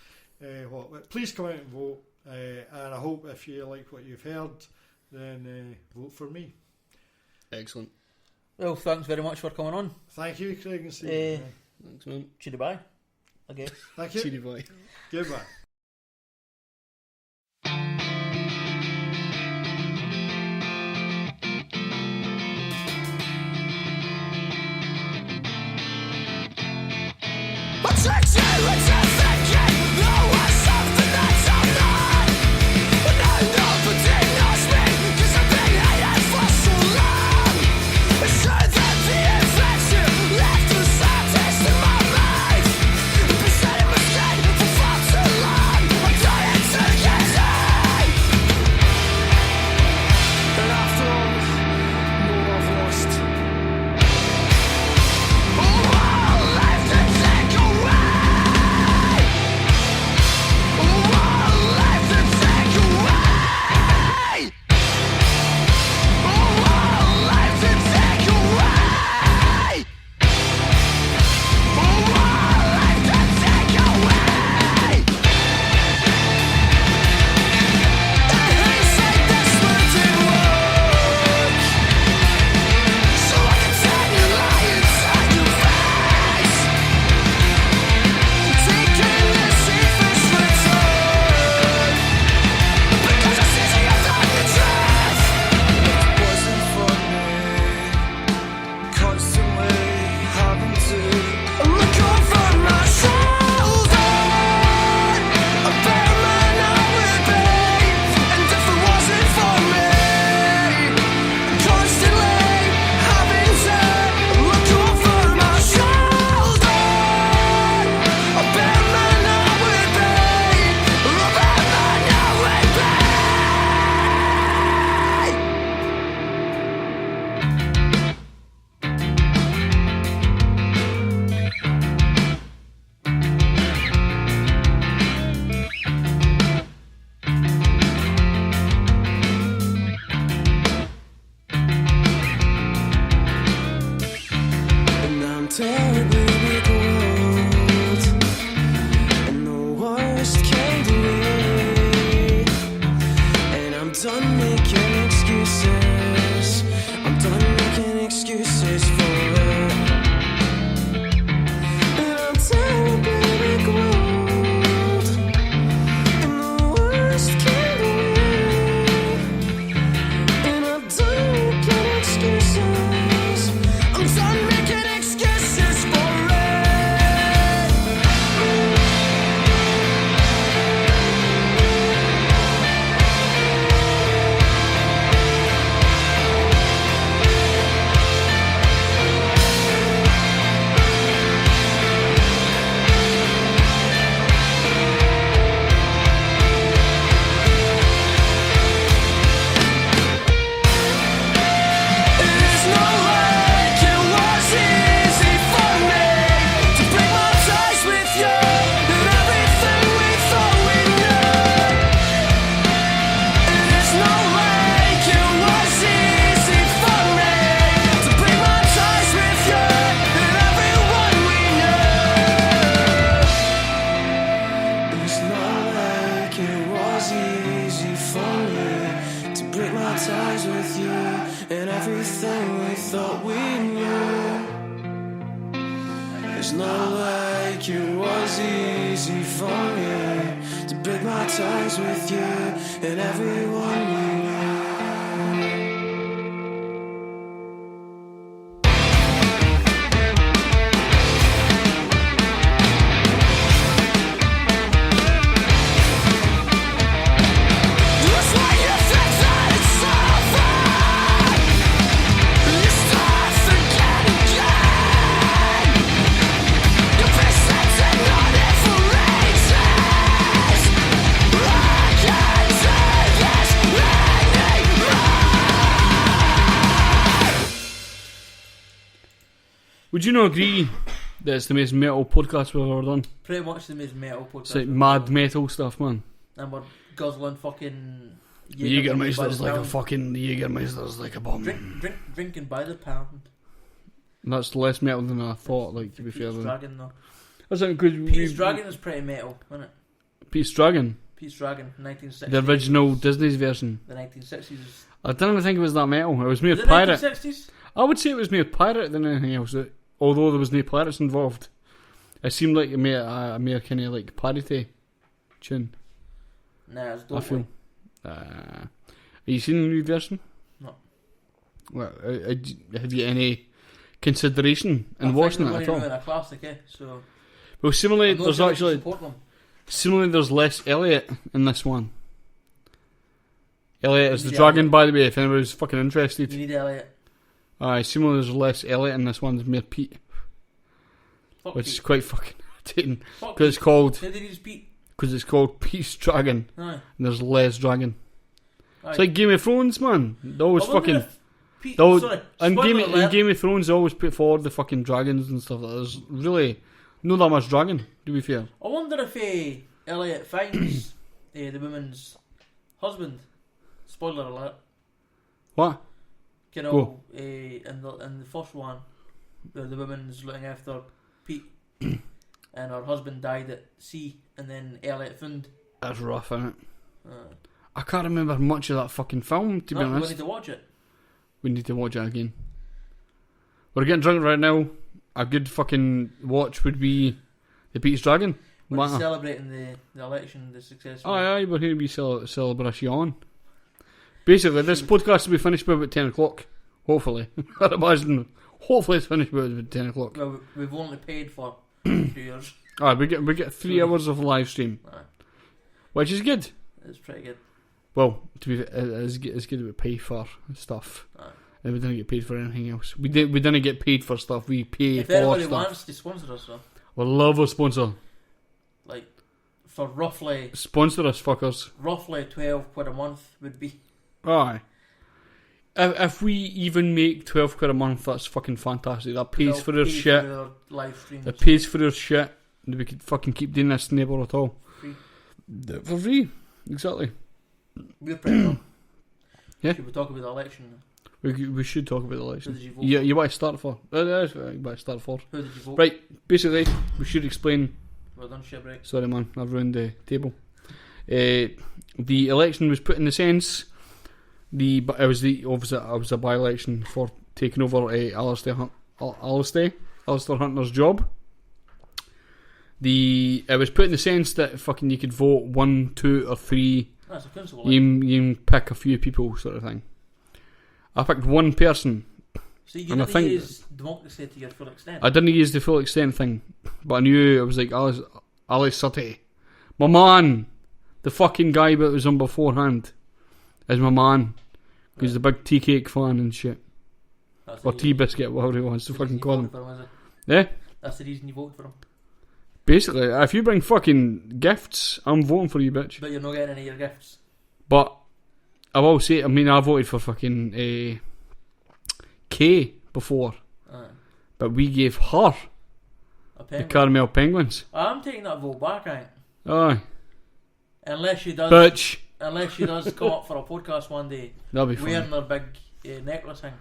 what? But please come out and vote. And I hope if you like what you've heard, then vote for me. Excellent. Well, thanks very much for coming on. Thank you, Craig and Steve. Thanks, man. Cheery bye, I guess. Thank you. Cheery boy. Goodbye. Left to start tasting my life. Beside of my skin for far too long. It's not like it was easy for me to break my ties with you and everyone you knew. Would you not agree that it's the most metal podcast we've ever done? Pretty much the most metal podcast. It's like mad metal stuff, man. And we're guzzling fucking Jägermeister's like a fucking Jägermeister's like a bomb. Drinking by the pound. That's less metal than I thought, like, to be fair. Pete's Dragon, though. That's a good. Pete's Dragon is pretty metal, isn't it? Pete's Dragon? Pete's Dragon, 1960s. The original Disney's version. The 1960s. I didn't even think it was that metal. It was mere Was it pirate. 1960s? I would say it was mere pirate than anything else. Although there was no pirates involved. It seemed like a mere kind of like parody tune. Nah, it's I dope. feel. Have you seen the new version? No. Well, have you any consideration in watching it at all? A classic, so Well, similarly, I'm not there's sure I actually should support them. similarly there's less Elliot in this one. Elliot is You the need dragon, Elliot. by the way. If anybody's fucking interested. You need Elliot. Similarly, there's less Elliot in this one. There's more Pete, Fuck which is Pete. quite fucking irritating Fuck because it's Pete. called Who did he just beat? Pete's Dragon, Aye. and there's less dragon. Aye. It's like Game of Thrones, man. They always I wonder fucking. if Pete, Those- sorry, In spoiler alert. Game of Thrones, they always put forward the fucking dragons and stuff. There's really not that much dragon, to be fair. I wonder if Elliot finds the woman's husband. Spoiler alert. What? You Go. know, in the first one, the woman's looking after Pete, and her husband died at sea, and then Elliot found. That's rough, isn't it? I can't remember much of that fucking film, to be We honest. need to watch it. We need to watch it again. We're getting drunk right now. A good fucking watch would be the Pete's Dragon. We're Wow. celebrating the election, the success. Aye, we're here to be celebration. Basically, this podcast will be finished by about 10 o'clock. Hopefully. I'd imagine. Hopefully it's finished by about 10 o'clock. Well, we've only paid for 2 years. Alright, we get 3 hours of live stream. Aye. Which is good. It's pretty good. Well, to be it's good that we pay for stuff. Aye. And we didn't get paid for anything else. We didn't get paid for stuff. We pay If for anybody stuff. wants to sponsor us, though, We'll love a sponsor. like for roughly Sponsor us, fuckers. £12 a month would be. Aye. If we even make 12 quid a month, that's fucking fantastic. That pays for their shit. For their live streams. That pays for their shit. And we could fucking keep doing this never at all. Free. For free. Exactly. We're pretty dumb. Yeah. Should we talk about the election? We should talk about the Who election. did you vote You, for? you want to start for? You want to start for? Who did you vote? Right, basically, we should explain. Well done, shipwreck. Sorry, man, I've ruined the table. The election was put in the sense. It was a by-election for taking over Alistair Hunter's job. It was put in the sense that fucking you could vote 1, 2, or 3. That's a council You election. can pick a few people, sort of thing. I picked one person. So you and I didn't think- use democracy to your full extent. I didn't use the full extent thing, but I knew it was like Alistair Suttie, my man, the fucking guy that was on beforehand, is my man. He's a big tea cake fan and shit, That's the or reason- tea biscuit, whatever he wants to that's the fucking reason call you him. voted for him, is it? Yeah, That's the reason you voted for him. basically, if you bring fucking gifts, I'm voting for you, bitch. But you're not getting any of your gifts. But I will say, I mean, I voted for fucking Kay before, but we gave her A the penguin. caramel penguins. I'm taking that vote back, I think. Aye, Unless she does. bitch. Unless she does come up for a podcast one day That'll be fun. wearing her big necklace thing.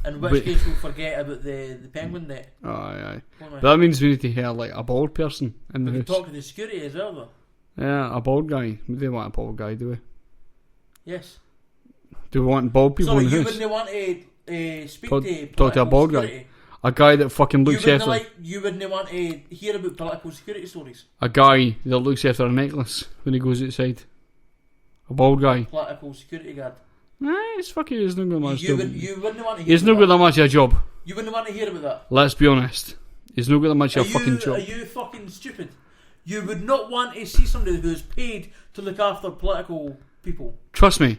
In which But- case we'll forget about the penguin net. Aye, aye. Won't we? But that means we need to have like a bald person in the We can house. talk to the security as well, though. Yeah, a bald guy. We don't want a bald guy, do we? Yes. Do we want bald people Sorry, in you the house? wouldn't want to speak Talk- to talk to a political bald guy. security. A guy that fucking looks after... You wouldn't want to hear about political security stories. A guy that looks after a necklace when he goes outside. A bald guy. Political security guard. Nah, it's fucking... He's not going to much You wouldn't want to hear He's not got that much of a job. You wouldn't want to hear about that. Let's be honest. He's not got that much of a fucking job. Are you fucking stupid? You would not want to see somebody who's paid to look after political people. Trust me.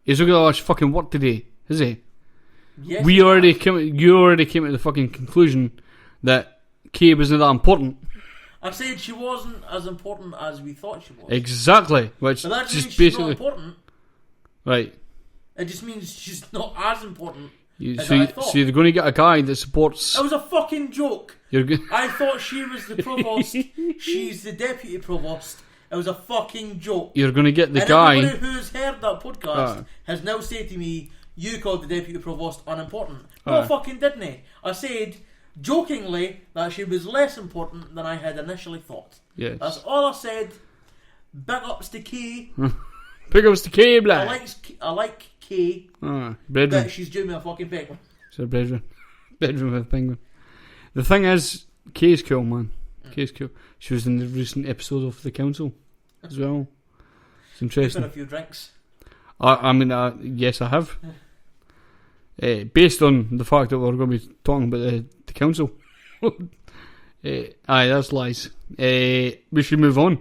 He's not got that much fucking work today, is he? Yes, You already came to the fucking conclusion that Kay wasn't that important. I said she wasn't as important as we thought she was. Exactly. Which But that just means she's basically... not important. Right. It just means she's not as important as So I thought. you're going to get a guy that supports... It was a fucking joke. You're I thought she was the provost. She's the deputy provost. It was a fucking joke. You're going to get the and guy... everybody who's heard that podcast has now said to me, you called the deputy provost unimportant. No, I fucking didn't. I said, jokingly, that she was less important than I had initially thought. Yes. That's all I said. Big ups to Kay. Big ups to Kay, black. I like Kay, Bedroom. but she's due me a fucking penguin. It's a bedroom. Bedroom with a penguin. The thing is, Kay's cool, man. Kay's cool. She was in the recent episode of The Council as well. It's interesting. Had a few drinks. I mean, yes, I have. Based on the fact that we're going to be talking about the council. Aye, that's lies. We should move on.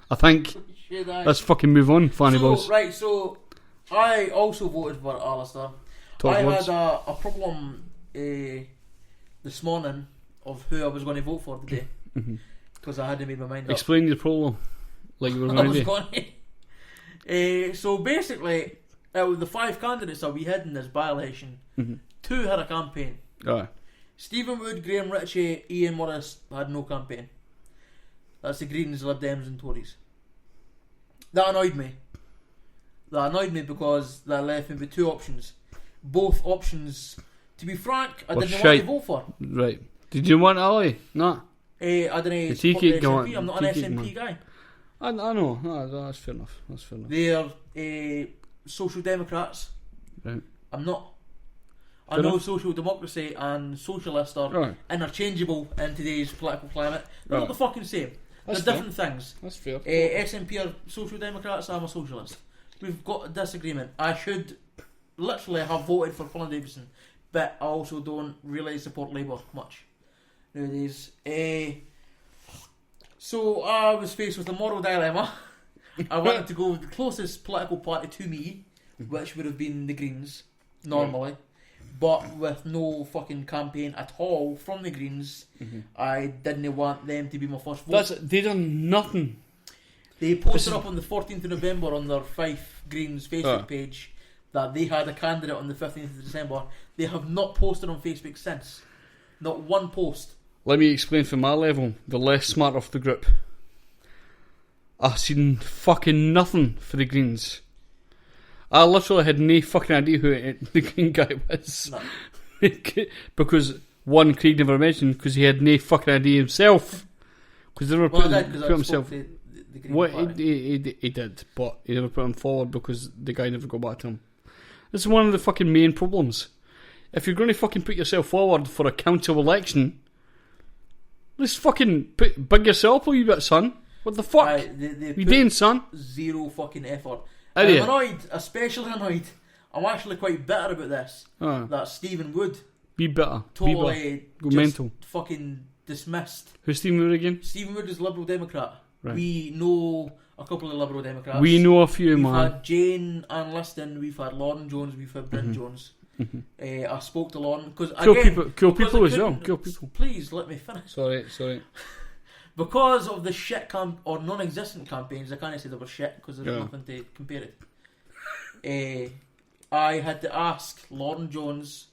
I think. Let's fucking move on, Fanny Boss. Right, so I also voted for Alistair. Had a problem this morning of who I was going to vote for today. Because I hadn't made my mind up. Explain your problem. Like you were I was going to. So basically, out of the 5 candidates that we had in this by-election, 2 had a campaign. Stephen Wood, Graham Ritchie, Ian Morris had no campaign. That's the Greens, Lib Dems and Tories. That annoyed me. Because that left me with 2 options. Both options, to be frank, I didn't want to vote for. Right. Did you want Ali? No. I don't support the SNP. I'm not an SNP guy. I know. No, that's fair enough. They're Social Democrats. Right. I'm not. I know social democracy and socialist are interchangeable in today's political climate. They're not the fucking same. They're different things. That's fair. SNP are social democrats, I'm a socialist. We've got a disagreement. I should literally have voted for Colin Davidson, but I also don't really support Labour much nowadays. So I was faced with a moral dilemma. I wanted to go with the closest political party to me, which would have been the Greens, normally. But with no fucking campaign at all from the Greens, I didn't want them to be my first vote. They done nothing. They posted up on the 14th of November on their Fife Greens Facebook page that they had a candidate on the 15th of December. They have not posted on Facebook since. Not one post. Let me explain from my level, the less smart of the group. I've seen fucking nothing for the Greens. I literally had no fucking idea who the Green guy was. No. Because, one, Craig never mentioned, because he had no fucking idea himself. Because they never put himself... The Green Party. He did, but he never put him forward because the guy never got back to him. This is one of the fucking main problems. If you're going to fucking put yourself forward for a council election, let's fucking big yourself a wee bit, son. What the fuck? You doing, son? Zero fucking effort. I'm annoyed, especially annoyed. I'm actually quite bitter about this. That Stephen Wood. Be bitter. Totally Go mental. Fucking dismissed. Who's Stephen Wood again? Stephen Wood is Liberal Democrat. Right. We know a couple of Liberal Democrats. We know a few, we've man. We've had Jane Ann Liston, we've had Lauren Jones, we've had Bryn Jones. I spoke to Lauren because cool people as well. Cool people. Please let me finish. Sorry. Because of the shit or non-existent campaigns, I can't say they were shit because there's nothing to compare it. I had to ask Lauren Jones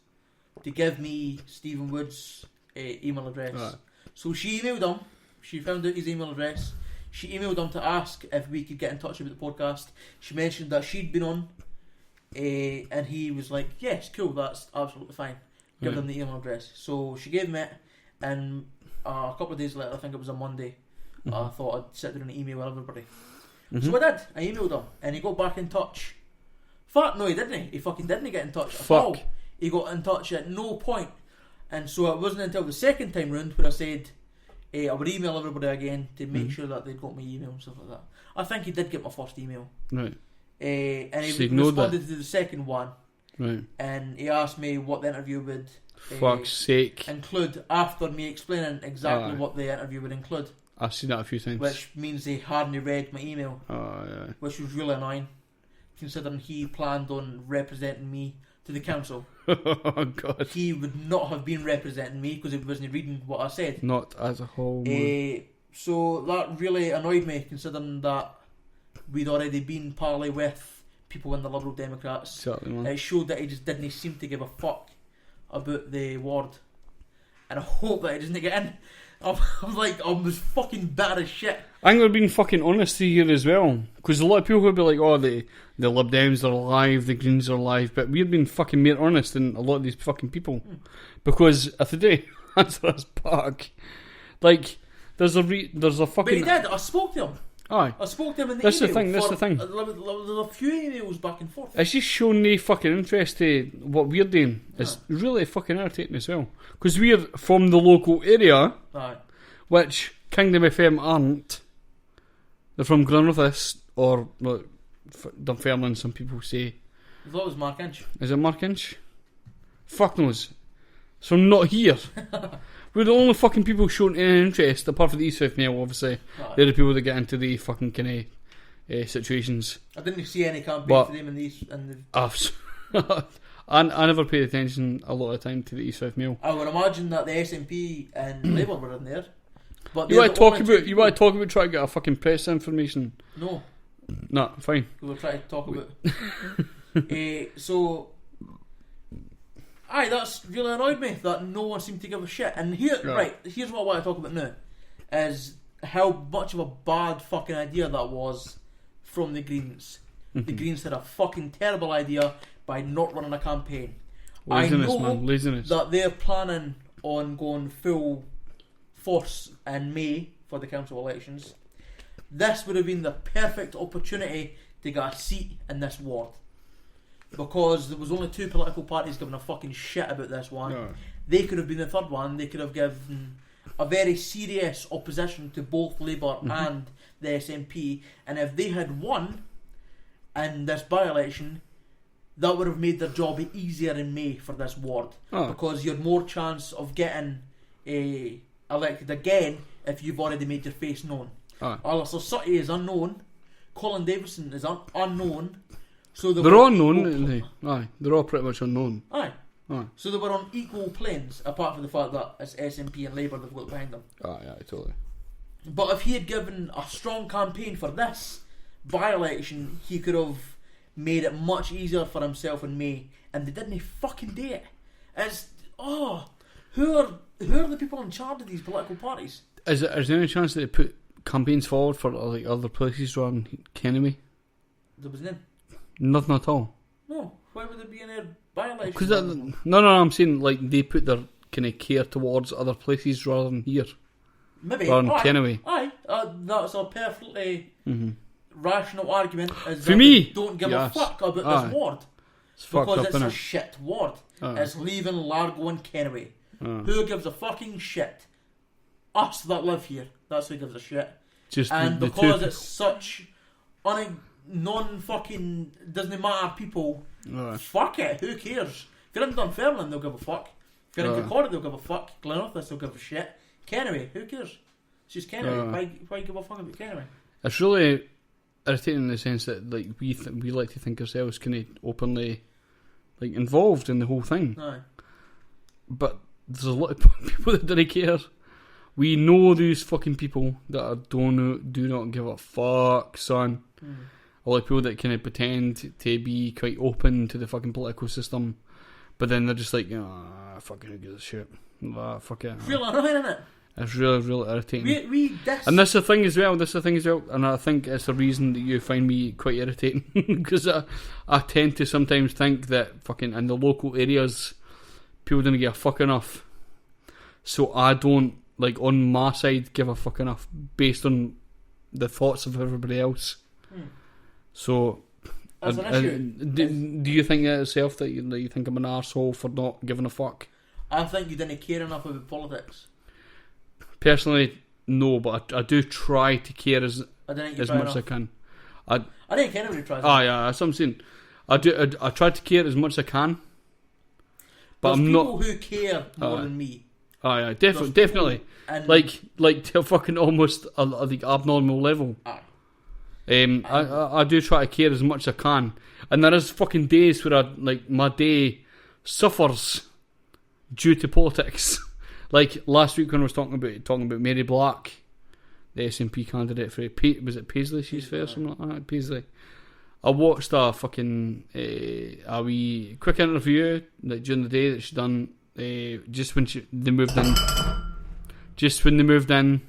to give me Stephen Wood's email address. So she emailed him. She found out his email address. She emailed him to ask if we could get in touch about the podcast. She mentioned that she'd been on, and he was like, "Yes, cool, that's absolutely fine." Give them the email address. So she gave me it, and a couple of days later, I think it was a Monday, I thought I'd sit down and email everybody. So I did. I emailed him, and he got back in touch. Fuck, no, he didn't. He fucking didn't get in touch at all. He got in touch at no point. And so it wasn't until the second time round where I said I would email everybody again to make sure that they'd got my email and stuff like that. I think he did get my first email. Right. And he So ignored responded to the second one. Right. And he asked me what the interview would Fuck's sake. include after me explaining exactly what the interview would include. I've seen that a few times. Which means he hadn't read my email. Oh, yeah. Which was really annoying, considering he planned on representing me to the council. Oh, God. He would not have been representing me because he wasn't reading what I said. Not as a whole. So that really annoyed me, considering that we'd already been parley with people in the Liberal Democrats. Certainly, man. It showed that he just didn't seem to give a fuck about the ward. And I hope that he doesn't get in. I was fucking bad as shit. I think we're being fucking honest here as well. Because a lot of people will be like, oh, the Lib Dems are alive, the Greens are alive. But we're being fucking more honest than a lot of these fucking people. Because if they do answer us back, like, there's a fucking... But he did. I spoke to him. Aye. I spoke to him in the That's email. That's the thing. There was a few emails back and forth. It's just showing no fucking interest to what we're doing. It's really fucking irritating as well. Because we're from the local area, Aye. which Kingdom FM aren't. They're from Glenrothes or like, Dunfermline, some people say. I thought it was Mark Inch. Is it Mark Inch? Fuck knows. So I'm not here. We're the only fucking people showing any interest, apart from the East South Mail, obviously. Aye. They're the people that get into the fucking kind of situations. I didn't see any campaign But- for them in these. I never paid attention a lot of time to the East South Mail. I would imagine that the SNP and Labour were in there. But You want to talk about trying to get a fucking press information? No, Nah, fine. we were trying to talk about. Aye, that's really annoyed me that no one seemed to give a shit. And here's what I want to talk about now, is how much of a bad fucking idea that was from the Greens. The Greens had a fucking terrible idea by not running a campaign. Laziness, I know man. Laziness. that they're planning on going full force in May for the council elections. This would have been the perfect opportunity to get a seat in this ward. Because there was only two political parties giving a fucking shit about this one. Yeah. They could have been the third one. They could have given a very serious opposition to both Labour and the SNP. And if they had won in this by-election, that would have made their job easier in May for this ward. Because you had more chance of getting elected again if you've already made your face known. Alistair Suttie is unknown. Colin Davison is unknown. So they're all unknown, aren't they? Aye, they're all pretty much unknown. Aye. So they were on equal planes, apart from the fact that it's SNP and Labour that got behind them. Aye, totally. But if he had given a strong campaign for this by-election, he could have made it much easier for himself in May, and they didn't fucking do it. It's who are the people in charge of these political parties? Is there any chance that they put campaigns forward for like other places rather than Kennoway? There was none. Nothing at all. No. Why would there be any by-election? Because no, I'm saying like they put their kind of care towards other places rather than here. Maybe. Rather than Kennoway. Aye. That's a perfectly rational argument. Is For that me, they don't give a fuck about this ward. It's fucked Because up, it's a innit? shit ward. It's Leven, Largo and Kennoway. Who gives a fucking shit? Us that live here. That's who gives a shit. Just And the because two. it's such non-fucking doesn't matter people, fuck it, who cares? If you're in Dunfermline, they'll give a fuck. If you're in Kilcormac, they'll give a fuck. Glenrothes, they'll give a shit. Kennoway, who cares? It's just Kennoway. Why give a fuck about Kennoway? It's really irritating in the sense that like we like to think ourselves kind of openly like involved in the whole thing. Aye. But there's a lot of people that don't care. We know these fucking people that do not give a fuck, son. A lot of people that kind of pretend to be quite open to the fucking political system, but then they're just like, fucking who gives a shit. Fuck it. It's really annoying, isn't it? It's really, really irritating. And that's the thing as well. And I think it's the reason that you find me quite irritating because I tend to sometimes think that fucking in the local areas, people don't give a fuck enough. So I don't, like, on my side, give a fuck enough based on the thoughts of everybody else. So, As an issue, do you think that yourself that you think I'm an arsehole for not giving a fuck? I think you didn't care enough about politics. Personally, no, but I do try to care as I didn't much as I can. I didn't care anybody tries. Yeah, that's what I'm saying. I try to care as much as I can, but There's I'm people not. who care more than me. Yeah, definitely. And Like to a fucking almost a like abnormal level. I do try to care as much as I can, and there is fucking days where my day suffers due to politics. Like last week when I was talking about Mary Black, the SNP candidate for was it Paisley she's for or something like that? Paisley. I watched a fucking a wee quick interview like during the day that she done just when they moved in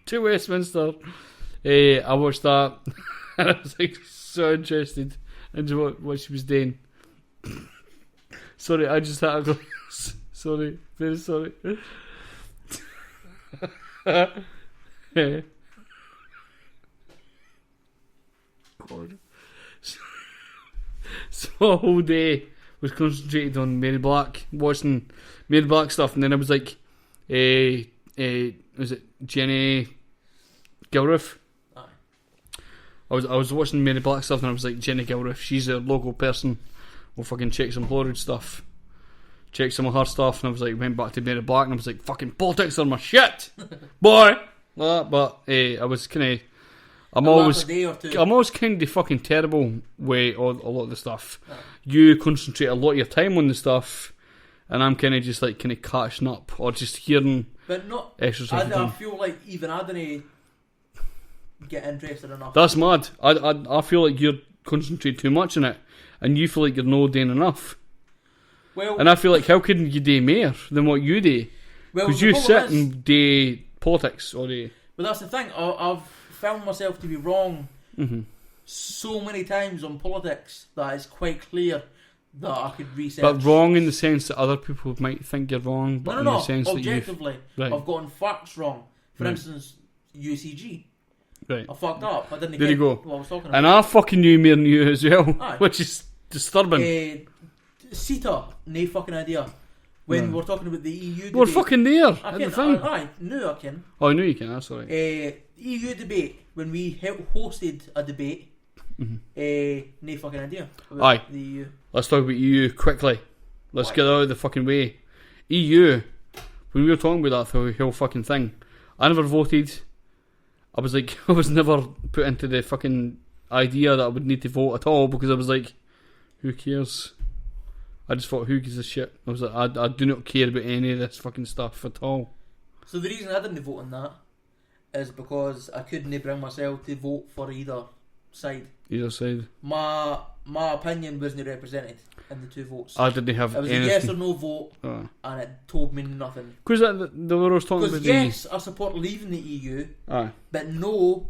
to Westminster. I watched that and I was like so interested into what she was doing. Sorry, I just had a glass. Sorry, very sorry. God. So a whole day was concentrated on Mary Black, watching Mary Black stuff, and then I was like, was it Jenny Gilruth? Aye. I was watching Mary Black stuff, and I was like, Jenny Gilruth, she's a local person. We'll fucking check some Horrid stuff. Check some of her stuff, and I was like, went back to Mary Black, and I was like, fucking politics are my shit, boy. But I was kind of, I'm always kind of fucking terrible with a lot of the stuff. Yeah. You concentrate a lot of your time on the stuff, and I'm kind of just like kind of catching up or just hearing. But not extra stuff. I feel like even I didn't get interested enough. That's mad. I feel like you're concentrating too much on it, and you feel like you're not doing enough. Well, and I feel like how couldn't you do more than what you do? Because you sit and do politics all day. But that's the thing. I've found myself to be wrong so many times on politics that it's quite clear that I could research. But wrong in the sense that other people might think you're wrong. But in the sense objectively, that I've gotten facts wrong. For instance, UCG. Right. I fucked up. I didn't there get you go. what I was talking about. And I fucking knew more than you as well, Aye. which is disturbing. CETA, no fucking idea. When we were talking about the EU debate. We're fucking there at the thing. I knew I can. Oh, I knew you can, that's alright. EU debate, when we hosted a debate, no fucking idea about the EU. Let's talk about EU quickly. Let's get out of the fucking way. EU, when we were talking about that whole fucking thing, I never voted. I was like, I was never put into the fucking idea that I would need to vote at all, because I was like, who cares? I just thought, who gives a shit? I was like, I do not care about any of this fucking stuff at all. So the reason I didn't vote on that is because I couldn't bring myself to vote for either side. Either side. My opinion wasn't represented in the two votes. I didn't have anything. It was a yes or no vote, and it told me nothing. Because the were always talking about yes, I support leaving the EU, but no,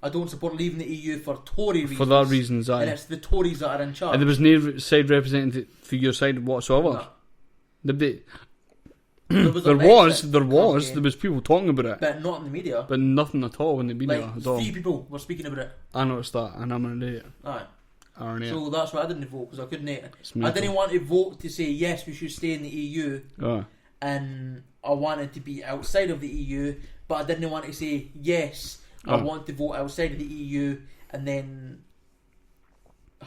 I don't support leaving the EU for Tory reasons. For that reasons, and it's the Tories that are in charge. And there was no side represented for your side whatsoever. No. There was people talking about it, but not in the media. But nothing at all in the media like, at all. 3 people were speaking about it. I noticed that, and I'm an idiot. Aye. So that's why I didn't vote, because I couldn't. I didn't want to vote to say yes, we should stay in the EU, and I wanted to be outside of the EU, but I didn't want to say yes, I want to vote outside of the EU, and then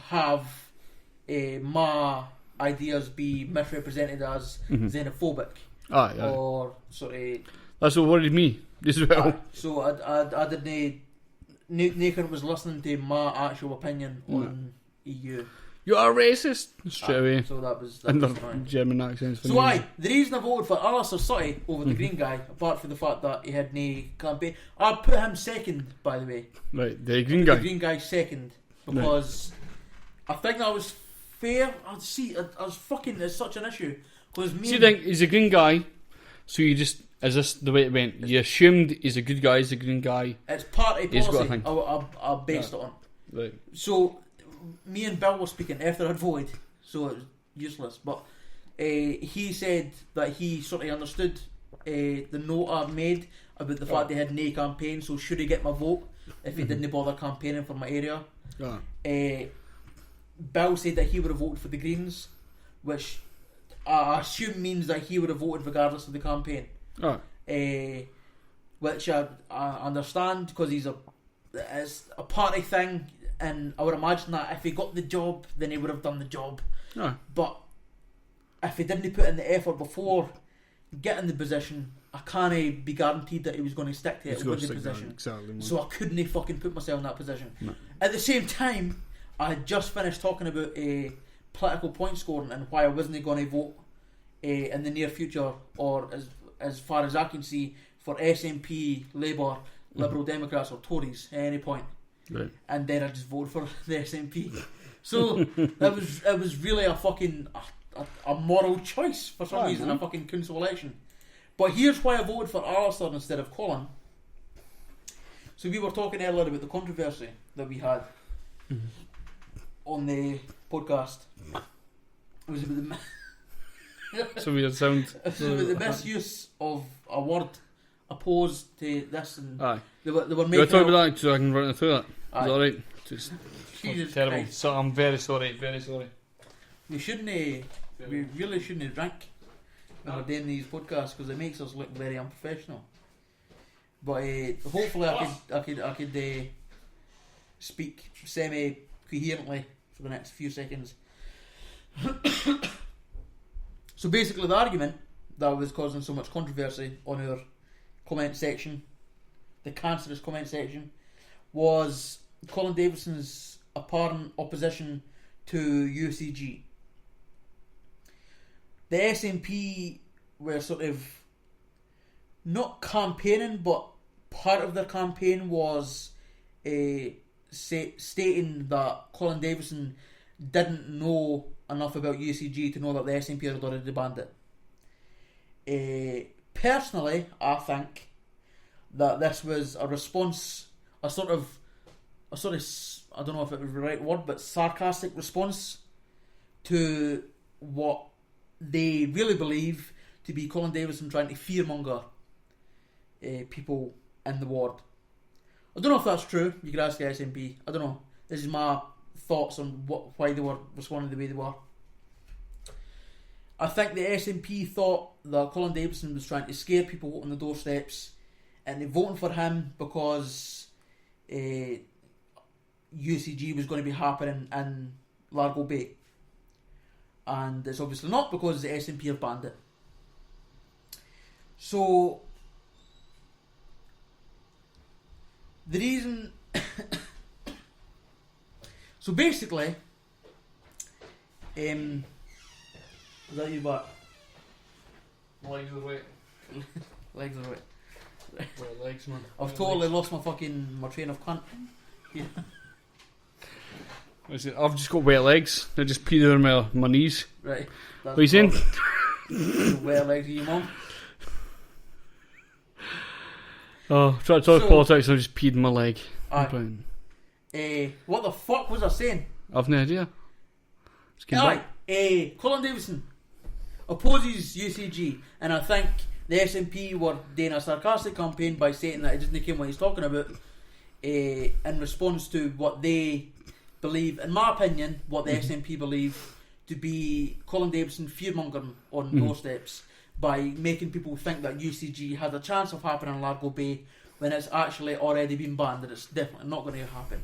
have my ideas be misrepresented as xenophobic. Or sorry. That's what worried me as well. So I didn't. Nathan was listening to my actual opinion on EU. You are racist straight away. So that was German accents. So the reason I voted for Alistair Suttie over the Green guy, apart from the fact that he had no campaign, I put him second, by the way. Right, the Green guy. The Green guy second, because I think that was fair. I was fucking. It's such an issue. So you think he's a green guy, so you just, is this the way it went? You assumed he's a good guy, he's a green guy. It's party policy I based it on. Right. So, me and Bill were speaking after I'd voted, so it was useless, but he said that he sort of understood the note I made about the fact they had no campaign, so should he get my vote if he didn't bother campaigning for my area? Bill said that he would have voted for the Greens, which I assume means that he would have voted regardless of the campaign. Oh. Which I understand because it's a party thing, and I would imagine that if he got the job, then he would have done the job. Oh. But if he didn't put in the effort before getting the position, I can't be guaranteed that he was going to stick to it with the position. Exactly. So I couldn't fucking put myself in that position. No. At the same time, I had just finished talking about political point scoring and why I wasn't going to vote in the near future, or as far as I can see, for SNP, Labour, Liberal Democrats or Tories at any point. Right. And then I just voted for the SNP. So it was really a fucking a moral choice for some reason. I fucking couldn't election. But here's why I voted for Alistair instead of Colin. So we were talking earlier about the controversy that we had on the podcast. It was about the So weird sound. it was about the misuse of a word opposed to this, and Aye. they were You making talk out- about that so I can run through that. Is Aye. that alright? Just Jesus terrible. Christ. So I'm very sorry. Very sorry. We shouldn't. We really shouldn't drink when we're doing these podcasts because it makes us look very unprofessional. But hopefully, I could speak semi coherently for the next few seconds. So basically, the argument that was causing so much controversy on our comment section, the cancerous comment section, was Colin Davidson's apparent opposition to UCG. The SNP were sort of not campaigning, but part of their campaign was stating that Colin Davison didn't know enough about UCG to know that the SNP had already banned it. Personally, I think that this was a response, a sort of, I don't know if it was the right word, but sarcastic response to what they really believe to be Colin Davison trying to fearmonger people in the ward. I don't know if that's true. You could ask the SNP. I don't know. This is my thoughts on why they were responding the way they were. I think the SNP thought that Colin Davison was trying to scare people on the doorsteps, and they're voting for him because UCG was going to be happening in Largo Bay. And it's obviously not, because the SNP have banned it. So the reason so basically is that you back? Legs are wet. Legs are wet. Wet legs, man. I've totally lost my train of cunt. Yeah. I've just got wet legs. They just peed over my knees. Right. What are you saying? Wet legs of your mum. Oh, try to talk politics and I just peed in my leg. Aye. What the fuck was I saying? I've no idea. Just came back. Colin Davison opposes UCG, and I think the SNP were doing a sarcastic campaign by saying that it doesn't care what he's talking about in response to what they believe, in my opinion, what the SNP believe to be Colin Davison fearmongering on doorsteps by making people think that UCG has a chance of happening in Largo Bay when it's actually already been banned, and it's definitely not going to happen.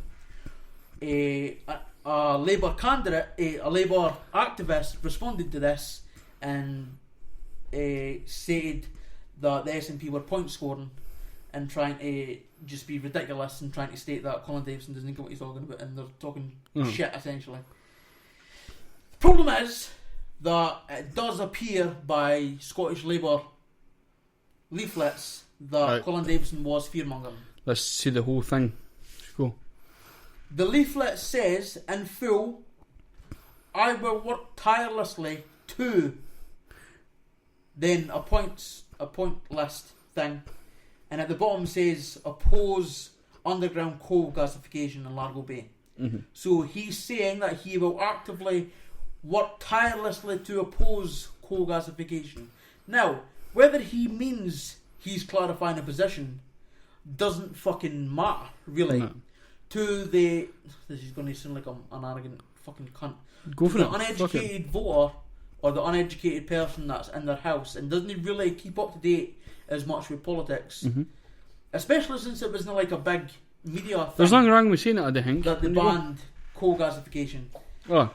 A Labour candidate, a Labour activist responded to this and stated that the SNP were point scoring and trying to just be ridiculous and trying to state that Colin Davison doesn't know what he's talking about, and they're talking shit essentially. Problem is that it does appear by Scottish Labour leaflets that Colin Davison was fearmongering. Let's see the whole thing. Go. The leaflet says in full, "I will work tirelessly to," then a point list thing, and at the bottom says oppose underground coal gasification in Largo Bay. So he's saying that he will actively work tirelessly to oppose coal gasification. Now, whether he means he's clarifying a position doesn't fucking matter, really. No. To this is going to sound like I'm an arrogant fucking cunt. Go for The it. uneducated voter or the uneducated person that's in their house and doesn't really keep up to date as much with politics, especially since it wasn't like a big media thing. There's nothing wrong with saying it, I think. That they banned coal gasification. Oh,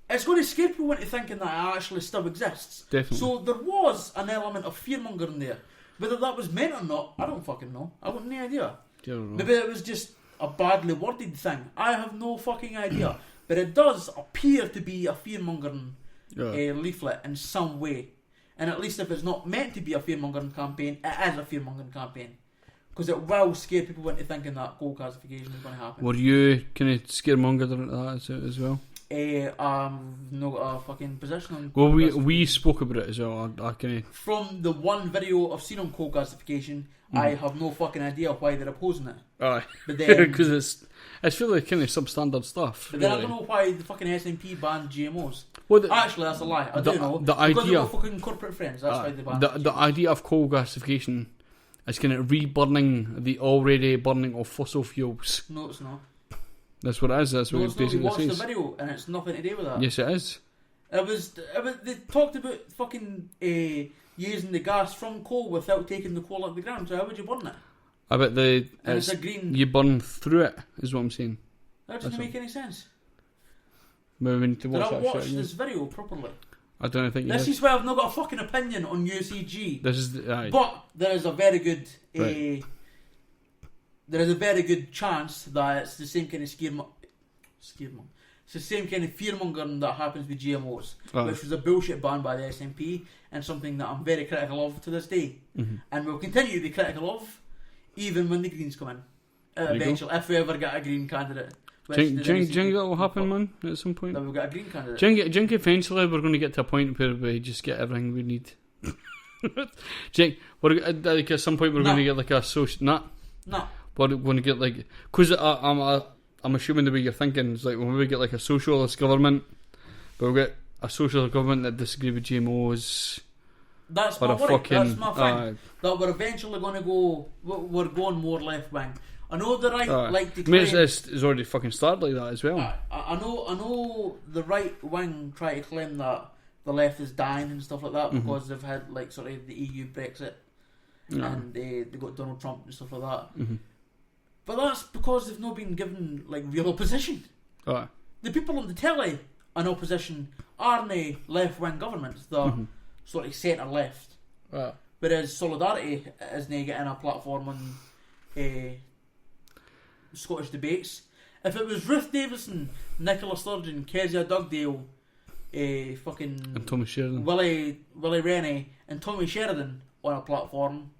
It's going to scare people into thinking that it actually still exists. definitely. So there was an element of fearmongering there. Whether that was meant or not, I don't fucking know. I have no idea. I don't know. Maybe it was just a badly worded thing. I have no fucking idea. But it does appear to be a fearmongering leaflet in some way. And at least if it's not meant to be a fearmongering campaign, it is a fearmongering campaign. Because it will scare people into thinking that coal gasification is going to happen. Were you kind of scaremongered about that as well? No got a fucking position on Well, coal we gasification. spoke about it as well. I kind of From the one video I've seen on coal gasification, I have no fucking idea why they're opposing it. aye, But then, because it's really kind of substandard stuff. but then I really. don't know why the fucking SNP banned GMOs. Well, the, Actually, that's a lie. I the- do know. the because idea- of fucking corporate friends. That's why they banned the idea of coal gasification is kind of re-burning the already burning of fossil fuels. No, it's not. That's what it is. That's what No, it it's not. We basically watched the says. video and it's nothing to do with that. Yes, it is. It was. They talked about fucking using the gas from coal without taking the coal out of the ground. So how would you burn it? I bet And it's a green. you burn through it. Is what I'm saying. That doesn't make any sense. Maybe we need to Did watch I that watch shit this again. video properly? I don't think you This did. is why I've not got a fucking opinion on UCG. This is aye. But there is a very good Right. there is a very good chance that it's the same kind of it's the same kind of fearmongering that happens with GMOs, Aye. which was a bullshit ban by the SNP and something that I'm very critical of to this day, Mhm. and will continue to be critical of even when the Greens come in. There you go. Eventually, if we ever get a Green candidate. which Do the you think NCP that will happen, man? At some point. That we'll get a Green candidate. Do you think eventually we're going to get to a point where we just get everything we need? Do you think like at some point we're No. going to get like a social? Nah, No. we're going to get like because I'm assuming the way you're thinking is like when we get like a socialist government, we'll get a socialist government that disagree with GMOs. That's Or my a worry. fucking That's my thing. That we're eventually going to go. We're going more left wing. I know the right like to I mean, claim. it's already fucking started like that as well. I know the right wing try to claim that the left is dying and stuff like that because they've had like sort of the EU Brexit and they got Donald Trump and stuff like that. Mhm. But that's because they've not been given like real opposition. Aye. The people on the telly in opposition aren't left wing governments. They're sort of centre left. Aye. Whereas Solidarity is now getting a platform on Scottish debates. If it was Ruth Davison, Nicola Sturgeon, Kezia Dugdale, fucking And Thomas Sheridan. Willie Rennie and Tommy Sheridan on a platform,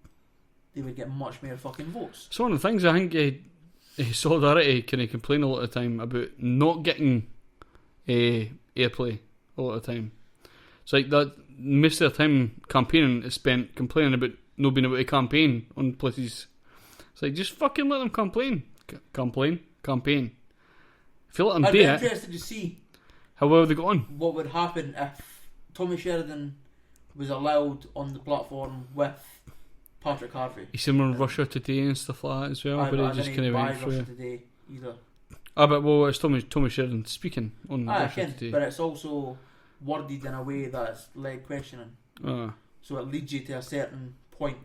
they would get much more fucking votes. It's one of the things I think Solidarity kind of complain a lot of the time about not getting airplay a lot of the time. It's like that most of their time campaigning is spent complaining about not being able to campaign on places. It's like just fucking let them campaign. Campaign. If you let them I'd do be it, interested to see how well have they got on? what would happen if Tommy Sheridan was allowed on the platform with Patrick Harvey. You see them on Russia Today and stuff like that as well, I but it just kind of went Russia through. Today either. But well, it's Tommy Sheridan speaking on I Russia can, Today. but it's also worded in a way that's like questioning. Ah, So it leads you to a certain point.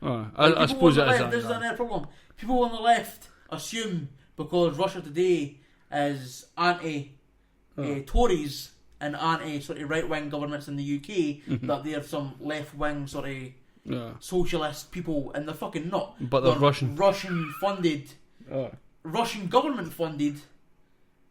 ah. Like, I people suppose on it the is. left, this is another problem. People on the left assume because Russia Today is anti-Tories and anti sort of right wing governments in the UK that they're some left wing sort of Yeah. socialist people, and they're fucking not. But they're Russian. Russian funded, Ah. Russian government funded.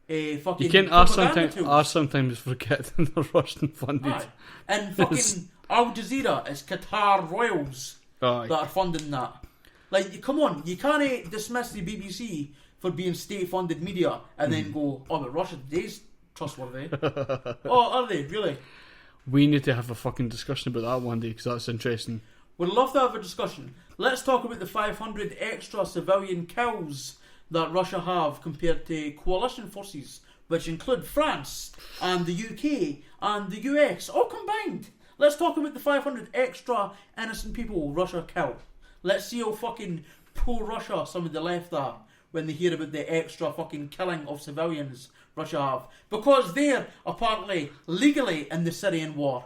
Fucking You can't propaganda tools. sometimes forget that they're Russian funded. Aye. And fucking Al Jazeera is Qatar royals Aye. that are funding that. Like, come on, you can't dismiss the BBC for being state-funded media and then go, oh, but Russia Today's trustworthy. Oh, are they? Really? We need to have a fucking discussion about that one day because that's interesting. We'd love to have a discussion. Let's talk about the 500 extra civilian kills that Russia have compared to coalition forces, which include France and the UK and the US, all combined. Let's talk about the 500 extra innocent people Russia killed. Let's see how fucking pro-Russia some of the left are when they hear about the extra fucking killing of civilians Russia have. Because they're apparently legally in the Syrian war.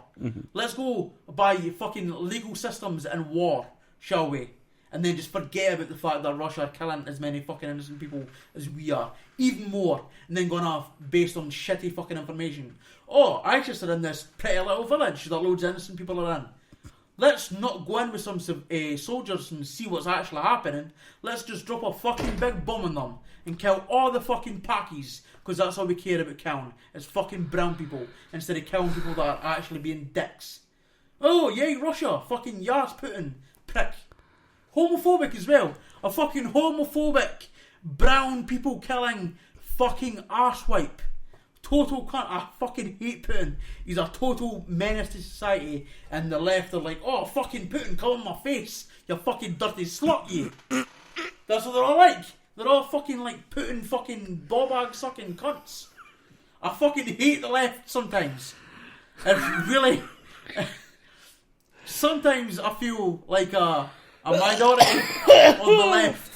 Let's go by fucking legal systems and war, shall we? And then just forget about the fact that Russia are killing as many fucking innocent people as we are. Even more. And then going off based on shitty fucking information. Oh, ISIS are in this pretty little village that loads of innocent people are in. Let's not go in with some soldiers and see what's actually happening. Let's just drop a fucking big bomb on them and kill all the fucking Pakis, because that's all we care about killing. It's fucking brown people, instead of killing people that are actually being dicks. Oh, yay, Russia. Fucking yas, Putin. Prick. Homophobic as well. A fucking homophobic, brown people killing fucking arsewipe. Total cunt. I fucking hate Putin. He's a total menace to society. And the left are like, oh, fucking Putin, come on my face. You fucking dirty slut, you. That's what they're all like. They're all fucking like Putin fucking ball-bag sucking cunts. I fucking hate the left sometimes. And really, sometimes I feel like a minority on the left.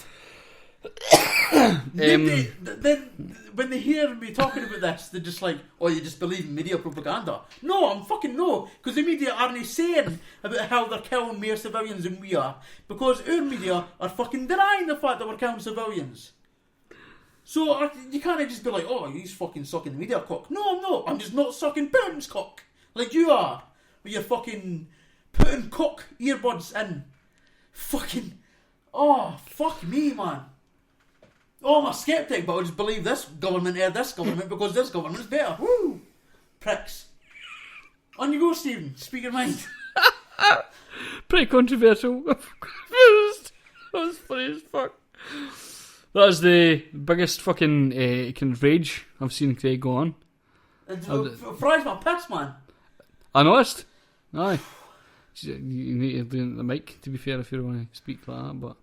Then when they hear me talking about this, they're just like, oh, you just believe in media propaganda. No, I'm fucking no, because the media aren't saying about how they're killing more civilians than we are, because our media are fucking denying the fact that we're killing civilians. So you can't just be like, oh, he's fucking sucking the media cock. No, I'm not. I'm just not sucking Putin's cock like you are with your fucking Putin cock earbuds in. Fucking, oh, fuck me, man. Oh, I'm a skeptic, but I just believe this government or this government because this government's better. Woo! Pricks. On you go, Stephen. Speak your mind. Pretty controversial. I'm confused. That was funny as fuck. That was the biggest fucking kind of rage I've seen today go on. It fries my piss, man. I noticed. Aye. You need to do the mic, to be fair, if you want to speak like that, but...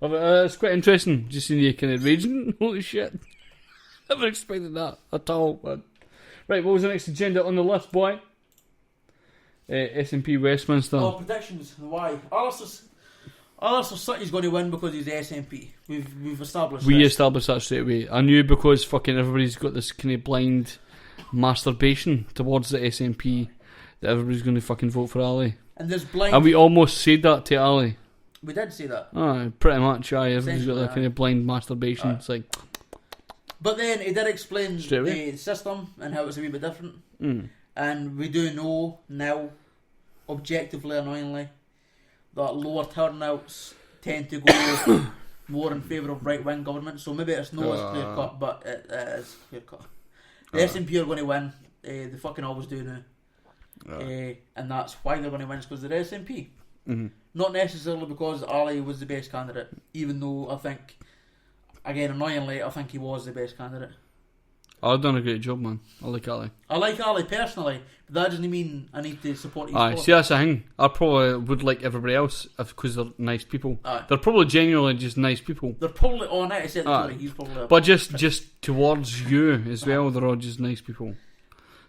it's quite interesting, just seeing you kind of raging. Holy shit. Never expected that at all, man. Right, what was the next agenda on the list, boy? SNP Westminster. Oh, predictions. Why? Alistair Suttie's going to win because he's the SNP. We've established We this. established that straight away. I knew because fucking everybody's got this kind of blind masturbation towards the SNP that everybody's going to fucking vote for Ali. And there's blind... And we almost said that to Ali. We did say that. Oh, pretty much, aye. Everybody's got that kind of blind masturbation. It's like... But then he did explain the system and how it's a wee bit different. And we do know now, objectively, annoyingly, that lower turnouts tend to go more in favour of right-wing government. So maybe it's not as clear-cut, but it is clear-cut. The SNP are going to win. They fucking always do now. And that's why they're going to win, because they're SNP. Not necessarily because Ali was the best candidate, even though I think, again, annoyingly, I think he was the best candidate. I've done a great job, man. I like Ali. I like Ali personally, but that doesn't mean I need to support his Aye, see, that's the thing. I probably would like everybody else because they're nice people. Aye. They're probably genuinely just nice people. They're probably on it, except he's probably... But just towards you as well, they're all just nice people.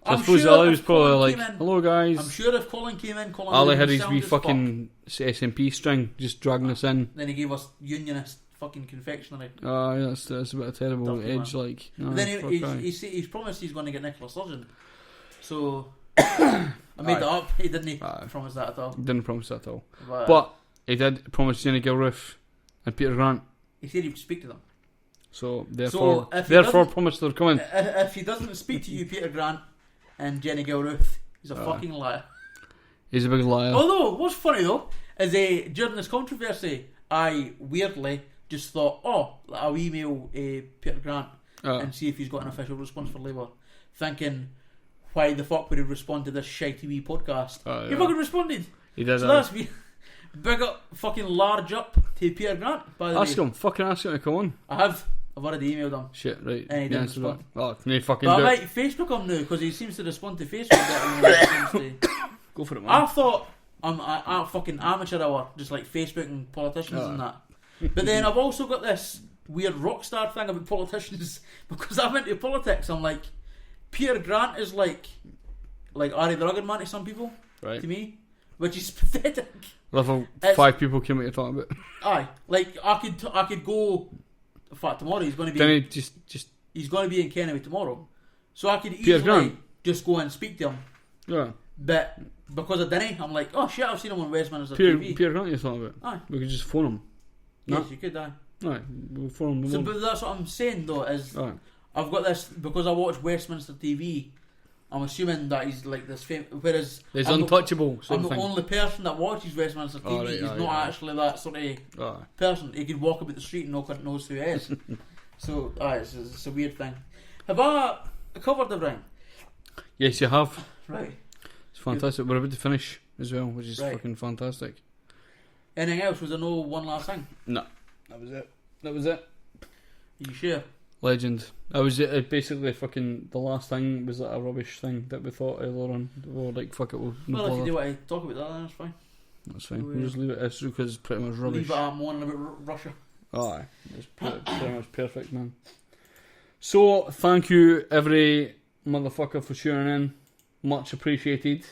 So I I'm suppose sure Ali was if probably Colin like, came in- hello guys. I'm sure if Colin came in, Colin Ali would had have his wee sounded as fuck. fucking SNP string, just dragging us in. Then he gave us unionist fucking confectionery. That's a bit of terrible Dirty edge, man. like. But then he's promised he's going to get Nicola Sturgeon. So I made that up. He didn't promise that at all. Didn't promise that at all. But he did promise Jenny Gilruth and Peter Grant. He said he'd speak to them. So therefore So promised they're coming. If he doesn't speak to you, Peter Grant and Jenny Gilruth, he's a fucking liar. He's a big liar. Although, what's funny though, is during this controversy, I weirdly just thought, I'll email Peter Grant and see if he's got an official response for Labour. Thinking, why the fuck would he respond to this shitey wee podcast? He fucking responded. He did. So that's me. Big up, fucking large up to Peter Grant, by the way. Ask him to come on. I've already emailed him. Shit, right. And he didn't respond. Oh, can you fucking But do I it? might Facebook him now, because he seems to respond to Facebook better than he seems to. Go for it, man. I thought I'm fucking amateur hour, just like Facebook and politicians and that. But then I've also got this weird rock star thing about politicians, because I'm into politics. I'm like, Peter Grant is like Ari the Rugged Man to some people, right? To me, which is pathetic. Level 5 people came out to talk about. Aye, like I could go In fact, tomorrow he's going to be. Then he just He's going to be in Kennoway tomorrow, so I could Peter easily Grant. just go and speak to him. yeah. But because I didn't, I'm like, oh shit, I've seen him on Westminster TV. Peter Grant, you thought about? Aye. We could just phone him. Yes, No. you could, aye. Right, we'll phone him. So, but that's what I'm saying though, is Alright. I've got this because I watch Westminster TV. I'm assuming that he's like this whereas He's I'm untouchable. The, sort I'm of the thing. only person that watches Westminster TV. Right, He's aye, not aye. actually that sort of Aye. person. He could walk about the street and no one knows who he is. So, it's a weird thing. Have I covered everything? Yes, you have. Right. It's fantastic. We're about to finish as well, which is Right. fucking fantastic. Anything else? Was there no one last thing? No, that was it. That was it. Are you sure? Legend. I was basically fucking the last thing was like a rubbish thing that we thought earlier on. We were like, fuck it, we'll Well, if you bother. do want to talk about that, then that's fine. That's fine. We'll just leave it as because it's pretty much rubbish. Leave it at moaning about Russia. Aye, it's pretty much perfect, man. So, thank you every motherfucker for tuning in. Much appreciated.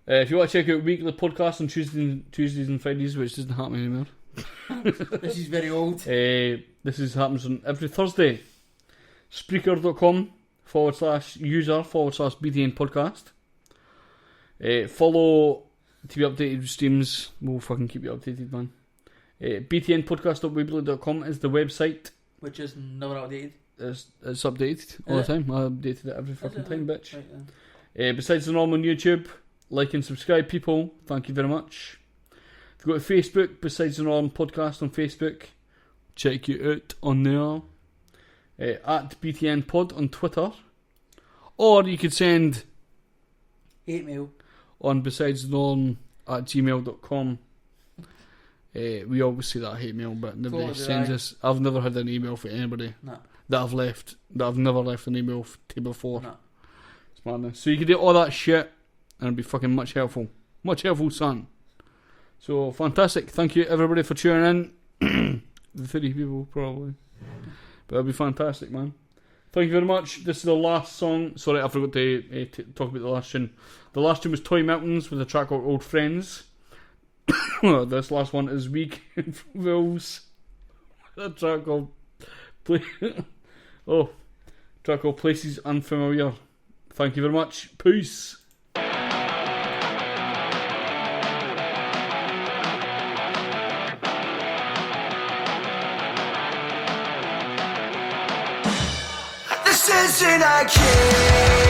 If you want to check out weekly podcasts on Tuesdays and Fridays, which doesn't happen anymore. This is very old. This happens on every Thursday. Spreaker.com/user/BTN podcast. Follow to be updated with streams. We'll fucking keep you updated, man. BTNpodcast.weebly.com is the website. Which is never outdated. It's updated all the time. I updated it every fucking time, bitch. Right, then. Besides the norm on YouTube, like and subscribe, people. Thank you very much. If you go to Facebook, Besides the Norm Podcast on Facebook, check you out on there. At BTN Pod on Twitter. Or you could send Hate mail. on besidesthenorm@gmail.com. We always say that hate mail, but nobody Totally sends right. us. I've never had an email for anybody No. that I've never left an email to before. No. It's madness. So you can do all that shit and it'll be fucking much helpful. Much helpful, son. So fantastic. Thank you everybody for tuning in. The 30 people probably. But it'll be fantastic, man. Thank you very much. This is the last song. Sorry, I forgot to talk about the last tune. The last tune was Toy Mountains with a track called Old Friends. This last one is wecamefromwolves. A track called track called Places Unfamiliar. Thank you very much. Peace. This isn't a game.